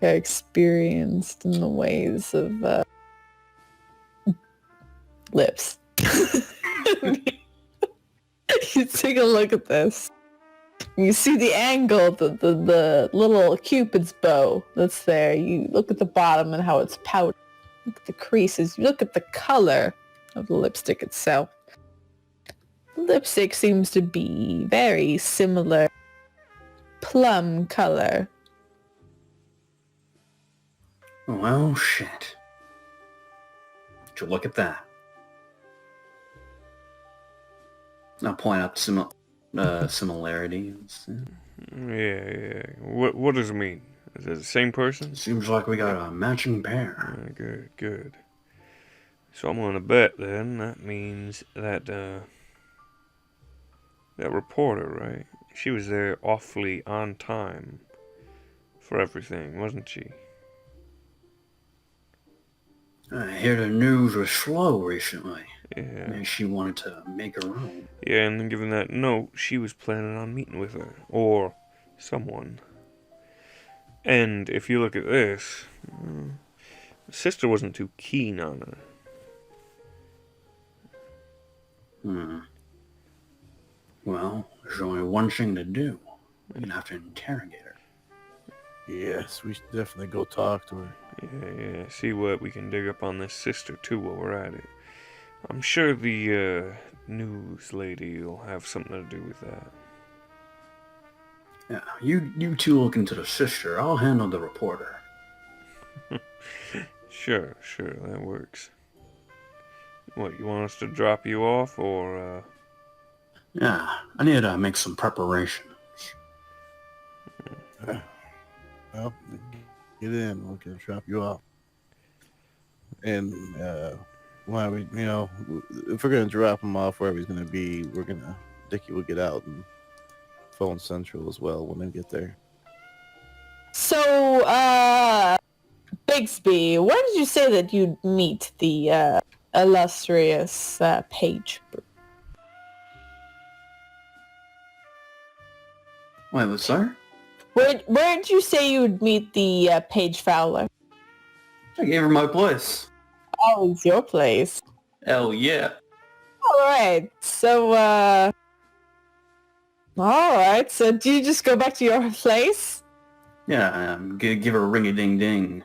You're experienced in the ways of lips. You take a look at this. You see the angle, the little cupid's bow that's there. You look at the bottom and how it's powdered. Look at the creases. You look at the color of the lipstick itself. The lipstick seems to be very similar. Plum color. Well, shit. Would you look at that? I'll point out similarities. Yeah. What does it mean? Is it the same person? Seems like we got a matching pair. Good. So I'm gonna bet then that means that that reporter, right? She was there awfully on time for everything, wasn't she? I hear the news was slow recently. Yeah. Maybe she wanted to make her own. Yeah, and then given that note, she was planning on meeting with her. Or someone. And if you look at this, the sister wasn't too keen on her. Well, there's only one thing to do. We're gonna have to interrogate her. Yes, we should definitely go talk to her. Yeah. See what we can dig up on this sister, too, while we're at it. I'm sure the news lady will have something to do with that. Yeah, you two look into the sister. I'll handle the reporter. Sure, that works. What, you want us to drop you off, or, Yeah, I need to make some preparations. Well, get in. We'll drop you off. And why we, if we're gonna drop him off wherever he's gonna be, Dickie will get out and phone Central as well when they get there. So, Bigsby, where did you say that you'd meet the illustrious Page? Wait, what's that? Where did you say you would meet the Page Fowler? I gave her my place. Oh, it's your place. Hell yeah. Alright, so, alright, so do you just go back to your place? Yeah, give her a ring-a-ding-ding.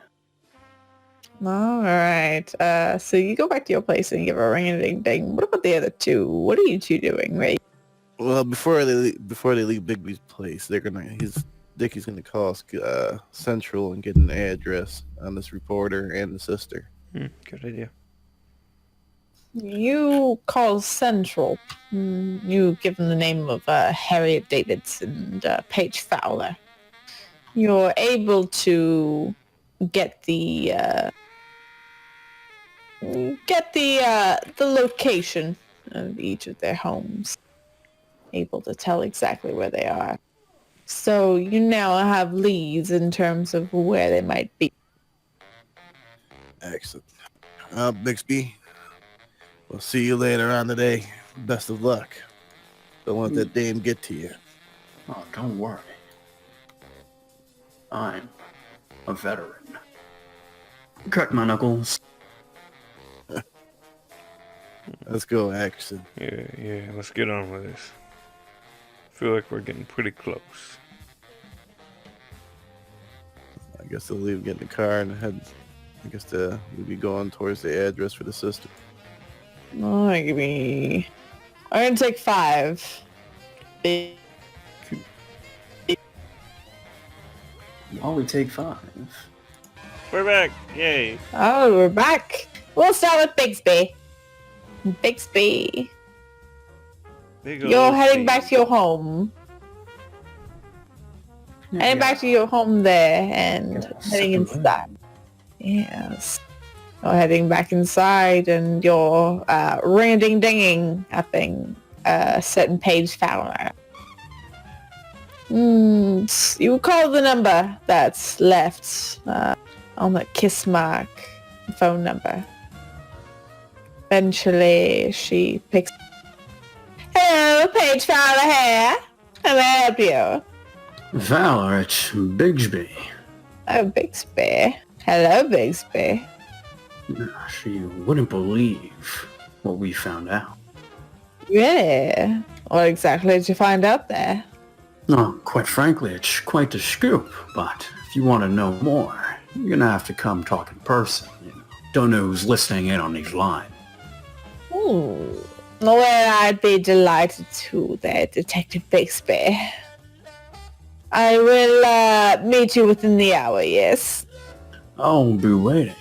Alright, so you go back to your place and give her a ring-a-ding-ding. What about the other two? What are you two doing, right? Well, before they leave Bigby's place, Dickie's gonna call Central and get an address on this reporter and the sister. Good idea. You call Central. You give them the name of Harriet Davidson and Paige Fowler. You're able to get the location of each of their homes. Able to tell exactly where they are. So you now have leads in terms of where they might be. Excellent. Bixby, we'll see you later on today. Best of luck. Don't let that dame get to you. Oh, don't worry. I'm a veteran. Crack my knuckles. Let's go, Axon. Yeah, let's get on with this. I feel like we're getting pretty close. I guess they'll leave, get in the car, and head. I guess we'll be going towards the address for the sister. Oh, I'm gonna take 5. Oh, we take 5. We're back! Yay! Oh, we're back. We'll start with Bigsby. Bigsby, Big you're old heading thing. back to your home. Heading back to your home there and Yeah, heading second inside. Yes. You're heading back inside and you're ring-a-ding-dinging upping a certain Paige Fowler. You call the number that's left on the kiss mark phone number. Eventually, she picks. Hello, Paige Fowler here. How may I help you? Valor, it's Bigsby. Oh, Bixby. Hello, Bixby. She wouldn't believe what we found out. Really? What exactly did you find out there? No, quite frankly, it's quite the scoop, but if you want to know more, you're gonna have to come talk in person. Don't know who's listening in on these lines. Well, I'd be delighted to there, Detective Bixby. I will meet you within the hour, yes? I'll be waiting.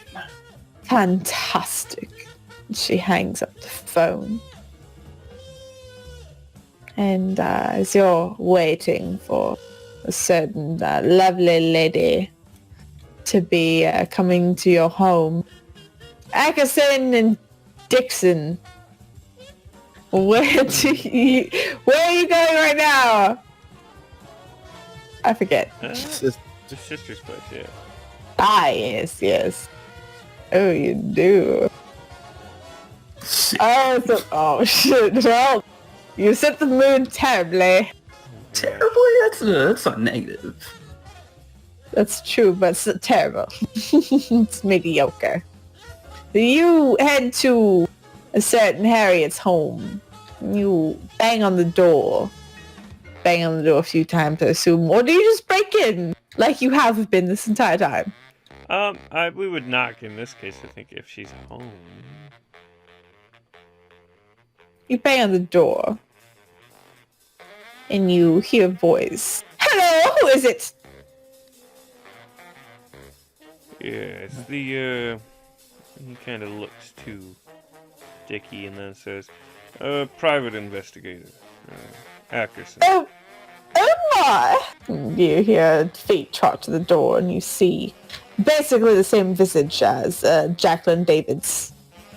Fantastic. She hangs up the phone. And as you're waiting for a certain lovely lady to be coming to your home, Ackerson and Dixon, where are you going right now? I forget. The sister's place, yeah. Ah, yes. Oh, you do. Oh shit. Well, you set the mood terribly. Terribly? That's not negative. That's true, but it's terrible. It's mediocre. You head to a certain Harriet's home. You bang on the door. Bang on the door a few times, I assume. Or do you just break in like you have been this entire time? We would knock in this case, I think, if she's home. You bang on the door. And you hear a voice. Hello, who is it? Yeah, it's the, he kind of looks to Dickie and then says, private investigator, Ackerson. Oh my! You hear feet trot to the door and you see basically the same visage as Jacqueline Davids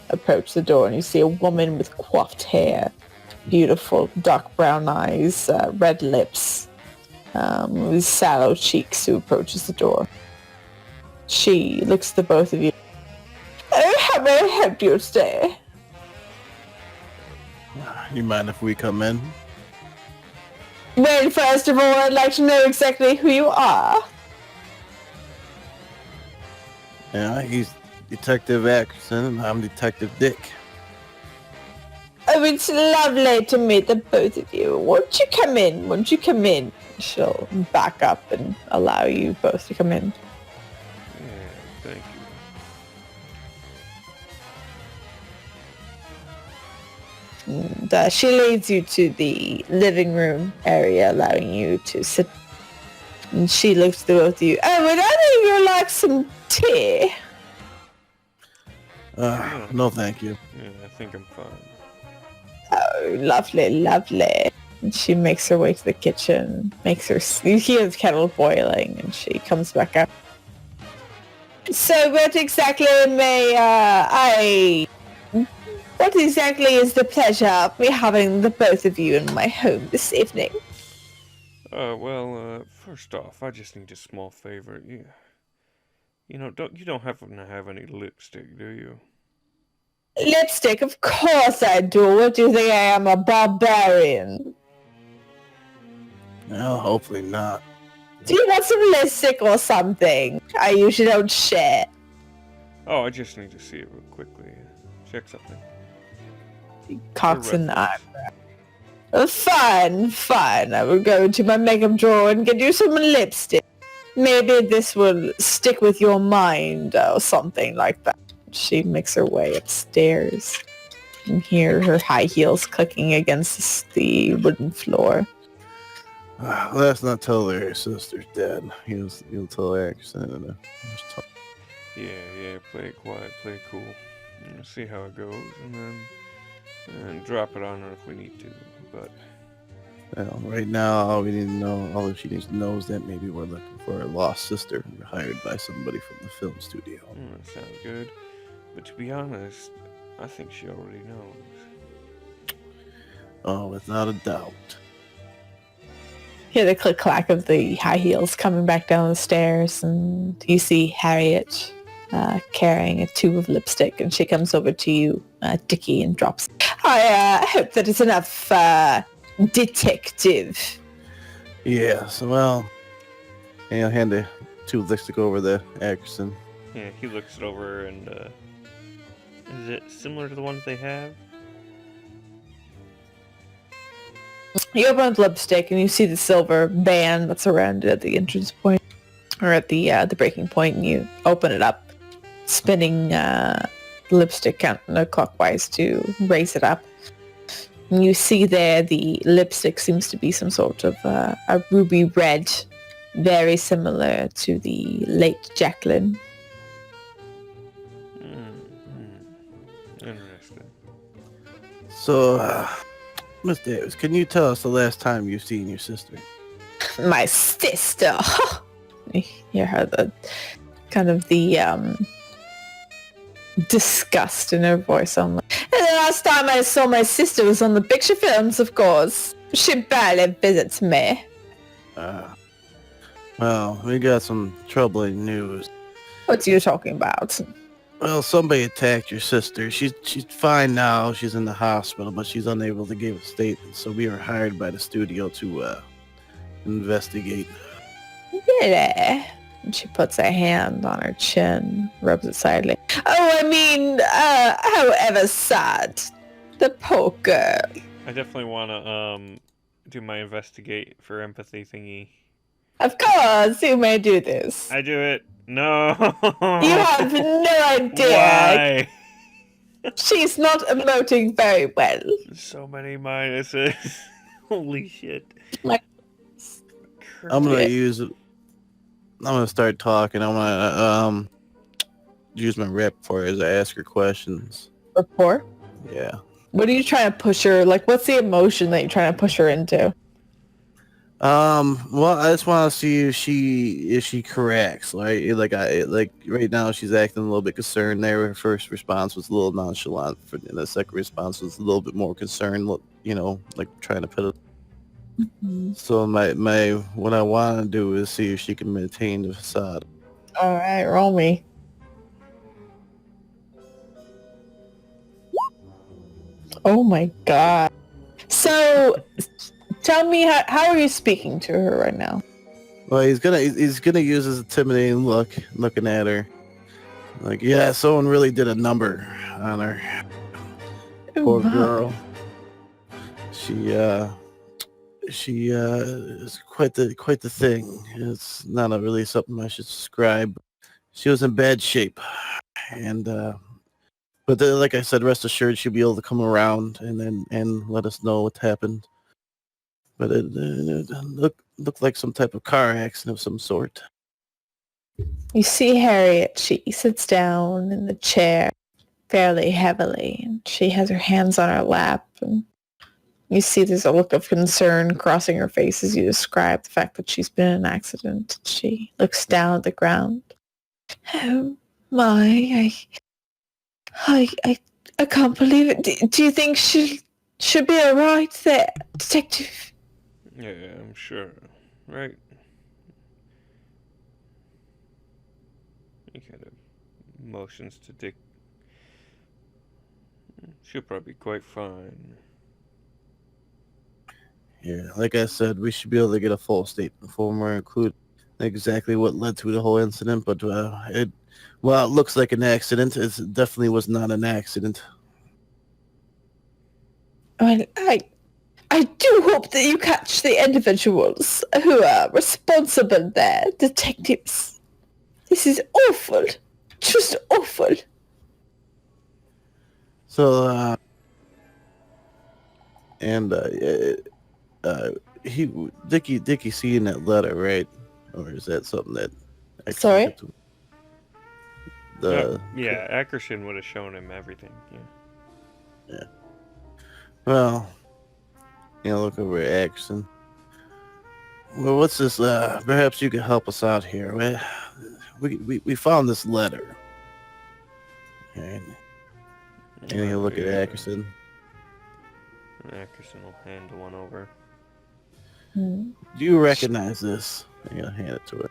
approach the door, and you see a woman with coiffed hair, beautiful dark brown eyes, red lips, with sallow cheeks, who approaches the door. She looks at the both of you. Oh, how may I help you today? You mind if we come in? Well, first of all, I'd like to know exactly who you are. Yeah, he's Detective Ackerson and I'm Detective Dick. Oh, it's lovely to meet the both of you. Won't you come in? Won't you come in? She'll back up and allow you both to come in. Yeah, thank you. And she leads you to the living room area, allowing you to sit. And she looks at the both of you. Oh, would either of you like some tea? No, thank you. Yeah, I think I'm fine. Oh, lovely, lovely. And she makes her way to the kitchen, you hear the kettle boiling, and she comes back up. So what exactly what exactly is the pleasure of me having the both of you in my home this evening? First off, I just need a small favor. You don't happen to have any lipstick, do you? Lipstick? Of course I do. What do you think I am, a barbarian? Well, hopefully not. Do you want some lipstick or something? I usually don't share. Oh, I just need to see it real quickly. Check something. He cocks an eyebrow. Fine. I will go to my makeup drawer and get you some lipstick. Maybe this will stick with your mind or something like that. She makes her way upstairs. You can hear her high heels clicking against the wooden floor. Let's not tell her your sister's dead. He'll tell Ackerson. Yeah, play it quiet, play it cool. See how it goes, and then drop it on her if we need to. But well, right now, all she needs to know is that maybe we're looking for a lost sister. We're hired by somebody from the film studio. that sounds good. But to be honest, I think she already knows. Oh, without a doubt. Hear the click-clack of the high heels coming back down the stairs, and you see Harriet carrying a tube of lipstick, and she comes over to you, Dickie, and drops. I hope that is enough, detective. Yes, well, I'll hand the tube of lipstick over to Ackerson. Yeah, he looks it over and, is it similar to the ones they have? You open up the lipstick and you see the silver band that's around it at the entrance point, or at the breaking point, and you open it up, spinning the lipstick counterclockwise to raise it up. And you see there the lipstick seems to be some sort of a ruby red, very similar to the late Jacqueline. Interesting. So, Miss Davis, can you tell us the last time you've seen your sister? My sister. You hear her, the kind of the disgust in her voice. And the last time I saw my sister was on the picture films, of course. She barely visits me. Well, we got some troubling news. What are you talking about? Well, somebody attacked your sister. She's fine now. She's in the hospital, but she's unable to give a statement. So we were hired by the studio to investigate. Really? And she puts her hand on her chin, rubs it slightly. Oh, I mean, however sad. The poor girl. I definitely want to, do my investigate for empathy thingy. Of course, you may do this. I do it. No. You have no idea. Why? She's not emoting very well. So many minuses. Holy shit. I'm gonna use it. I'm gonna start talking. I'm gonna use my rep for her as I ask her questions. Rapport? Yeah. What are you trying to push her? Like, what's the emotion that you're trying to push her into? Well, I just want to see if she corrects. Like right now she's acting a little bit concerned. There, her first response was a little nonchalant, and the second response was a little bit more concerned. You know, like trying to put it. Mm-hmm. So my what I want to do is see if she can maintain the facade. All right, roll me. Oh my god. So, tell me, how are you speaking to her right now? Well, he's gonna use his intimidating look, looking at her. Like, yeah, someone really did a number on her. Oh, Poor wow. girl. She is quite the thing. It's not really something I should describe. She was in bad shape, and but like I said, rest assured she'll be able to come around and let us know what happened. But it looked like some type of car accident of some sort. You see Harriet, she sits down in the chair fairly heavily, and she has her hands on her lap, and you see there's a look of concern crossing her face as you describe the fact that she's been in an accident. She looks down at the ground. Oh my, I can't believe it. Do you think she should be alright there, detective? Yeah, I'm sure. Right? He kind of motions to Dick. She'll probably be quite fine. Yeah, like I said, we should be able to get a full statement from her, include exactly what led to the whole incident. But it looks like an accident. It definitely was not an accident. I do hope that you catch the individuals who are responsible there, detectives. This is awful. Just awful. So, Dickie seeing that letter, right? Or is that something that? Sorry? Yeah, Ackerson would have shown him everything. Yeah. Well, look over at Ackerson. Well, what's this? Perhaps you could help us out here. We found this letter. And he'll look at Ackerson. Ackerson will hand one over. Hmm. Do you recognize this? I'm gonna hand it to her.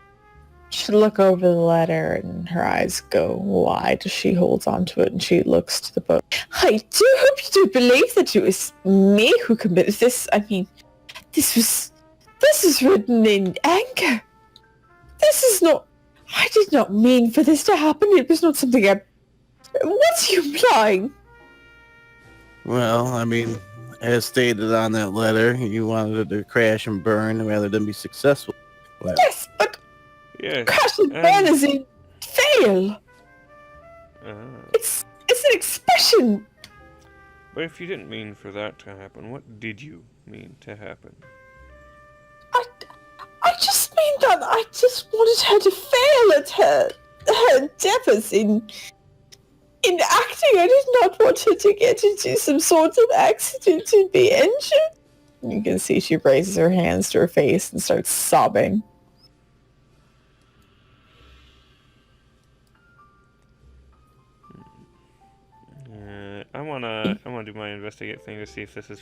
She look over the letter and her eyes go wide as she holds onto it and she looks to the book. I do hope you do believe that it was me who committed this. I mean, this is written in anger. This is not... I did not mean for this to happen. It was not something I... What's you implying? Well, I mean, as stated on that letter, you wanted it to crash and burn rather than be successful. Well, Yes, but Yes. crash and burn is in fail. Uh, It's an expression. but if you didn't mean for that to happen, what did you mean to happen? I just mean that I just wanted her to fail at her endeavors in acting. I did not want her to get into some sort of accident and be injured. You can see she raises her hands to her face and starts sobbing. I wanna do my investigate thing to see if this is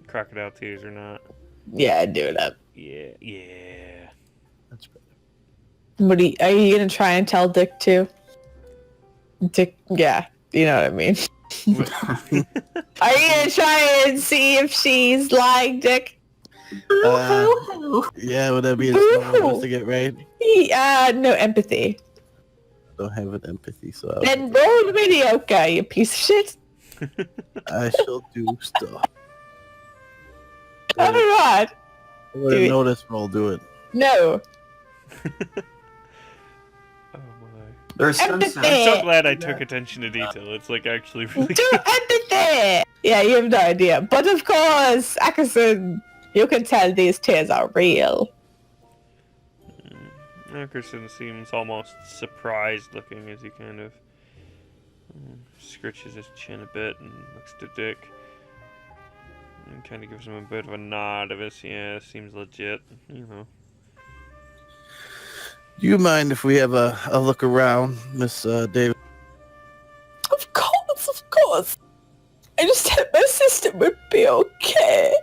crocodile tears or not. Yeah, do it up. Yeah. that's better. Are you gonna try and tell Dick too? Dick, yeah, you know what I mean. Are you gonna try and see if she's lying, Dick? Yeah, would that be a small investigate, right? No empathy. Don't have an empathy, so Then roll the mediocre, you piece of shit. I shall do stuff. Alright. I wouldn't notice, but I'll do it. No. Oh my. There's Empathy. I'm so glad I took attention to detail. It's like actually really Do empathy! Yeah, you have no idea. But of course, Ackerson, you can tell these tears are real. Ackerson seems almost surprised looking as he kind of scritches his chin a bit and looks to Dick. And kind of gives him a bit of a nod of his, yeah, seems legit, you know. Do you mind if we have a look around, Miss David? Of course, of course. I just hope my sister would be okay.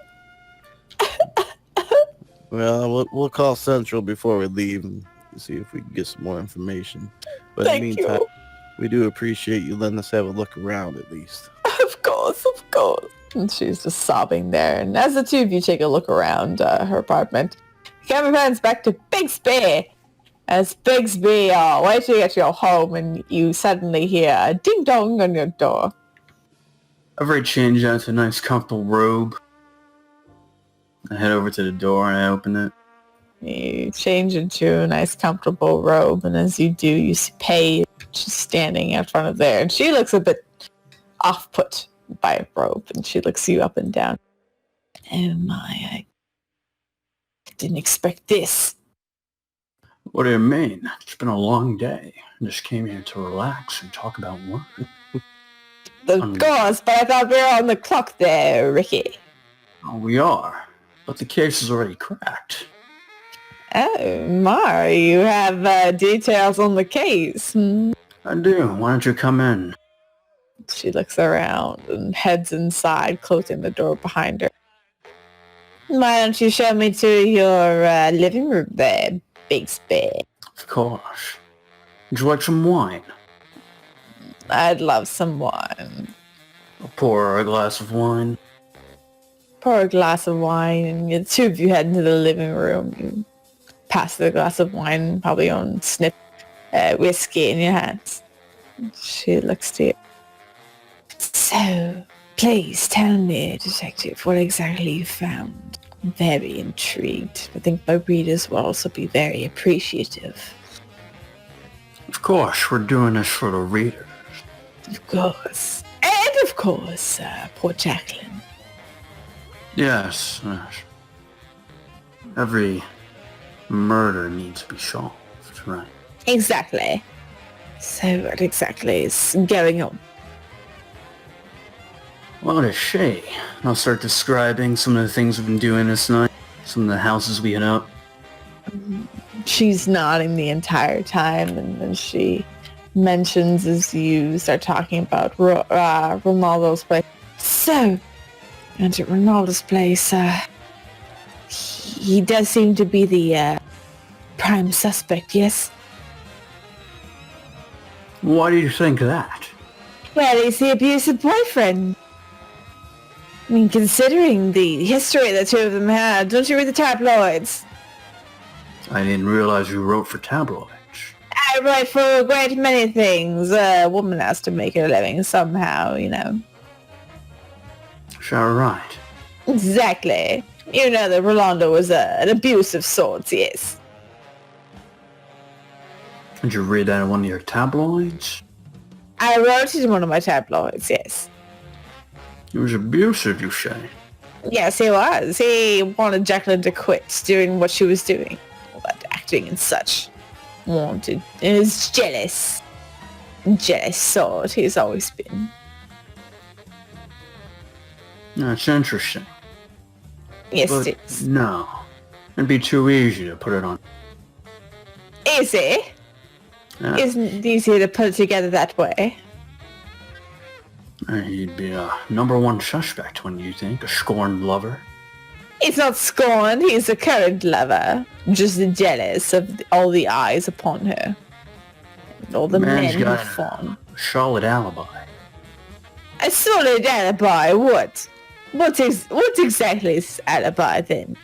Well, we'll call Central before we leave and see if we can get some more information. But Thank in the meantime, you. we do appreciate you letting us have a look around at least. Of course, of course. And she's just sobbing there. And as the two of you take a look around her apartment, the camera pans back to Bigsby. As Bigsby waiting at your home and you suddenly hear a ding-dong on your door. I've already changed out to a nice comfortable robe. I head over to the door and I open it. You change into a nice comfortable robe, and as you do, you see Paige just standing in front of there, and she looks a bit off-put by a robe, and she looks you up and down. Oh my, I didn't expect this. What do you mean? It's been a long day. I just came here to relax and talk about work. Of course, but I thought we were on the clock there, Ricky. Oh, we are. But the case is already cracked. Oh my, you have details on the case. I do. Why don't you come in? She looks around and heads inside, closing the door behind her. Why don't you show me to your living room there, Bigsby? Of course. Would you like some wine? I'd love some wine. I'll pour her a glass of wine. Pour a glass of wine, and the two of you head into the living room. You pass the glass of wine, probably on snip whiskey in your hands. She looks to you. So, please tell me, Detective, what exactly you found. I'm very intrigued. I think my readers will also be very appreciative. Of course, we're doing this for the reader. Of course. And of course, poor Jacqueline. Yes. Every murder needs to be solved, right? Exactly. So what exactly is going on? What a shame. I'll start describing some of the things we've been doing this night. Some of the houses we hit up. She's nodding the entire time, and then she mentions as you start talking about Ronaldo's place. So, and at Ronaldo's place, he does seem to be the prime suspect, yes? Why do you think that? Well, he's the abusive boyfriend. I mean, considering the history the two of them had, don't you read the tabloids? I didn't realize you wrote for tabloids. I write for a great many things. A woman has to make her living somehow, you know. Sure, right. Exactly. You know that Rolando was an abuse of sorts, yes. Did you read that in one of your tabloids? I wrote it in one of my tabloids, yes. He was abusive, you say? Yes, he was. He wanted Jacqueline to quit doing what she was doing. All that acting and such. Wanted. He was jealous. Jealous sort he's always been. That's interesting. Yes, But it is. no. It'd be too easy to put it on. Is it? Yeah. Isn't it easy to put it together that way? He'd be a number one suspect, wouldn't you think? A scorned lover? He's not scorned, he's a current lover. Just jealous of all the eyes upon her. And all the Man's men who got fawn. a solid alibi. A solid alibi, what? What exactly is alibi then?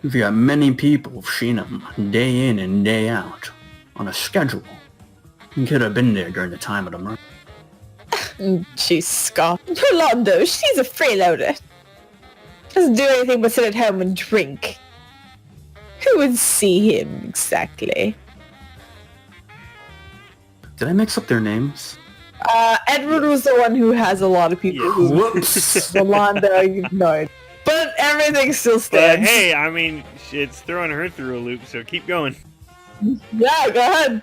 You've got many people who've seen him day in and day out on a schedule. He could have been there during the time of the murder. She scoffed. Rolando, she's a freeloader. Doesn't do anything but sit at home and drink. Who would see him exactly? Did I mix up their names? Edward was the one who has a lot of people who Whoops. Rolando ignored. But everything still But stands. hey, I mean, it's throwing her through a loop, so keep going. Yeah, go ahead.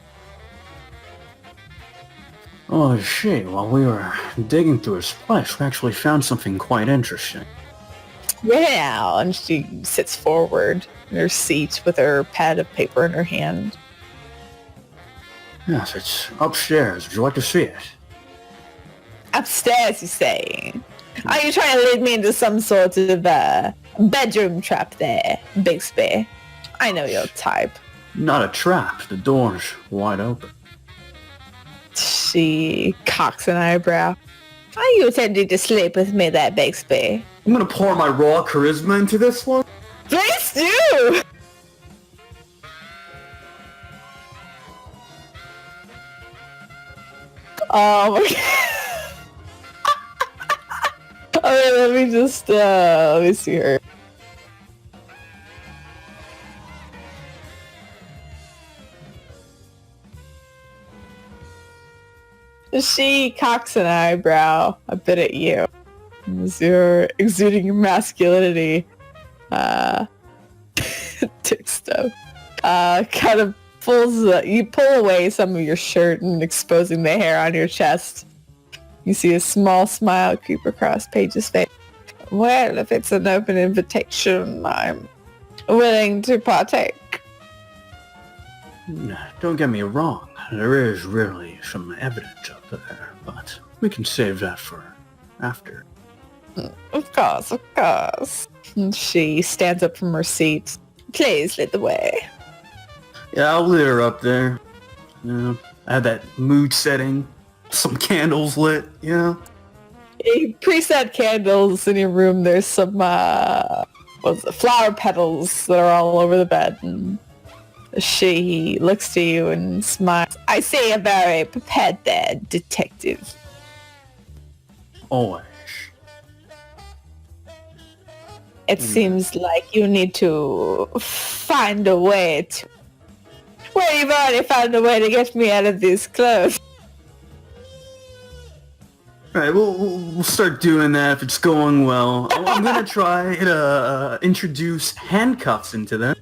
Oh shit, while we were digging through his place, we actually found something quite interesting. Yeah, and she sits forward in her seat with her pad of paper in her hand. Yes, it's upstairs. Would you like to see it? Upstairs, you say? Are you trying to lead me into some sort of bedroom trap there, Bixby? I know your type. Not a trap. The door's wide open. She cocks an eyebrow. Are you intending to sleep with me there, Bixby? I'm gonna pour my raw charisma into this one. Please do! Oh my god. Okay, let me see her. She cocks an eyebrow a bit at you as you're exuding your masculinity. Dick stuff. Kind of you pull away some of your shirt and exposing the hair on your chest. You see a small smile creep across Paige's face. Well, if it's an open invitation, I'm willing to partake. Don't get me wrong. There is really some evidence up there, but we can save that for after. Of course, of course. And she stands up from her seat. Please lead the way. Yeah, I'll lit her up there. You know, I had that mood setting. Some candles lit, you know? Preset candles in your room. There's some flower petals that are all over the bed. And she looks to you and smiles. I see you're very prepared there, detective. Always. It seems like you need to find a way to... Well, you've already found a way to get me out of these clothes. Alright, we'll start doing that if it's going well. I'm gonna try to introduce handcuffs into them.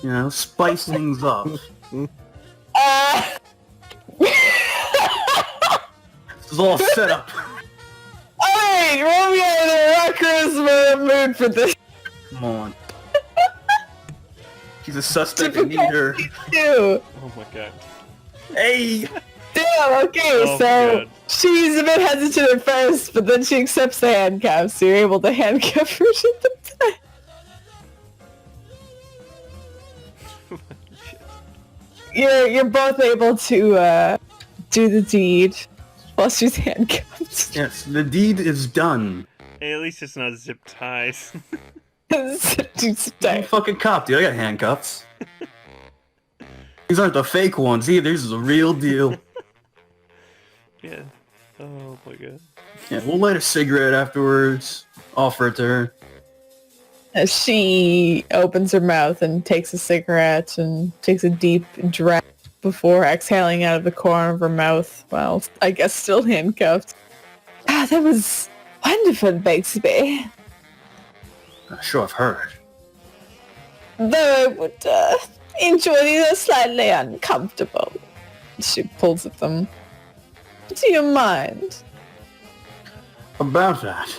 You know, spice things up. This is all set up. Alright, roll me out of the rock charisma mood for this. Come on. She's a suspect, I need her. Too. Oh my god. Hey! Damn, okay, Oh, so God. she's a bit hesitant at first, but then she accepts the handcuffs, so you're able to handcuff her at the time. You're both able to do the deed while she's handcuffed. Yes, the deed is done. Hey, at least it's not zip ties. I'm a fucking cop, dude. I got handcuffs. These aren't the fake ones either. This is a real deal. Yeah. Oh my god. Yeah, we'll light a cigarette afterwards. Offer it to her. She opens her mouth and takes a cigarette and takes a deep drag before exhaling out of the corner of her mouth while, I guess, still handcuffed. Ah, that was wonderful, Bixby. Sure, I've heard. Though I would enjoy these are slightly uncomfortable. She pulls at them. Do you mind? About that.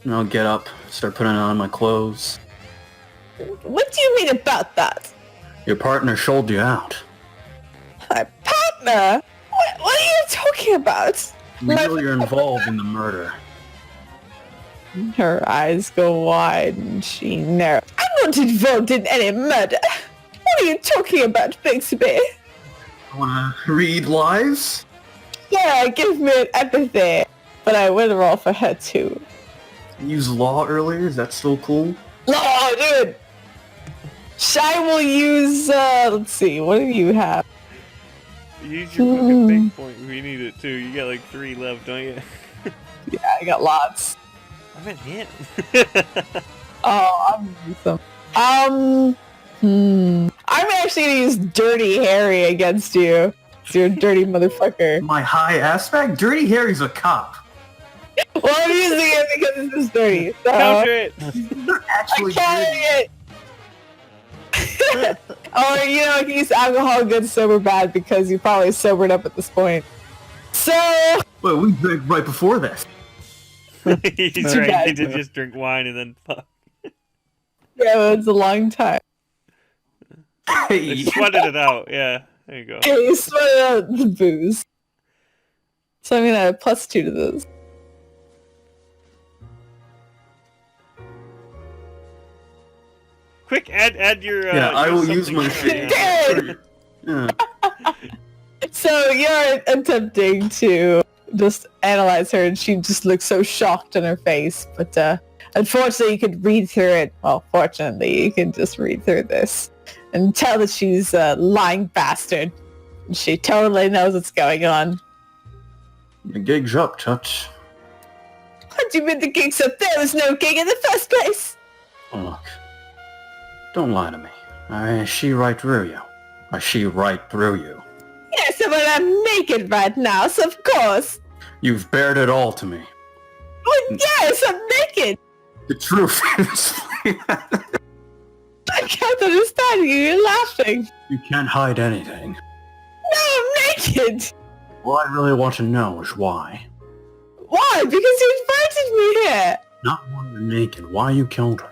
And I'll get up, start putting on my clothes. What do you mean about that? Your partner sold you out. My partner? What are you talking about? We know you're involved in the murder. Her eyes go wide and she narrows. I'm not involved in any murder. What are you talking about, Bixby? Wanna read lies? Yeah, give me an empathy. But I would roll for her too. Use law earlier? Is that still cool? No, dude! Shy will use, let's see, what do you have? Use your fucking big point. We need it too. You got like 3 left, don't you? Yeah, I got lots. I've been hit. Oh, I'm some. I'm actually gonna use Dirty Harry against you. So you're a dirty motherfucker. My high aspect? Dirty Harry's a cop. Well, I'm using it because it's dirty. So Counter it. You're actually I'm counting it. Or, you know, I can use alcohol, good, sober, bad, because you probably sobered up at this point. So, Well, we drank right before this. He's Too right. bad. He did just drink wine and then fuck. yeah, it's a long time. Hey, They sweated it out. Yeah, there you go. Okay, you sweat out the booze. So I'm gonna add +2 to this. Quick, add your. yeah, I will use something my there, shit. yeah. Yeah. So you're attempting to just analyze her, and she just looks so shocked on her face. But unfortunately, you could read through it. Well, fortunately, you can just read through this and tell that she's a lying bastard. She totally knows what's going on. The gig's up, Toots. What do you mean the gig's up? There was no gig in the first place. Look, don't lie to me. I see right through you. I see right through you. Yes, well, I'm naked right now, so of course. You've bared it all to me. Well, yes, I'm naked. The truth is, I can't understand you. You're laughing. you can't hide anything. No, I'm naked. What I really want to know is why. Why? Because you invited me here. Not why you're naked, why you killed her.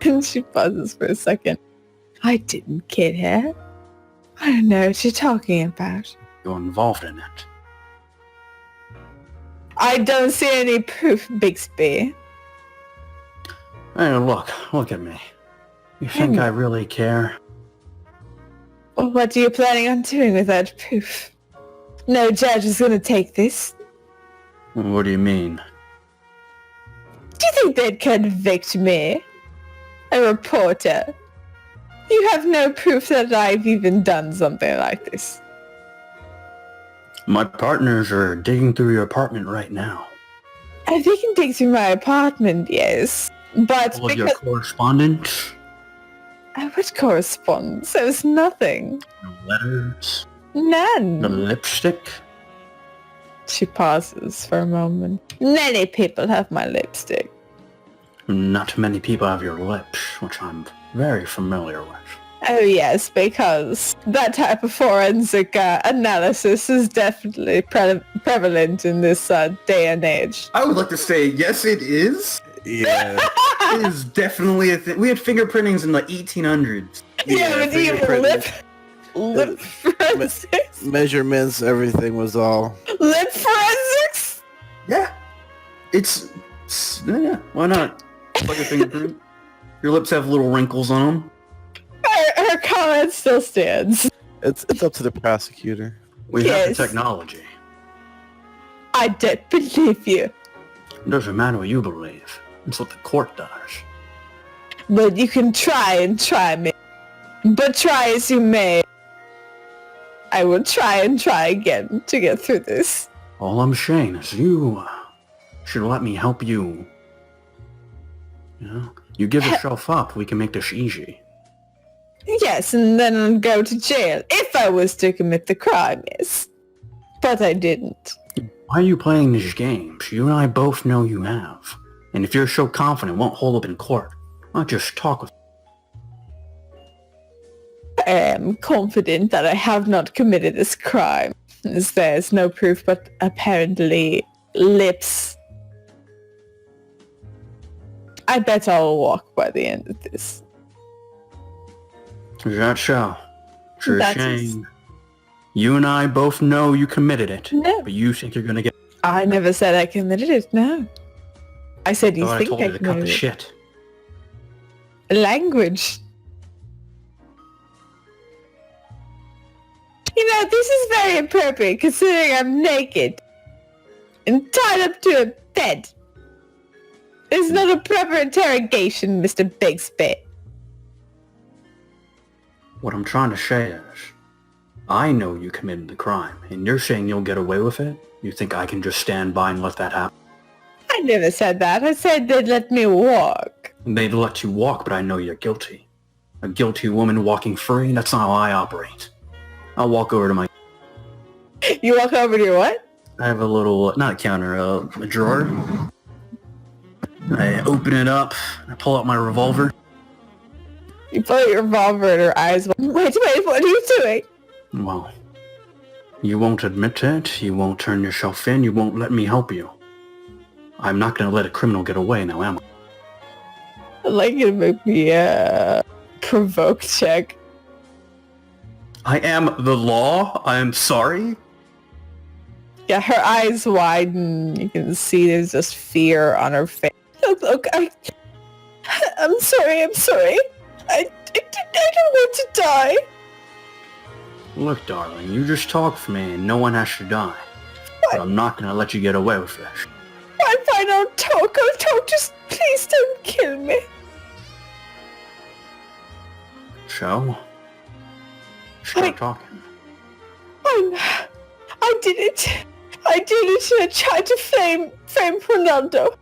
And she pauses for a second. I didn't kid her. I don't know what you're talking about. You're involved in it. I don't see any proof, Bixby. Hey, look at me. You think I really care? What are you planning on doing with that proof? No judge is gonna take this. What do you mean? Do you think they'd convict me? A reporter? You have no proof that I've even done something like this. My partners are digging through your apartment right now. They can dig through my apartment, yes. But All of your because correspondence, I would correspond, so it's nothing. the letters, the None. lipstick. She pauses for a moment. Many people have my lipstick. Not many people have your lips, which I'm very familiar with. Oh yes, because that type of forensic analysis is definitely prevalent in this day and age. I would like to say, yes, it is. Yeah. It is definitely a thing. We had fingerprintings in the 1800s. Yeah, but do you have a lip? Lip forensics? Measurements, everything was all. Lip forensics? Yeah. Yeah, why not? It's like a fingerprint. Your lips have little wrinkles on them. Her comment still stands. It's up to the prosecutor. We have the Yes. technology. I don't believe you. It doesn't matter what you believe. It's what the court does. But you can try me. But try as you may. I will try again to get through this. All I'm saying is you should let me help you. You know? You give yourself up, we can make this easy. Yes, and then I'll go to jail if I was to commit the crime, yes. But I didn't. Why are you playing these games? You and I both know you have. And if you're so confident it won't hold up in court, why not just talk with I am confident that I have not committed this crime, as there is no proof but apparently lips. I bet I'll walk by the end of this. Is that so? It's a That shame. You and I both know you committed it. No. But you think you're gonna get... I never said I committed it, no. I said you I think told I you to cut the committed it. shit. Language. You know, this is very appropriate considering I'm naked and tied up to a bed. It's not a proper interrogation, Mr. Bixby. What I'm trying to say is, I know you committed the crime, and you're saying you'll get away with it? You think I can just stand by and let that happen? I never said that. I said they'd let me walk. They'd let you walk, but I know you're guilty. A guilty woman walking free? That's not how I operate. I'll walk over to my... You walk over to your what? I have a little, not a counter, a drawer. I open it up, I pull out my revolver. You pull out your revolver and her eyes. Wait, what are you doing? Well, you won't admit it, you won't turn yourself in, you won't let me help you. I'm not gonna let a criminal get away now, am I? I'd like you to make me a provoke check. I am the law, I'm sorry. Yeah, her eyes widen. You can see there's just fear on her face. Look, I'm sorry. I don't want to die. Look, darling, you just talk for me and no one has to die. But I'm not gonna let you get away with this. Fine, I'll talk, just please don't kill me. So? Start talking. I did it and I tried to frame Ronaldo.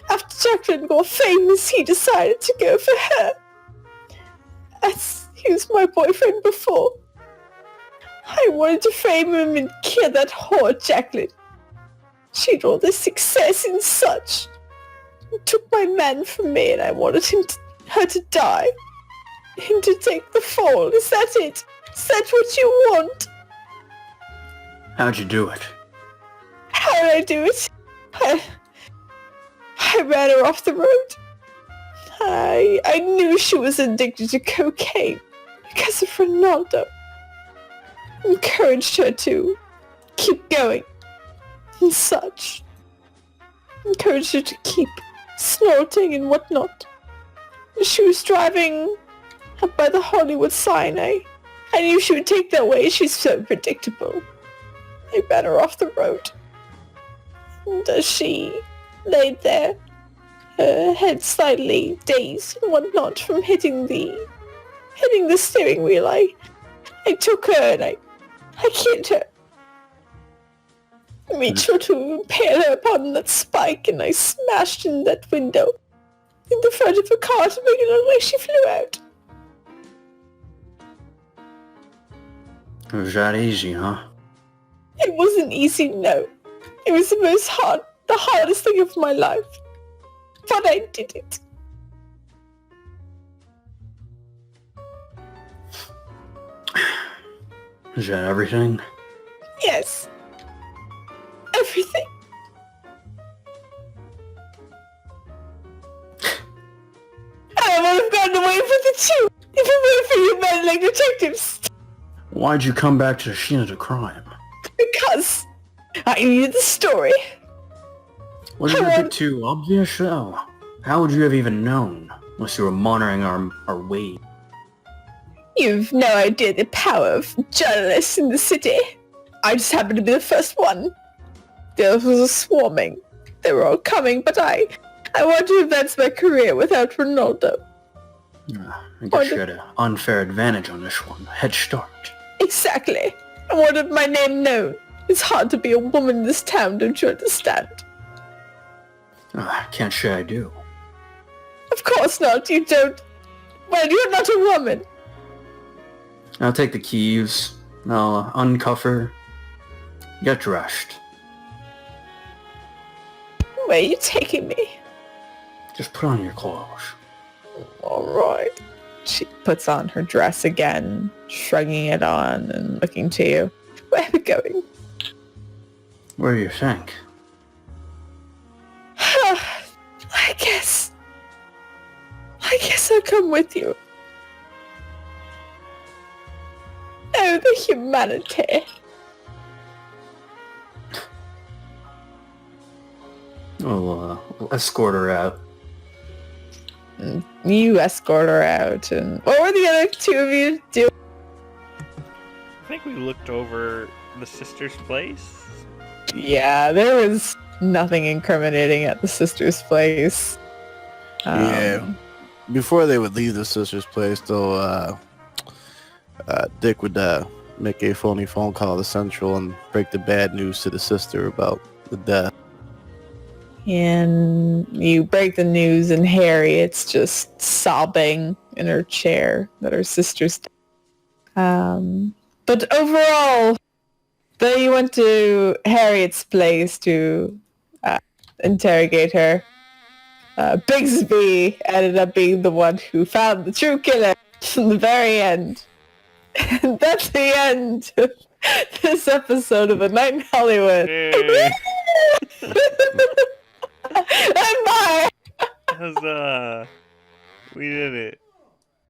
After Jacqueline got famous, he decided to go for her. As he was my boyfriend before. I wanted to frame him and kill that whore Jacqueline. She'd all this success and such. He took my man from me and I wanted her to die. Him to take the fall. Is that it? Is that what you want? How'd you do it? How did I do it? I ran her off the road. I knew she was addicted to cocaine because of Ronaldo. Encouraged her to keep going and such. Encouraged her to keep snorting and whatnot. She was driving up by the Hollywood sign. I knew she would take that way. She's so predictable. I ran her off the road. And as she laid there, her head slightly dazed and whatnot from hitting the steering wheel, I took her and I killed her. I made sure to impale her upon that spike and I smashed in that window in the front of her car to make it look like she flew out. It was that easy, huh? It wasn't easy, no. It was the hardest thing of my life. But I did it. Is that everything? Yes. Everything. I would have gotten away with it too. If it weren't for you men like detectives, Why'd you come back to the scene of the crime? because I needed the story. Wasn't it a bit too obvious, though? How would you have even known, unless you were monitoring our way? You've no idea the power of journalists in the city. I just happened to be the first one. The others were swarming. They were all coming, but I want to advance my career without Ronaldo. I guess you had an unfair advantage on this one. Head start. Exactly. I wanted my name known. It's hard to be a woman in this town, don't you understand? Can't say I do. Of course not, you don't. Well, you're not a woman. I'll take the keys. I'll uncuff her. Get dressed. Where are you taking me? Just put on your clothes. Alright. She puts on her dress again, shrugging it on and looking to you. Where are we going? Where do you think? I guess I'll come with you. Oh, the humanity. We'll escort her out. You escort her out, and what were the other two of you doing? I think we looked over the sister's place. Yeah, there was nothing incriminating at the sister's place. Yeah. Before they would leave the sister's place, though, Dick would make a phony phone call to Central and break the bad news to the sister about the death. And you break the news, and Harriet's just sobbing in her chair that her sister's dead. But overall, though you went to Harriet's place to interrogate her, Bigsby ended up being the one who found the true killer in the very end. And that's the end of this episode of A Night in Hollywood. Yay. And bye! Huzzah. We did it.